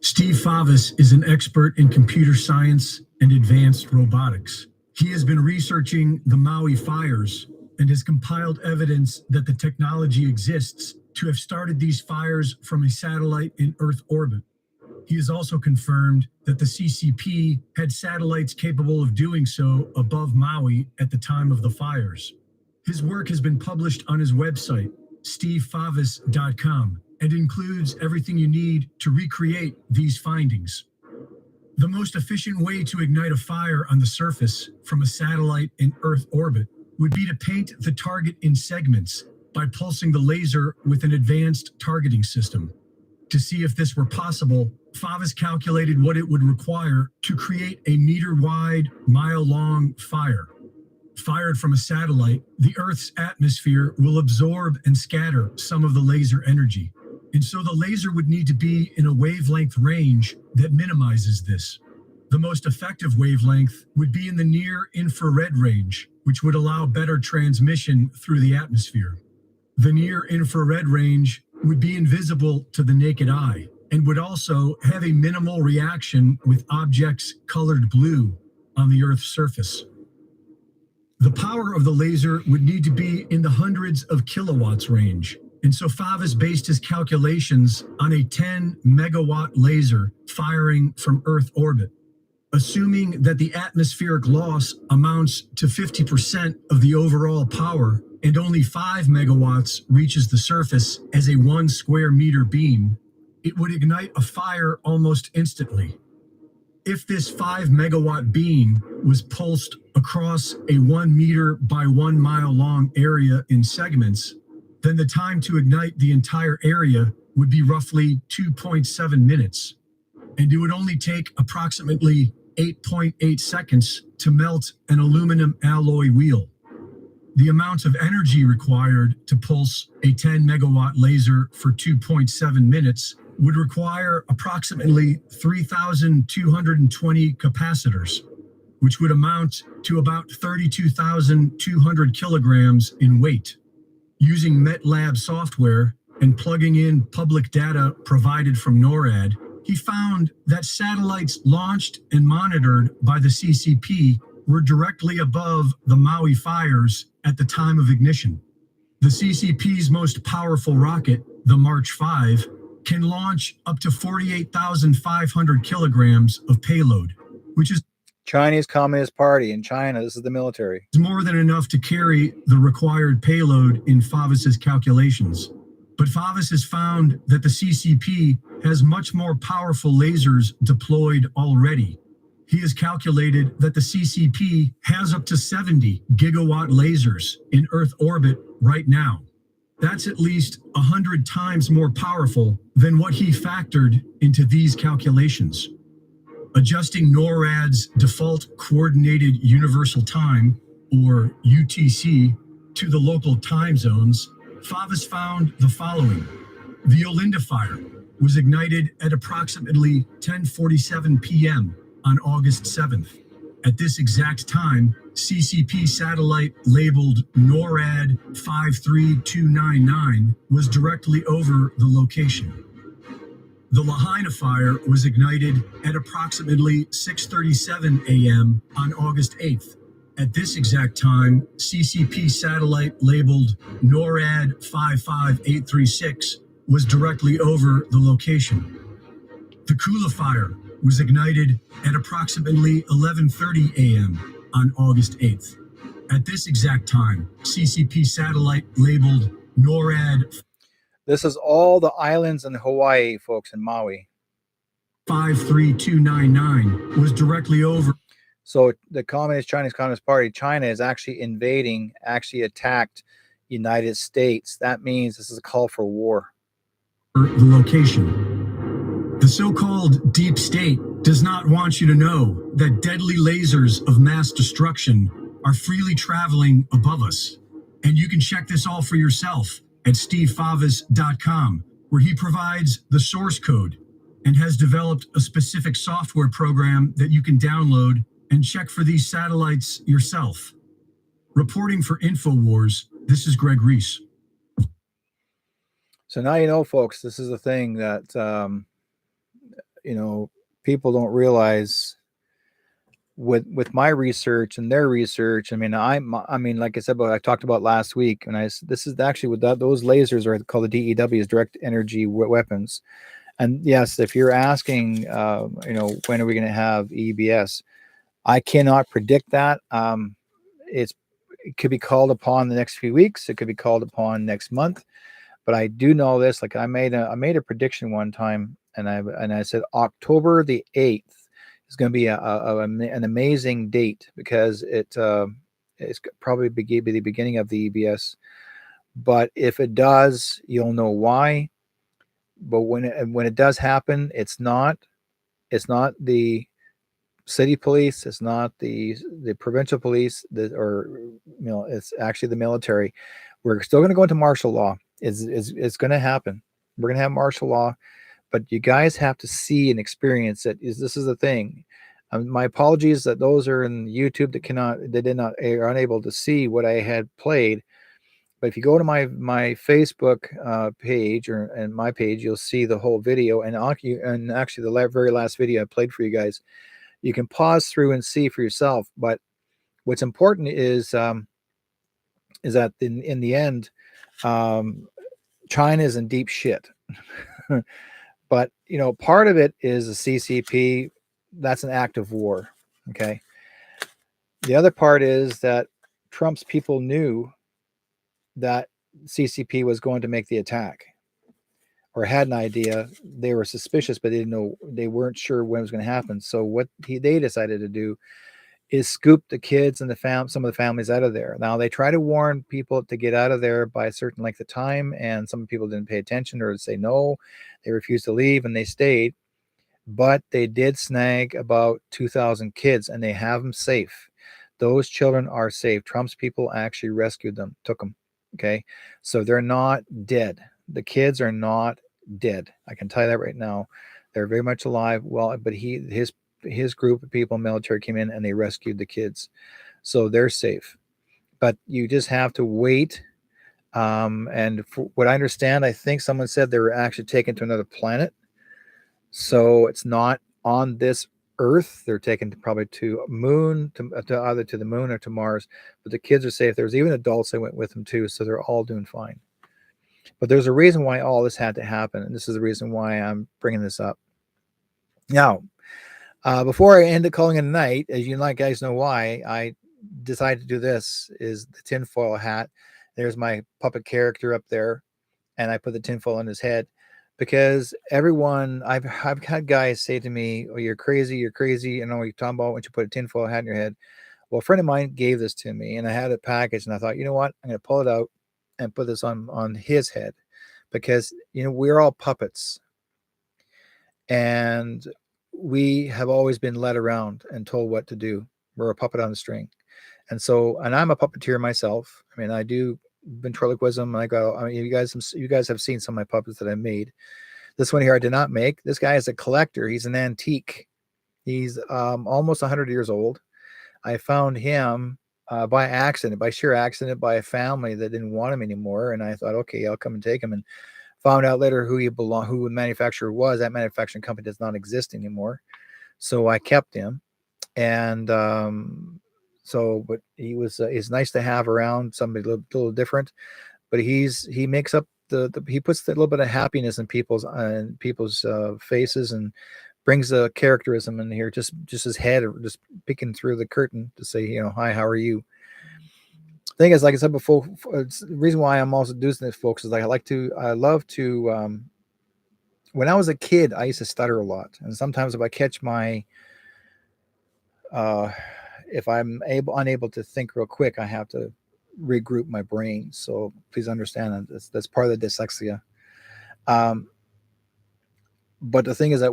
Steve Favis is an expert in computer science and advanced robotics. He has been researching the Maui fires and has compiled evidence that the technology exists to have started these fires from a satellite in Earth orbit. He has also confirmed that the CCP had satellites capable of doing so above Maui at the time of the fires. His work has been published on his website, stevefavis.com, and includes everything you need to recreate these findings. The most efficient way to ignite a fire on the surface from a satellite in Earth orbit would be to paint the target in segments by pulsing the laser with an advanced targeting system. To see if this were possible, Favis calculated what it would require to create a meter-wide, mile-long fire. Fired from a satellite, the Earth's atmosphere will absorb and scatter some of the laser energy. And so the laser would need to be in a wavelength range that minimizes this. The most effective wavelength would be in the near infrared range, which would allow better transmission through the atmosphere. The near infrared range would be invisible to the naked eye and would also have a minimal reaction with objects colored blue on the Earth's surface. The power of the laser would need to be in the hundreds of kilowatts range. And so Favis based his calculations on a 10 megawatt laser firing from Earth orbit. Assuming that the atmospheric loss amounts to 50% of the overall power and only 5 megawatts reaches the surface as a 1 square meter beam, it would ignite a fire almost instantly. if this 5 megawatt beam was pulsed across a 1 meter by 1 mile long area in segments, then the time to ignite the entire area would be roughly 2.7 minutes. And it would only take approximately 8.8 seconds to melt an aluminum alloy wheel. The amount of energy required to pulse a 10 megawatt laser for 2.7 minutes would require approximately 3,220 capacitors, which would amount to about 32,200 kilograms in weight. Using MetLab software and plugging in public data provided from NORAD, he found that satellites launched and monitored by the CCP were directly above the Maui fires at the time of ignition. The CCP's most powerful rocket, the March 5, can launch up to 48,500 kilograms of payload, which is Chinese Communist Party in China. This is the military. more than enough to carry the required payload in Favis's calculations. But Favis has found that the CCP has much more powerful lasers deployed already. He has calculated that the CCP has up to 70 gigawatt lasers in Earth orbit right now. That's at least 100 times more powerful than what he factored into these calculations. Adjusting NORAD's default coordinated universal time, or UTC, to the local time zones, Favis found the following. The Olinda fire was ignited at approximately 10:47 p.m. on August 7th. At this exact time, CCP satellite labeled NORAD 53299 was directly over the location. The Lahaina fire was ignited at approximately 6:37 a.m. on August 8th. At this exact time, CCP satellite labeled NORAD 55836 was directly over the location. The Kula fire was ignited at approximately 11:30 a.m. on August 8th. At this exact time, CCP satellite labeled NORAD. This is all the islands in Hawaii, folks, in Maui. 53299 was directly over. So the Chinese Communist Party, China is actually invading, actually attacked United States. That means this is a call for war. The location. The so-called deep state does not want you to know that deadly lasers of mass destruction are freely traveling above us. And you can check this all for yourself at stevefavis.com, where he provides the source code and has developed a specific software program that you can download and check for these satellites yourself. Reporting for InfoWars, this is Greg Reese. So now you know, folks, this is the thing that, people don't realize with my research and their research. I mean, like I said, but I talked about last week, and this is actually what those lasers are called, the DEWs, direct energy weapons. And yes, if you're asking, when are we going to have EBS? I cannot predict that. It could be called upon the next few weeks. It could be called upon next month. But I do know this. Like I made a prediction one time, and I said October the 8th is going to be an amazing date, because it's probably be the beginning of the EBS. But if it does, you'll know why. But when it does happen, it's not the city police, it's not the provincial police, it's actually the military. We're still going to go into martial law. It's going to happen. We're going to have martial law, but you guys have to see and experience it. This is the thing. My apologies that those are in YouTube that are unable to see what I had played. But if you go to my Facebook page and my page, you'll see the whole video. And actually, the very last video I played for you guys, you can pause through and see for yourself. But what's important is that in the end, China is in deep shit. But part of it is the CCP. That's an act of war. Okay. The other part is that Trump's people knew that CCP was going to make the attack, or had an idea. They were suspicious, but they weren't sure when it was going to happen. So what they decided to do is scoop the kids and some of the families out of there. Now they try to warn people to get out of there by a certain length of time, and some people didn't pay attention or say no. They refused to leave and they stayed. But they did snag about 2,000 kids, and they have them safe. Those children are safe. Trump's people actually rescued them, took them. Okay, so they're not dead. The kids are not dead. I can tell you that right now. They're very much alive. Well, but his group of people, military, came in and they rescued the kids, so they're safe. But you just have to wait. And for what I understand, I think someone said they were actually taken to another planet. So it's not on this Earth. They're taken probably to moon, to either to the moon or to Mars. But the kids are safe. There's even adults that went with them too, so they're all doing fine. But there's a reason why all this had to happen, and this is the reason why I'm bringing this up. Now, before I end up calling it a night, as you guys know why I decided to do this, is the tinfoil hat. There's my puppet character up there, and I put the tinfoil on his head. Because everyone, I've had guys say to me, "Oh, you're crazy, you're crazy." You know, you're talking about when you put a tinfoil hat in your head. Well, a friend of mine gave this to me, and I had it packaged, and I thought, you know what? I'm going to pull it out and put this on his head, because we're all puppets, and we have always been led around and told what to do. We're a puppet on a string, and I'm a puppeteer myself. I mean, I do ventriloquism. You guys have seen some of my puppets that I made. This one here I did not make. This guy is a collector. He's an antique. He's almost 100 years old. I found him by accident, by sheer accident, by a family that didn't want him anymore. And I thought, okay, I'll come and take him. And found out later who the manufacturer was. That manufacturing company does not exist anymore. So I kept him. And but he's nice to have around, somebody a little different, but he makes up he puts a little bit of happiness in people's faces, and brings the characterism in here, just his head, just peeking through the curtain to say, hi, how are you? Thing is, like I said before, it's the reason why I'm also doing this, folks, is I love to, when I was a kid, I used to stutter a lot. And sometimes if I catch if I'm unable to think real quick, I have to regroup my brain. So please understand that's part of the dyslexia. But the thing is that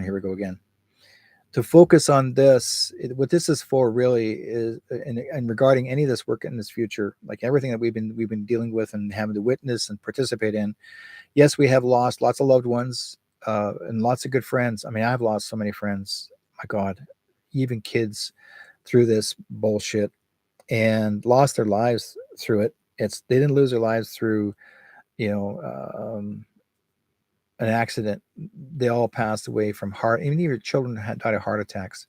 here we go again, to focus on this, what this is for really is, and regarding any of this work in this future, like everything that we've been dealing with and having to witness and participate in. Yes, we have lost lots of loved ones, and lots of good friends. I mean, I've lost so many friends. My God. Even kids through this bullshit, and lost their lives through it. They didn't lose their lives through, an accident. They all passed away from even your children died of heart attacks.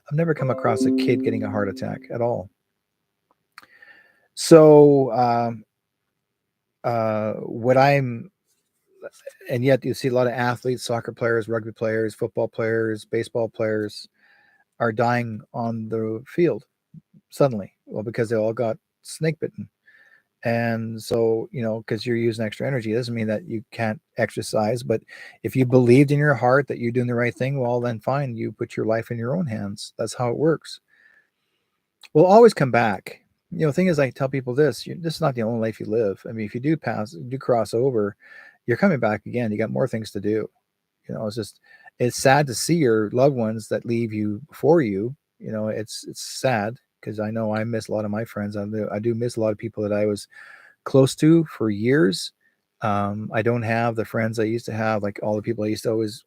I've never come across a kid getting a heart attack at all. So, and yet you see a lot of athletes, soccer players, rugby players, football players, baseball players are dying on the field suddenly. Well, because they all got snake bitten. And so, because you're using extra energy, it doesn't mean that you can't exercise. But if you believed in your heart that you're doing the right thing, well, then fine, you put your life in your own hands. That's how it works. We'll always come back. The thing is, I tell people this is not the only life you live. I mean, if you do cross over, you're coming back again. You got more things to do. It's sad to see your loved ones that leave you before you. It's sad, because I know I miss a lot of my friends. I do miss a lot of people that I was close to for years. I don't have the friends I used to have, like all the people I used to always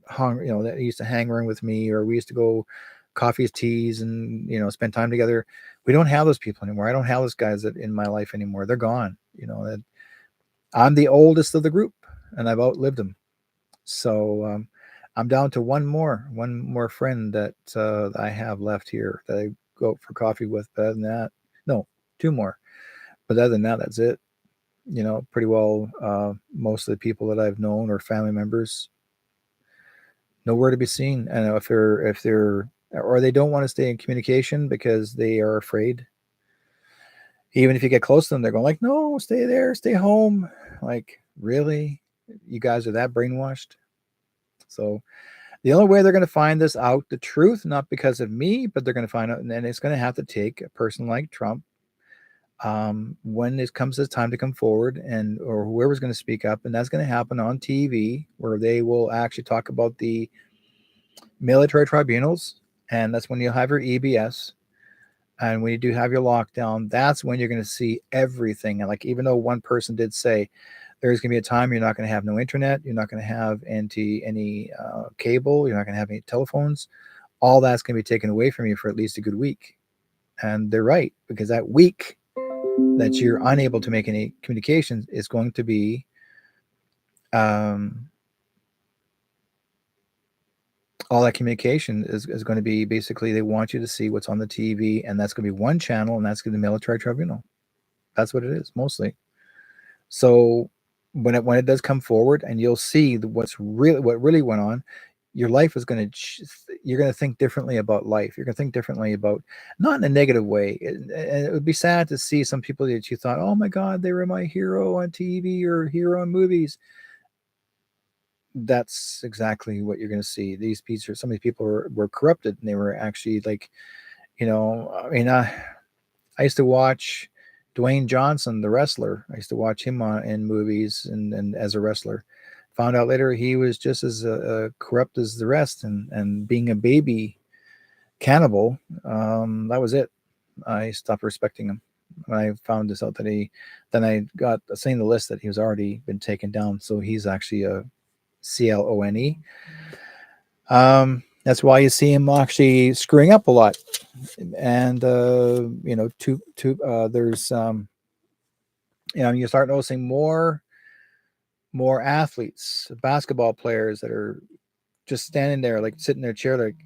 that used to hang around with me, or we used to go coffees, teas, and spend time together. We don't have those people anymore. I don't have those guys in my life anymore. They're gone. That I'm the oldest of the group, and I've outlived them. So I'm down to one more friend that I have left here that I go out for coffee with. But other than that, no, two more. But other than that, that's it. Pretty well, most of the people that I've known or family members, nowhere to be seen. And if they're or they don't want to stay in communication because they are afraid. Even if you get close to them, they're going like, no, stay there, stay home. Like, really? You guys are that brainwashed? So the only way they're going to find this out, the truth, not because of me, but they're going to find out, and then it's going to have to take a person like Trump, when it comes to the time to come forward, and or whoever's going to speak up, and that's going to happen on TV, where they will actually talk about the military tribunals, and that's when you'll have your EBS. And when you do have your lockdown, that's when you're going to see everything. And like, even though one person did say there's going to be a time you're not going to have no internet, you're not going to have any cable, you're not going to have any telephones, all that's going to be taken away from you for at least a good week. And they're right, because that week that you're unable to make any communications is going to be all that communication is going to be basically, they want you to see what's on the TV, and that's going to be one channel, and that's going to be the military tribunal. That's what it is mostly. So when it does come forward, and you'll see what really went on, your life is going to, you're going to think differently about life. You're going to think differently about, not in a negative way. And it would be sad to see some people that you thought, oh my God, they were my hero on TV or hero in movies. That's exactly what you're going to see. These people, some of these people were corrupted, and they were actually like, I mean, I used to watch Dwayne Johnson, the wrestler. I used to watch him in movies and as a wrestler. Found out later he was just as corrupt as the rest, and being a baby cannibal. That was it. I stopped respecting him when I found this out, that then I got seeing the list that he was already been taken down. So he's actually a CLONE. That's why you see him actually screwing up a lot. And there's you start noticing more athletes, basketball players that are just standing there, like sitting in their chair, like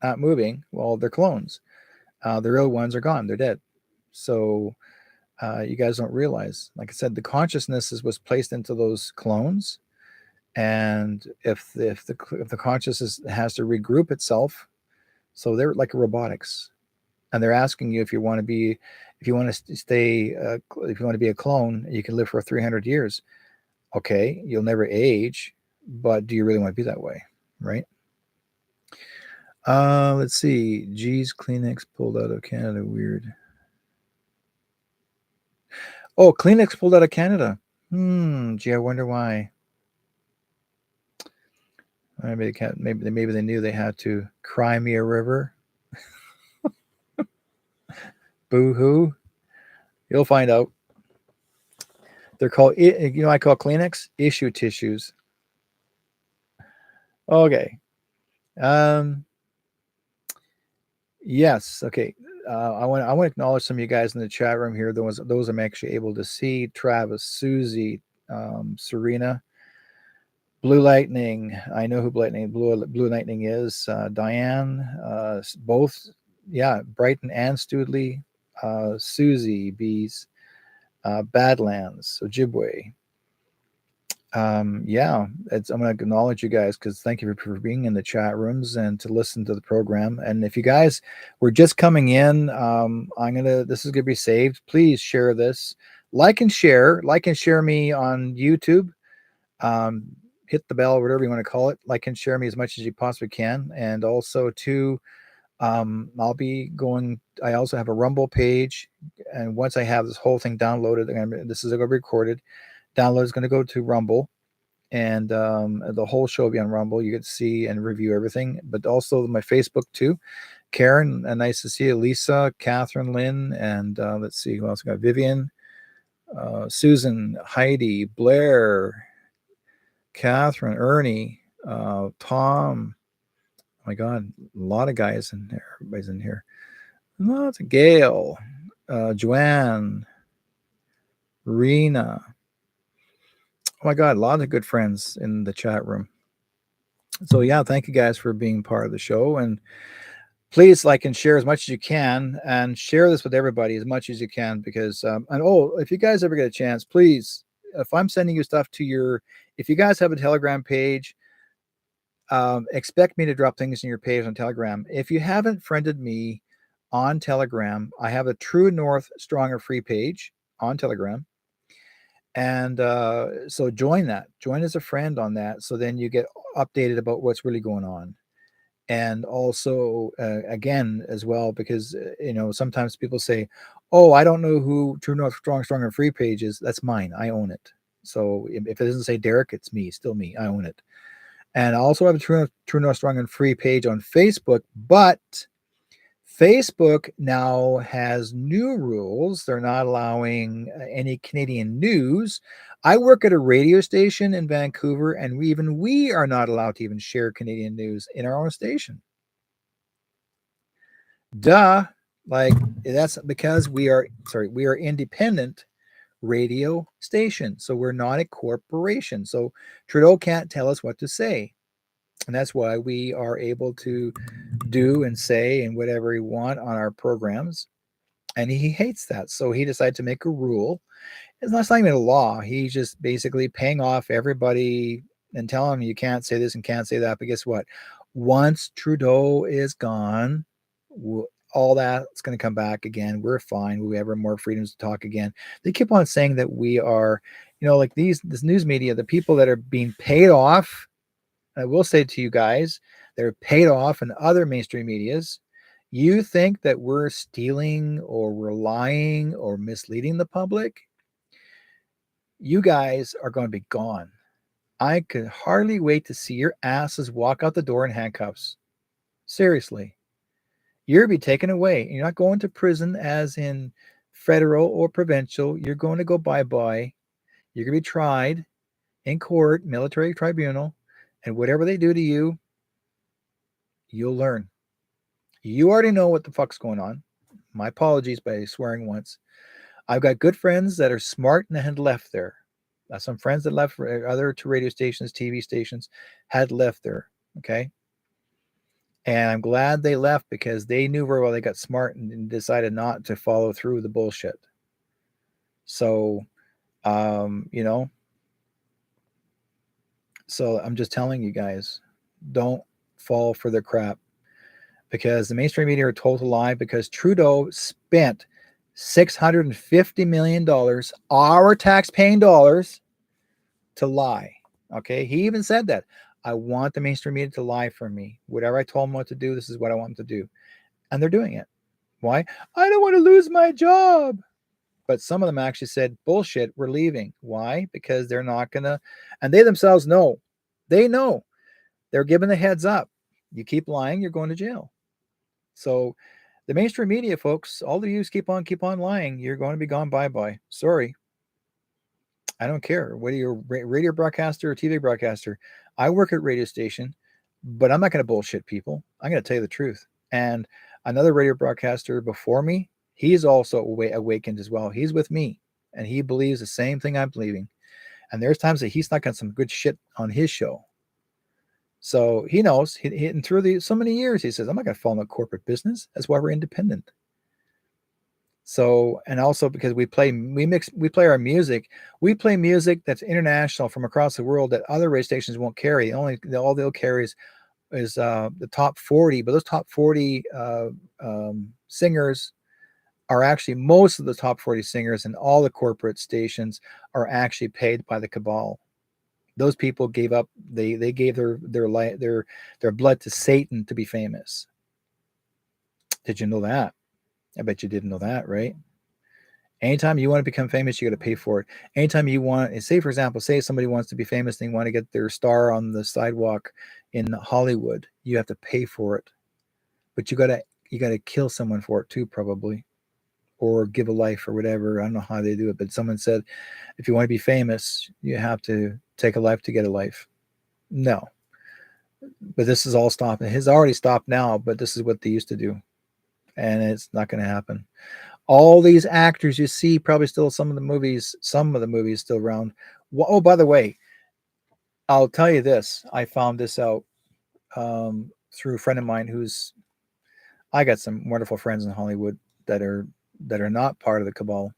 not moving. Well, they're clones. The real ones are gone. They're dead. So you guys don't realize, like I said, the consciousness was placed into those clones, and if the consciousness has to regroup itself, so they're like robotics, and they're asking you if you want to be a clone, you can live for 300 years. Okay, you'll never age, but do you really want to be that way, right? Let's see. Geez, Kleenex pulled out of Canada. Weird. Oh, Kleenex pulled out of Canada. Gee, I wonder why. Maybe they knew they had to cry me a river. Boo-hoo. You'll find out. They're called, I call Kleenex issue tissues. Okay. Yes. Okay. I want to acknowledge some of you guys in the chat room here. Those I'm actually able to see. Travis, Susie, Serena, Blue Lightning. I know who Blue Lightning is. Diane, both. Yeah, Brighton and Studley. Susie, Bees, Badlands, Ojibwe. I'm going to acknowledge you guys, because thank you for being in the chat rooms and to listen to the program. And if you guys were just coming in, this is going to be saved. Please share this, like and share me on YouTube. Hit the bell, whatever you want to call it. Like and share me as much as you possibly can. And also too, I also have a Rumble page, and once I have this whole thing downloaded, this is going to be recorded. Download is going to go to Rumble, and the whole show will be on Rumble. You get to see and review everything, but also my Facebook too. Karen, nice to see you. Lisa, Catherine, Lynn, and let's see who else we got. Vivian, Susan, Heidi, Blair, Catherine, Ernie, Tom. Oh my God, a lot of guys in there. Everybody's in here. Lots of Gail, Joanne, Rena. Oh my God, a lot of good friends in the chat room. So yeah, thank you guys for being part of the show, and please like and share as much as you can, and share this with everybody as much as you can, because if you guys ever get a chance, please, if I'm sending you stuff if you guys have a Telegram page, expect me to drop things in your page on Telegram. If you haven't friended me on Telegram, I have a True North Stronger Free page. on Telegram. And so join as a friend on that. So then you get updated about what's really going on. And also, again, as well, because, sometimes people say, oh, I don't know who True North Strong and Free page is. That's mine. I own it. So if it doesn't say Derek, it's me, still me. I own it. And I also have a True North Strong and Free page on Facebook, but Facebook now has new rules. They're not allowing any Canadian news. I work at a radio station in Vancouver, and we are not allowed to even share Canadian news in our own station. Duh. Like, that's because we are independent radio station. So we're not a corporation. So Trudeau can't tell us what to say. And that's why we are able to do and say and whatever we want on our programs. And he hates that. So he decided to make a rule. It's not even a law. He's just basically paying off everybody and telling them you can't say this and can't say that. But guess what? Once Trudeau is gone, all that's going to come back again. We're fine. We have more freedoms to talk again. They keep on saying that we are, like this news media, the people that are being paid off. I will say to you guys, they're paid off in other mainstream medias. You think that we're stealing or we're lying or misleading the public? You guys are going to be gone. I could hardly wait to see your asses walk out the door in handcuffs. Seriously. You'll be taken away. You're not going to prison as in federal or provincial. You're going to go bye-bye. You're going to be tried in court, military tribunal, and whatever they do to you, you'll learn. You already know what the fuck's going on. My apologies by swearing once. I've got good friends that are smart and had left there. Some friends that left for other radio stations, TV stations, had left there. Okay. And I'm glad they left because they knew very well they got smart and decided not to follow through the bullshit. So, so I'm just telling you guys, don't fall for their crap because the mainstream media are told to lie because Trudeau spent $650 million, our tax-paying dollars, to lie. Okay. He even said that. I want the mainstream media to lie for me. Whatever I told them what to do, this is what I want them to do. And they're doing it. Why? I don't want to lose my job. But some of them actually said, bullshit, we're leaving. Why? Because they're not going to, and they themselves know. They know. They're given the heads up. You keep lying, you're going to jail. So the mainstream media, folks, all the yous keep on lying. You're going to be gone bye-bye. Sorry. I don't care whether you're a radio broadcaster or TV broadcaster. I work at a radio station, but I'm not going to bullshit people. I'm going to tell you the truth. And another radio broadcaster before me, he's also awakened as well. He's with me, and he believes the same thing I'm believing. And there's times that he's not got some good shit on his show. So he knows. And through so many years, he says, I'm not going to follow no corporate business. That's why we're independent. So, and also because we play our music. We play music that's international from across the world that other radio stations won't carry. All they'll carry is the top 40. But those top 40 singers are actually, most of the top 40 singers and all the corporate stations are actually paid by the cabal. Those people gave up. They gave their blood to Satan to be famous. Did you know that? I bet you didn't know that, right? Anytime you want to become famous, you got to pay for it. Anytime you want, say for example, say somebody wants to be famous and they want to get their star on the sidewalk in Hollywood, you have to pay for it. But you got to kill someone for it too, probably, or give a life or whatever. I don't know how they do it, but someone said, if you want to be famous, you have to take a life to get a life. No, but this is all stopped. It has already stopped now, but this is what they used to do. And it's not going to happen. All these actors you see, probably still some of the movies still around. Oh, by the way, I'll tell you this. I found this out through a friend of mine I got some wonderful friends in Hollywood that are not part of the cabal.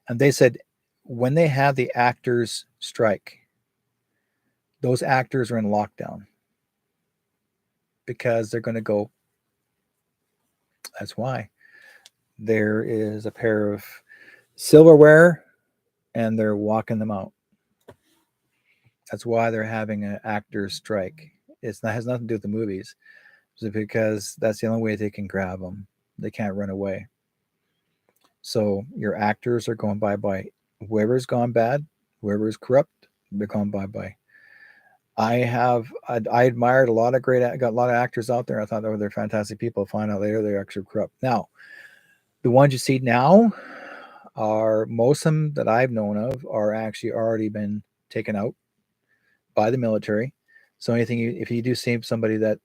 And they said when they have the actors strike, those actors are in lockdown because they're going to go. That's why there is a pair of silverware, and they're walking them out. That's why they're having an actors strike. It has nothing to do with the movies. It's because that's the only way they can grab them. They can't run away. So your actors are going bye-bye. Whoever's gone bad, whoever's corrupt, they're going bye-bye. I admired a lot of got a lot of actors out there. I thought they're fantastic people. Find out later they're actually corrupt. Now, the ones you see now are, most of them that I've known of are actually already been taken out by the military. So if you do see somebody that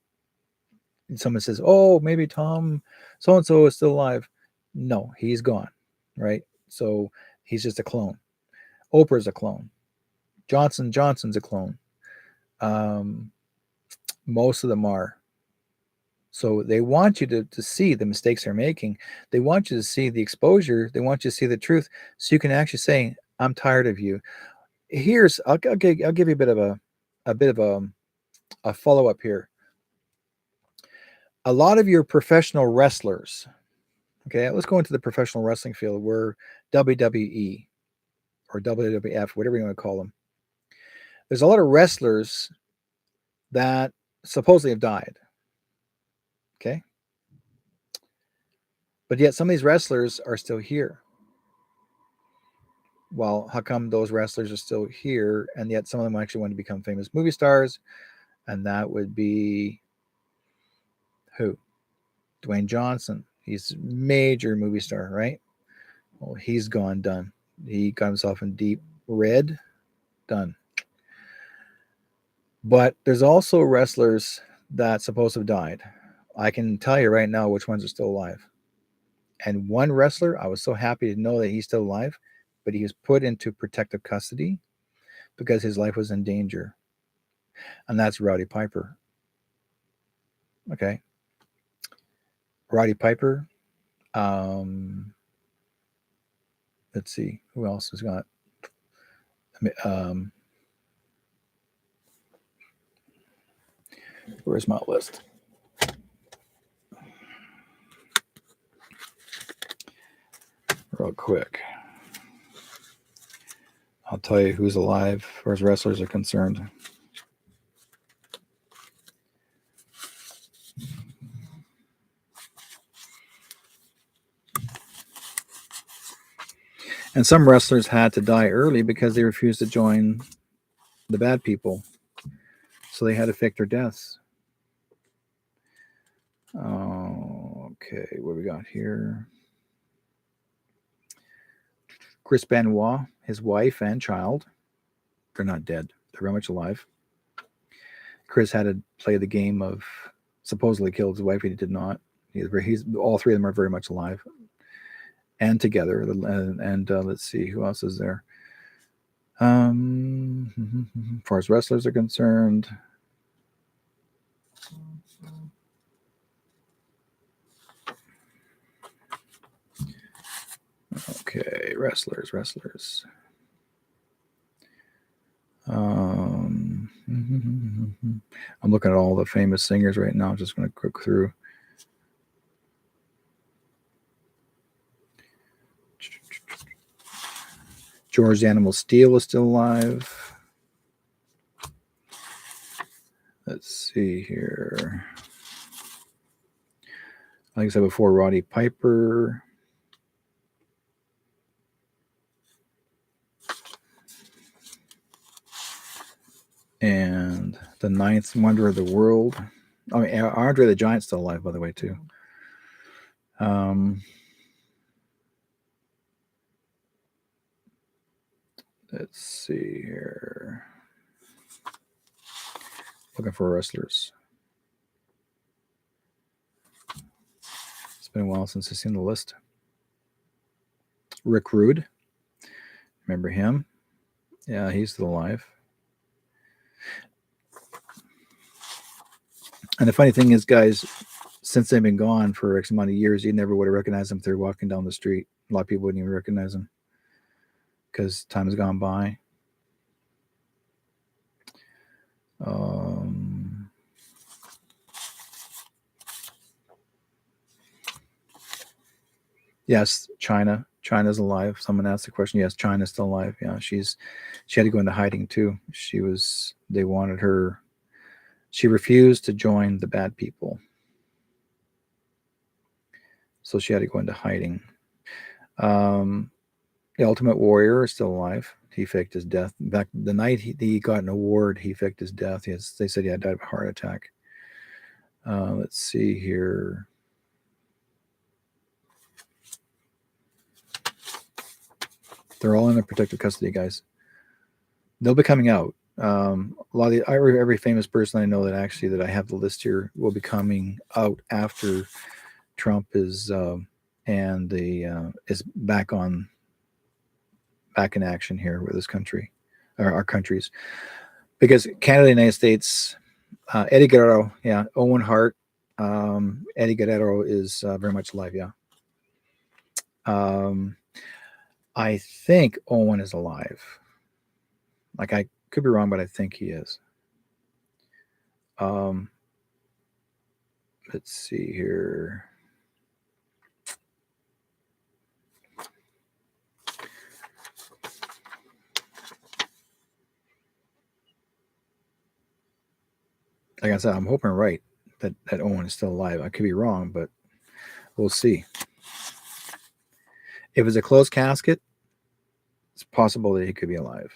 someone says, oh, maybe Tom so-and-so is still alive. No, he's gone, right? So he's just a clone. Oprah's a clone. Johnson's a clone. Most of them are. So they want you to see the mistakes they're making. They want you to see the exposure. They want you to see the truth, so you can actually say, I'm tired of you. I'll give you a bit of a follow-up here. A lot of your professional wrestlers, okay, let's go into the professional wrestling field, where WWE or WWF, whatever you want to call them. There's a lot of wrestlers that supposedly have died. Okay. But yet some of these wrestlers are still here. Well, how come those wrestlers are still here, and yet some of them actually want to become famous movie stars? And that would be who? Dwayne Johnson. He's a major movie star, right? Well, he's gone, done. He got himself in deep red, done. But there's also wrestlers that supposed to have died. I can tell you right now which ones are still alive. And one wrestler, I was so happy to know that he's still alive, but he was put into protective custody because his life was in danger. And that's Roddy Piper. Okay. Roddy Piper. Let's see. Who else has got? Where's my list? Real quick. I'll tell you who's alive as far as wrestlers are concerned. And some wrestlers had to die early because they refused to join the bad people. So they had to fake their deaths. Okay, what we got here? Chris Benoit, his wife and child. They're not dead. They're very much alive. Chris had to play the game of supposedly killed his wife. He did not. All three of them are very much alive and together. And let's see, who else is there? As far as wrestlers are concerned, okay, wrestlers. I'm looking at all the famous singers right now. I'm just going to click through. George Animal Steel is still alive. Let's see here. Like I said before, Roddy Piper. And the ninth wonder of the world. I mean, Andre the Giant's still alive, by the way, too. Let's see here. Looking for wrestlers. It's been a while since I've seen the list. Rick Rude. Remember him? Yeah, he's still alive. And the funny thing is, guys, since they've been gone for X amount of years, you never would have recognized them if they're walking down the street. A lot of people wouldn't even recognize them because time has gone by. Yes, China China's alive. Someone asked the question. Yes, China's still alive. Yeah, she had to go into hiding too. They wanted her. She refused to join the bad people, so she had to go into hiding. The Ultimate Warrior is still alive. He faked his death. In fact, the night he got an award, he faked his death. They said he had died of a heart attack. Let's see here. They're all in their protective custody, guys. They'll be coming out. A lot of every famous person I know that I have the list here will be coming out after Trump is back in action here with this country, or our countries, because Canada, United States, Eddie Guerrero, yeah, Owen Hart, Eddie Guerrero is very much alive, yeah. I think Owen is alive. Like, I could be wrong, but I think he is. Let's see here. Like I said, I'm hoping right that Owen is still alive. I could be wrong, but we'll see. If it's a closed casket, it's possible that he could be alive.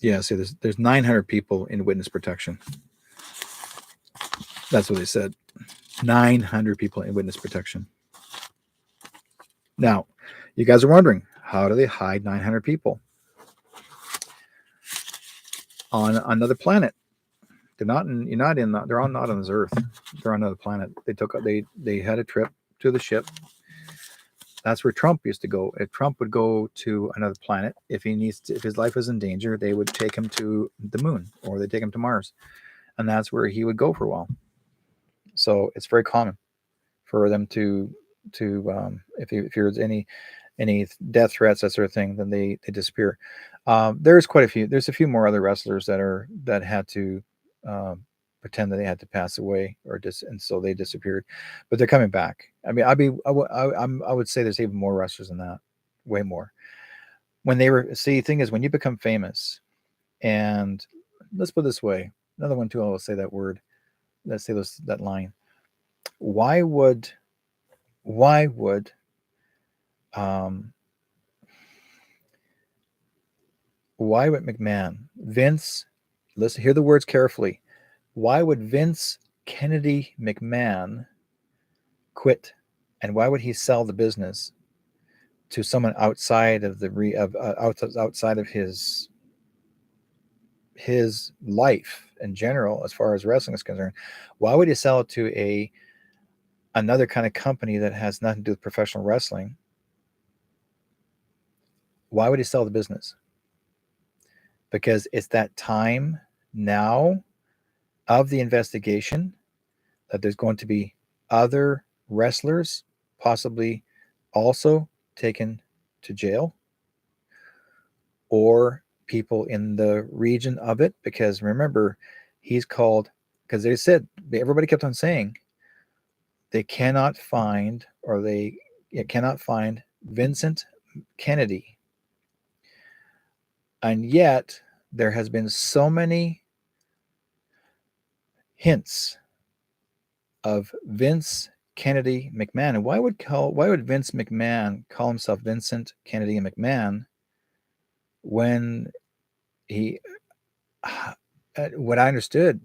Yeah, see, there's 900 people in witness protection. That's what they said. 900 people in witness protection. Now, you guys are wondering, how do they hide 900 people on another planet? They're not on this Earth. They're on another planet. They had a trip to the ship. That's where Trump used to go. If Trump would go to another planet, if his life was in danger, they would take him to the moon, or they take him to Mars, and that's where he would go for a while. So it's very common for them to if there's any death threats, that sort of thing, then they disappear. There's quite a few. There's a few more other wrestlers that had to pretend that they had to pass away and so they disappeared, but they're coming back. I mean, I would say there's even more wrestlers than that, way more. The thing is, when you become famous, and let's put it this way, another one too, I will say that word. Let's say that line. Why would McMahon, Vince, listen, hear the words carefully. Why would Vince Kennedy McMahon quit, and why would he sell the business to someone outside of outside of his life in general, as far as wrestling is concerned? Why would he sell it to another kind of company that has nothing to do with professional wrestling? Why would he sell the business? Because it's that time now of the investigation that there's going to be other wrestlers possibly also taken to jail, or people in the region of it. Because remember, because they said, everybody kept on saying they cannot find Vincent Kennedy. And yet there has been so many hints of Vince Kennedy McMahon. And why would Vince McMahon call himself Vincent Kennedy McMahon when what I understood,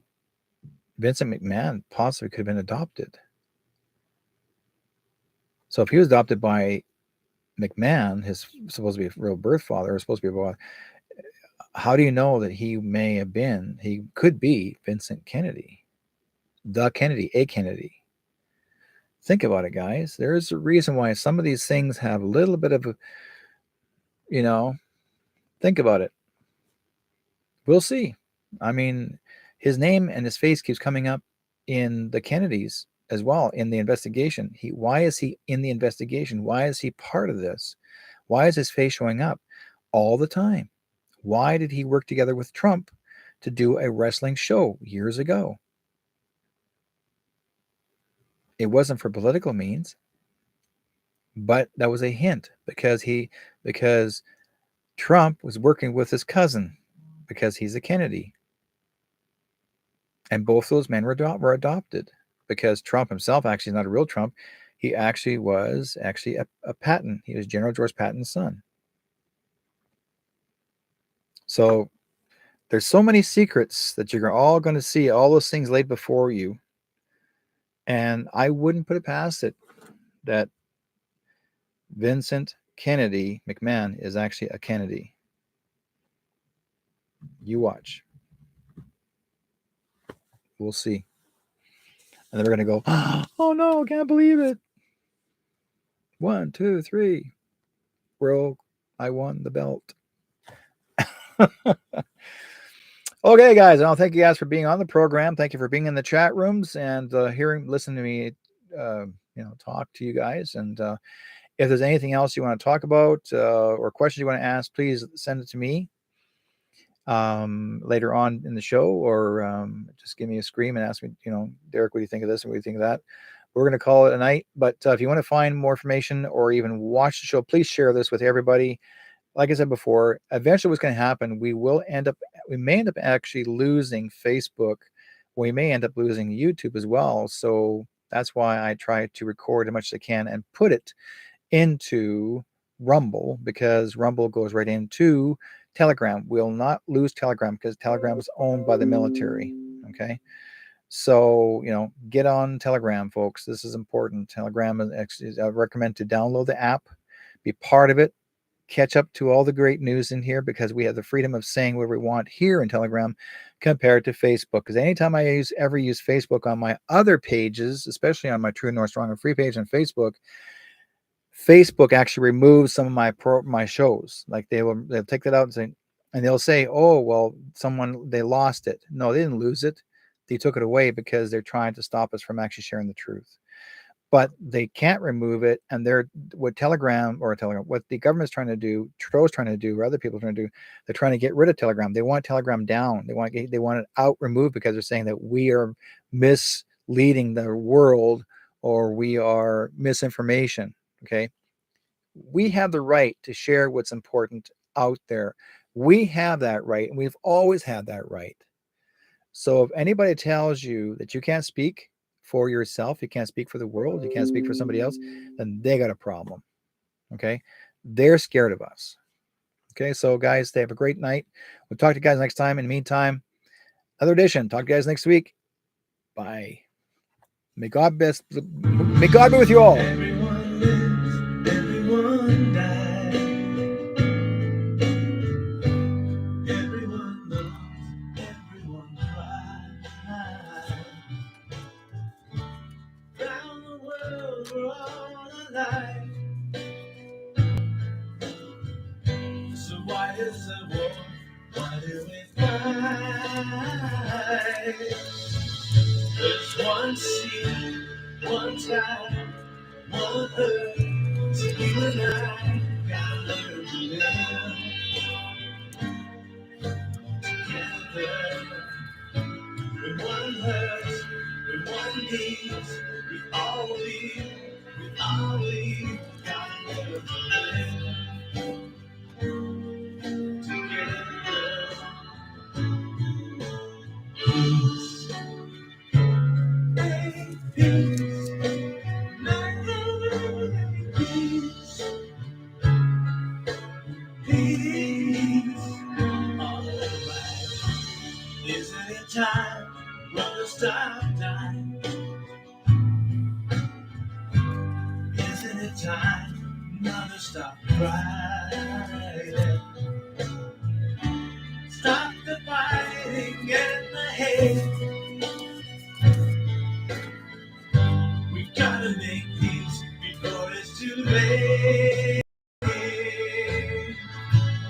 Vincent McMahon possibly could have been adopted. So if he was adopted by McMahon, his supposed to be a real birth father, or supposed to be a boy, how do you know that he could be Vincent Kennedy, a Kennedy? Think about it, guys. There's a reason why some of these things have a little bit of think about it. We'll see. I mean, his name and his face keeps coming up in the Kennedys as well in the investigation. Why is he in the investigation? Why is he part of this? Why is his face showing up? all the time. Why did he work together with Trump to do a wrestling show years ago? It wasn't for political means, but that was a hint because Trump was working with his cousin because he's a Kennedy. And both those men were adopted because Trump himself actually is not a real Trump. He actually was a Patton. He was General George Patton's son. So there's so many secrets that you're all going to see, all those things laid before you. And I wouldn't put it past it that Vincent Kennedy McMahon is actually a Kennedy. You watch. We'll see. And then we're going to go, oh no, can't believe it. 1, 2, 3. Bro, I won the belt. Okay, guys. I'll thank you guys for being on the program. Thank you for being in the chat rooms and listening to me, talk to you guys. And if there's anything else you want to talk about or questions you want to ask, please send it to me later on in the show, or just give me a scream and ask me, Derek, what do you think of this and what do you think of that? We're going to call it a night. But if you want to find more information or even watch the show, please share this with everybody. Like I said before, eventually what's going to happen, we may end up actually losing Facebook. We may end up losing YouTube as well. So that's why I try to record as much as I can and put it into Rumble, because Rumble goes right into Telegram. We'll not lose Telegram because Telegram is owned by the military. Okay. So, get on Telegram, folks. This is important. Telegram is, I recommend to download the app, be part of it, catch up to all the great news in here, because we have the freedom of saying what we want here in Telegram compared to Facebook. Because anytime I ever use Facebook on my other pages, especially on my True North Strong and Free page on Facebook, Facebook actually removes some of my shows. Like they'll take that out and they'll say, oh, well, they lost it. No, they didn't lose it. They took it away because they're trying to stop us from actually sharing the truth. But they can't remove it. And what the government's trying to do, Trudeau's trying to do, or other people are trying to do, they're trying to get rid of Telegram. They want Telegram down. They want it out, removed, because they're saying that we are misleading the world, or we are misinformation. Okay. We have the right to share what's important out there. We have that right, and we've always had that right. So if anybody tells you that you can't speak for yourself, you can't speak for the world, you can't speak for somebody else, then they got a problem. Okay. They're scared of us. Okay. So guys, they have a great night. We'll talk to you guys next time. In the meantime, another edition. Talk to you guys next week. Bye. May God be with you all. Everyone lives, everyone dies. Everyone loves, everyone cries. Round the world, we're all alive. So why is there war? Why do we fight? There's one sea, one sky, one earth. So you and I gotta learn to live together. When one hurts, when one needs, we all gotta learn to live together. Peace, make peace, make peace, peace, all around. Isn't it time to stop dying? Isn't it time to stop crying? Stop the fighting and the hate. We gotta make peace before it's too late.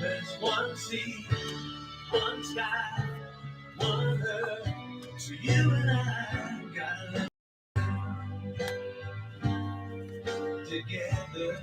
There's one sea, one sky, one earth. So you and I gotta live together.